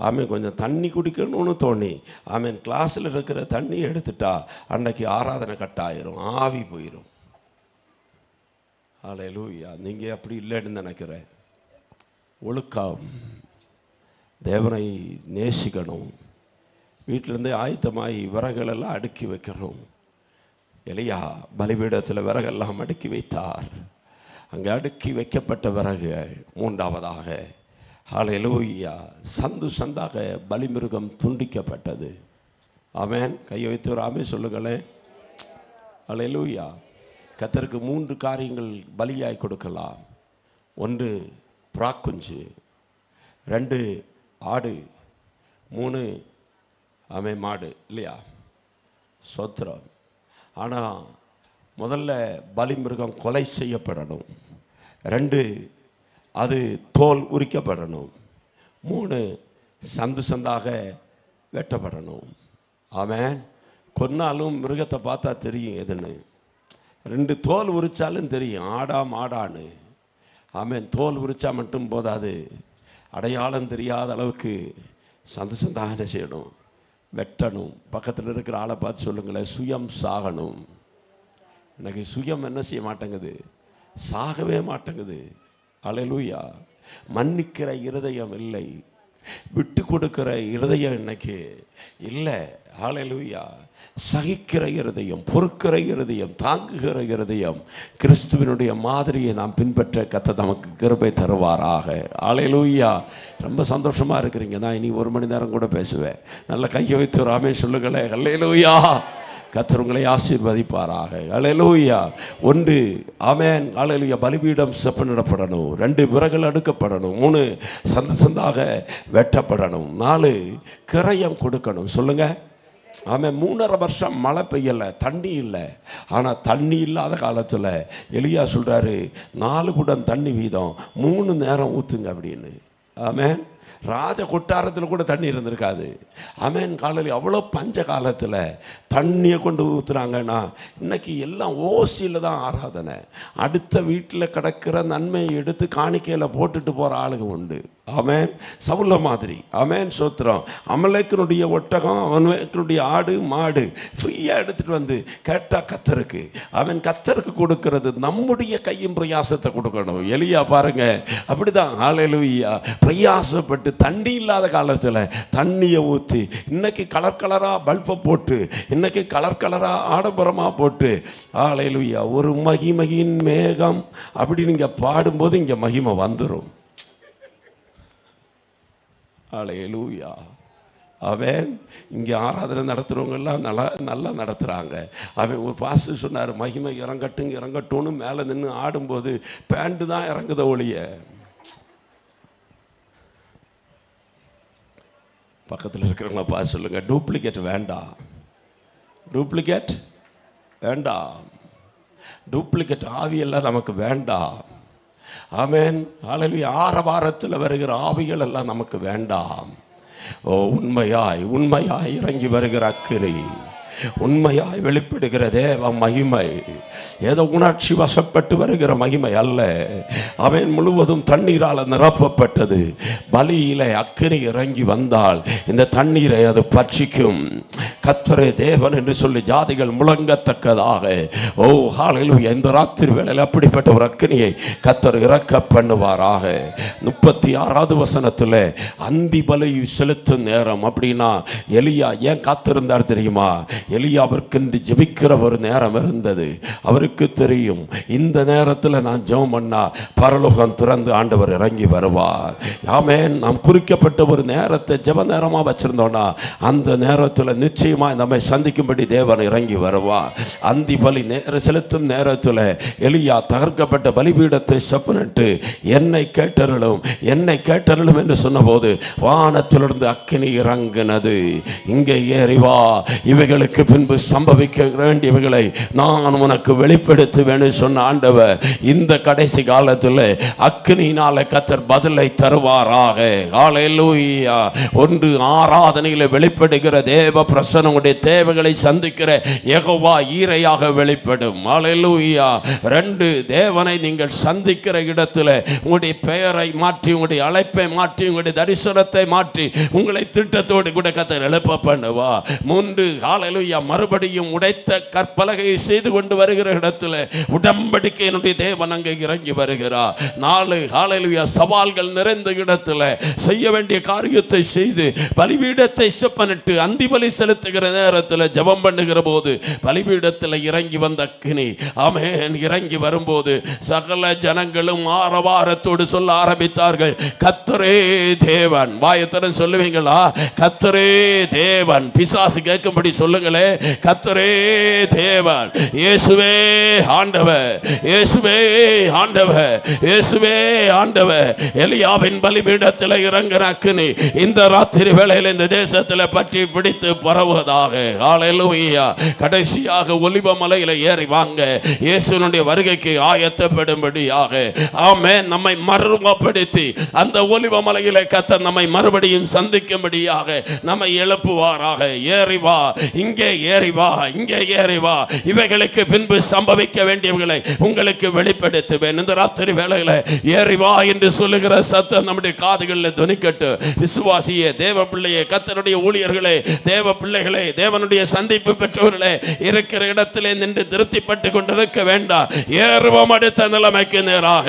ஆமென் கொஞ்சம் தண்ணி குடிக்கணும்னு தோணி ஆமென் கிளாஸில் இருக்கிற தண்ணி எடுத்துட்டா அன்னைக்கு ஆராதனை கட்டாயிரும், ஆவி போயிடும். அல்லேலூயா. நீங்கள் அப்படி இல்லைன்னு நினைக்கிறேன். ஒழுக்கம், தேவனை நேசிக்கணும், வீட்டிலேருந்தே ஆயத்தமாகி விறகுகளெல்லாம் அடுக்கி வைக்கணும். எலியா பலிபீடத்தில் விறகெல்லாம் அடுக்கி வைத்தார். அங்கே அடுக்கி வைக்கப்பட்ட விறகு மூன்றாவதாக அல்லேலூயா சந்து சந்தாக பலிமிருகம் துண்டிக்கப்பட்டது. ஆமென். கையை வைத்து ஒரு ஆமென் சொல்லுங்களேன். அல்லேலூயா. கர்த்தருக்கு 3 காரியங்கள் பலியாய் கொடுக்கலாம். 1 புறாக்குஞ்சு, 2 ஆடு, 3 ஆமென் மாடு, இல்லையா? சோத்திரம். ஆனால் முதல்ல பலிமிருகம் கொலை செய்யப்படணும், 2 அது தோல் உரிக்கப்படணும், 3 சந்து சந்தாக வெட்டப்படணும். ஆமென். கொன்னாலும் மிருகத்தை பார்த்தா தெரியும் எதுன்னு, 2 தோல் உரிச்சாலும் தெரியும் ஆடா மாடான்னு. ஆமென். தோல் உரிச்சா மட்டும் போதாது, அடையாளம் தெரியாத அளவுக்கு சந்து சந்தாக என்ன செய்யணும்? வெட்டணும். பக்கத்தில் இருக்கிற ஆளை பார்த்து சொல்லுங்களேன், சுயம் சாகணும். எனக்கு சுயம் என்ன செய்ய மாட்டேங்குது? சாகவே மாட்டேங்குது. அல்லேலூயா. மன்னிக்கிற இருதயம் இல்லை, விட்டு கொடுக்கிற இருதயம் இன்னைக்கு இல்லை. அல்லேலூயா. சகிக்கிற இருதயம், பொறுக்கிற இருதயம், தாங்குகிற இருதயம், கிறிஸ்துவினுடைய மாதிரியை நாம் பின்பற்ற கர்த்தர் நமக்கு கிருபை தருவாராக. அல்லேலூயா. ரொம்ப சந்தோஷமாக இருக்கிறீங்க. நான் இனி 1 மணி நேரம் கூட பேசுவேன். நல்ல கையை வைத்து ஒரு ஆமென் சொல்லுங்களேன். அல்லேலூயா. கர்த்தர் உங்களை ஆசீர்வதிப்பாராக. அல்லேலூயா. 1 ஆமென் அல்லேலூயா பலிபீடம் செப்பனிடப்படணும், 2 விறகுகள் அடுக்கப்படணும், 3 சந்து சந்தாக வெட்டப்படணும், 4 கிரயம் கொடுக்கணும். சொல்லுங்க ஆமென். 3.5 வருஷம் மழை பெய்யலை, தண்ணி இல்லை. ஆனால் தண்ணி இல்லாத காலத்தில் எலியா சொல்கிறாரு, 4 குடம் தண்ணி வீதம் 3 நேரம் ஊற்றுங்க அப்படின்னு. ஆமென். ராஜ கொட்டாரத்தில் கூட தண்ணி இருந்திருக்காது. ஆமென். காலையில் அவ்வளோ பஞ்ச காலத்தில் தண்ணியை கொண்டு ஊற்றுறாங்கன்னா, இன்னைக்கு எல்லாம் ஓசியில் தான் ஆராதனை. அடுத்த வீட்டில் கிடக்கிற நன்மையை எடுத்து காணிக்கையில் போட்டுட்டு போகிற ஆளுங்க உண்டு. ஆமென். சவுல மாதிரி. ஆமென். சோத்திரம். அமலேக்கனுடைய ஒட்டகம், அமலேக்கனுடைய ஆடு மாடு ஃப்ரீயாக எடுத்துகிட்டு வந்து கேட்டால் கர்த்தருக்கு. அவன் கர்த்தருக்கு கொடுக்கறது நம்முடைய கையும் பிரயாசத்தை கொடுக்கணும். எலியா பாருங்க அப்படிதான். அல்லேலூயா. பிரயாசப்பட்டு தண்ணி இல்லாத காலத்தில் தண்ணியை ஊற்றி, இன்னைக்கு கலர் கலராக பல்பை போட்டு, இன்னைக்கு கலர் கலராக ஆடம்பரமாக போட்டு, அல்லேலூயா ஒரு மகிமையின் மேகம் அப்படி நீங்கள் பாடும்போது இங்கே மகிமை வந்துடும். அல்லேலூயா. அவன் இங்கே ஆராதனை நடத்துகிறவங்கெல்லாம் நல்லா நடத்துகிறாங்க. அவன் ஒரு பாஸ்டர் சொன்னார், மகிமை இறங்கட்டும்னு மேலே நின்று ஆடும்போது பேண்டு தான் இறங்குத ஒழிய. பக்கத்தில் இருக்கிறவங்கள பார்த்து சொல்லுங்கள், டூப்ளிகேட் வேண்டாம், டூப்ளிகேட் வேண்டாம். டூப்ளிகேட் ஆவியெல்லாம் நமக்கு வேண்டாம். ஆமென். ஹல்லேலூயா. ஆரவாரத்தில் வருகிற ஆவிகள் எல்லாம் நமக்கு வேண்டாம். ஓ, உண்மையாய் இறங்கி வருகிற அக்கினி, உண்மையாய் வெளிப்படுகிற தேவ மகிமை, ஏதோ உணர்ச்சி வசப்பட்டு வருகிற மகிமை அல்ல. அவன் முழுவதும் தண்ணீரால் நிரப்பப்பட்டது. பலியிலே அக்கினி இறங்கி வந்தால் இந்த தண்ணீரை அது பட்சிக்கும். கர்த்தரே தேவன் என்று சொல்லி ஜாதிகள் முழங்கத்தக்கதாக, ஓ ஹல்லேலூயா, இந்த ராத்திரி வேளையில் அப்படிப்பட்ட ஒரு அக்கினியை கர்த்தர் இறக்க பண்ணுவாராக. 36வது வசனத்தில் அந்தி பலி செலுத்தும் நேரம் அப்படின்னா எலியா ஏன் காத்திருந்தார் தெரியுமா? எலியாவிற்கு ஜெபிக்கிற ஒரு நேரம் இருந்தது. அவருக்கு தெரியும், இந்த நேரத்தில் நான் ஜெபம் பண்ணா பரலோகம் திறந்து ஆண்டவர் இறங்கி வருவார். ஆமென். நாம் குறிக்கப்பட்ட ஒரு நேரத்தை ஜெப நேரமா வச்சிருந்தோம்னா அந்த நேரத்தில் நிச்சயமாக நம்மை சந்திக்கும்படி தேவன் இறங்கி வருவார். அந்தி பலி செலுத்தும் நேரத்தில் எலியா தகர்க்கப்பட்ட பலிபீடத்தை செப்பனிட்டு என்னை கேட்டருளும் என்று சொன்னபோது வானத்திலிருந்து அக்கினி இறங்கினது. இங்கே ஏறி வா, இவைகளுக்கு பின்பு சம்பவிக்க வேண்டியவைகளை நான் உனக்கு வெளிப்படுத்துவேன் சொன்ன ஆண்டவர் இந்த கடைசி காலத்தில் அக்கினியினால கர்த்தர் பதிலை தருவாராக. ஹல்லேலூயா. ஒன்று, ஆராதனையில் வெளிப்படுகிற தேவ பிரசன்னம் உடைய தேவைகளை சந்திக்கிற யெகோவா ஈரையாக வெளிப்படும். ஹல்லேலூயா. 2, தேவனை நீங்கள் சந்திக்கிற இடத்துல உங்களுடைய பெயரை மாற்றி, உங்களுடைய அழைப்பை மாற்றி, உங்களுடைய தரிசனத்தை மாற்றி உங்களை திட்டத்தோடு கூட கர்த்தர் எழுப்ப பண்ணுவா. 3, ஹல்லேலூயா, மறுபடியும் உடைத்த கற்பலகையை செய்து கொண்டு வருகிற இடத்துல உடன்படிக்கையினுடைய தேவன் அங்கே இறங்கி வருகிறார். 4, ஹல்லேலூயா, சவால்கள் நிறைந்த இடத்துல செய்ய வேண்டிய காரியத்தை செய்து பலிபீடத்தை செப்பனிட்டு அந்தி பலி செலுத்துகிற நேரத்தில் ஜெபம் பண்ணுகிற போது பலிபீடத்தில் இறங்கி வந்த அக்கினி, ஆமென், இறங்கி வரும்போது சகல ஜனங்களும் ஆரவாரத்தோடு சொல்ல ஆரம்பித்தார்கள், கர்த்தரே தேவன். வாயத்துடன் சொல்லுவீங்களா? கர்த்தரே தேவன். பிசாசு கேட்கும்படி சொல்லுங்களே, கர்த்தரே தேவன். இயேசுவே ஆண்டவர், இயேசுவே ஆண்டவர், இயேசுவே ஆண்டவர். எலியாவின் பலிபீடத்தில் இறங்கின அக்கினி இந்த ராத்திரி வேளையில் இந்த தேசத்தில் பற்றி பிடித்து பரவுவதாக. ஹல்லேலூயா. கடைசியாக ஒலிவ மலையில ஏறி வாங்க, இயேசுவினுடைய வருகைக்கு ஆயத்தப்படும்படியாக. ஆமென். நம்மை மறுரூபப்படுத்தி அந்த ஒலிவ மலையில கர்த்தர் நம்மை மறுபடியும் சந்திக்கும்படியாக நம்மை எழுப்புவாராக. ஏறி வா, இங்கே ஏறி வா, இங்கே ஏறி வா, இவைகளுக்கு பின்பு சம்பவிக்க வேண்டியவர்களை உங்களுக்கு வெளிப்படுத்துவேன். இந்த ராத்திரி வேளையில ஏறி வா என்று சொல்லுகிற சத்தம் நம்முடைய காதுகளில் துணிக்கட்டு. விசுவாசியே, தேவ பிள்ளையே, கர்த்தருடைய ஊழியர்களே, தேவ பிள்ளைகளே, தேவனுடைய சந்திப்பு பெற்றவர்களே, இருக்கிற இடத்திலே நின்று திருப்திப்பட்டு கொண்டிருக்க வேண்டாம். ஏறுவோம் அடுத்த நிலைமைக்கு நேராக,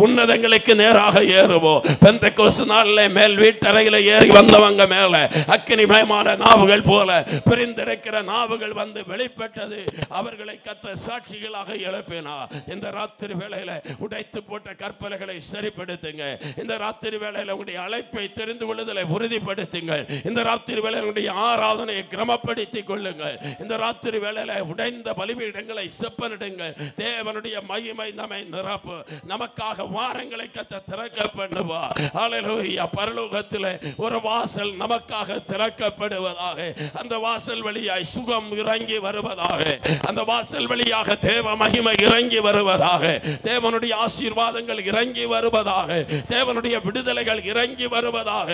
உன்னதங்களுக்கு நேராக ஏறுவோம். பெந்தெக்கோஸ்து நாளிலே மேல் வீட்டறையில ஏறி வந்தவங்க மேல அக்கினிமயமான நாவுகள் போல பிரிந்திருக்கிற நாவுகள் வந்து வெளிப்பட்டது. அவர்களை கர்த்தர் சாட்சிகளாக எழுப்பினார். இந்த ராத்திரி வேளையில உடைத்து போட்ட கற்பலைகளை சரிப்படுத்துங்க. இந்த ராத்திரி வேளையில உங்களுடைய அழைப்பை தெரிந்து கொள்ளுதலை உறுதிப்படுத்துங்கள். இந்த ராத்திரி வேளையில உங்களுடைய ஆராதனையை கிரமப்படுத்திக் கொள்ளுங்கள். இந்த ராத்திரி வேளையில உடைந்த பலிபீடங்களை செப்பனிடுங்கள். தேவனுடைய மகிமை நம்மை நிரப்பு. நமக்காக வாரங்களை கர்த்தர் திறக்க பண்ணுவார். ஹல்லேலூயா. பரலோகத்திலே ஒரு வாசல் நமக்காக திறக்கப்படுவதாக. அந்த வாசல் வழியாய் சுகம் இறங்கி வருவதாக. அந்த வாசல் வழியாக தேவ மகிமை இறங்கி வருவதாக. தேவனுடைய ஆசீர்வாதங்கள் இறங்கி வருவதாக. தேவனுடைய விடுதலைகள் இறங்கி வருவதாக.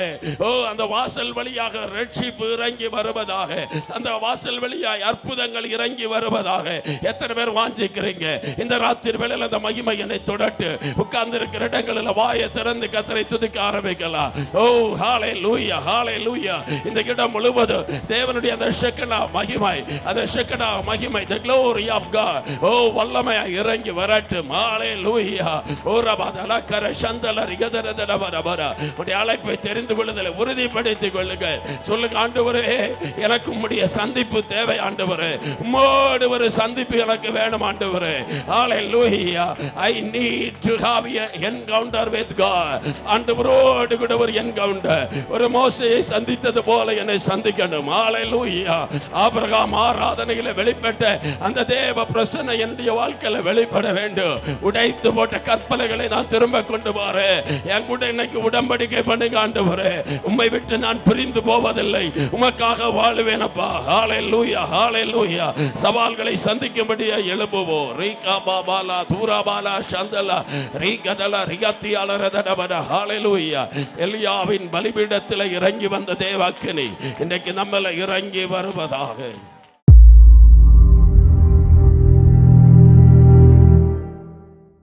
ஓ, அந்த வாசல் வழியாக ரட்சிப்பு இறங்கி வருவதாக. அந்த வாசல் வழியாய் அற்புதங்கள் இறங்கி வருவதாக. எத்தனை பேர் வாஞ்சிக்கிறீங்க? இந்த ராத்திரி வேளையில் அந்த மகிமை என்னை தொடட்டு. உட்கார்ந்து இருக்கிற இடங்களில் வாயை திறந்து கர்த்தரை துதிக்க ஆரம்பிக்கலாம். ஓ ஹல்லேலூயா, ஹல்லேலூயா. இந்த இடம் முழுவதும் தேவனுடைய அந்த ஷெக்கனா மகிமை, அந்த ஷெக்கனா மகிமை, the glory of God, ஓ வல்லமையா இறங்கி வரட்டும். ஹல்லேலூயா. ஓ ரபதல கர சந்தல ரிகதரதட வரபர. உடைய அழைப்பை தெரிந்து கொள்ளுதலை உறுதிப்படுத்திக் கொள்ளுங்கள். சொல்லுங்க, ஆண்டவரே, எனக்கு உம்முடைய சந்திப்பு தேவை ஆண்டவரே. உம்மோடு ஒரு சந்திப்பு எனக்கு வேணும் ஆண்டவரே. ஹல்லேலூயா. I need to have an encounter with God. ஆண்டவரோடு கூட ஒரு என்கவுண்டர், ஒரு மோசேயை சந்தித்தது போல என்னை சந்திக்கணும். ஹல்லேலூயா. ஆபிரகாம் ஆராதனையில வெளிப்பட்ட அந்த தேவ பிரசன்னம் என்னுடைய வாழ்க்கையில வெளிப்பட வேண்டும். உடைத்து போட்ட கற்பனைகளை நான் திரும்ப கொண்டு வரேன். என் கூட இன்னைக்கு உடன்படிக்கை பண்ணுங்க ஆண்டவரே. உம்மை விட்டு நான் பிரிந்து போவதில்லை, உமக்காக வாழுவேனப்பா. ஹalleluya ஹalleluya. சவால்களை சந்திக்கும்படியா எழும்புவோம். ரீகா பாபாலா தூராபாலா சந்தலா ரீகதலா ரிகத்தியாலரதடபட. ஹalleluya. எலியாவின் பலிபீடத்தில் இறங்கி வந்த தேவ அக்கினி இன்றைக்கு நம்மள இறங்கி வருவதாக.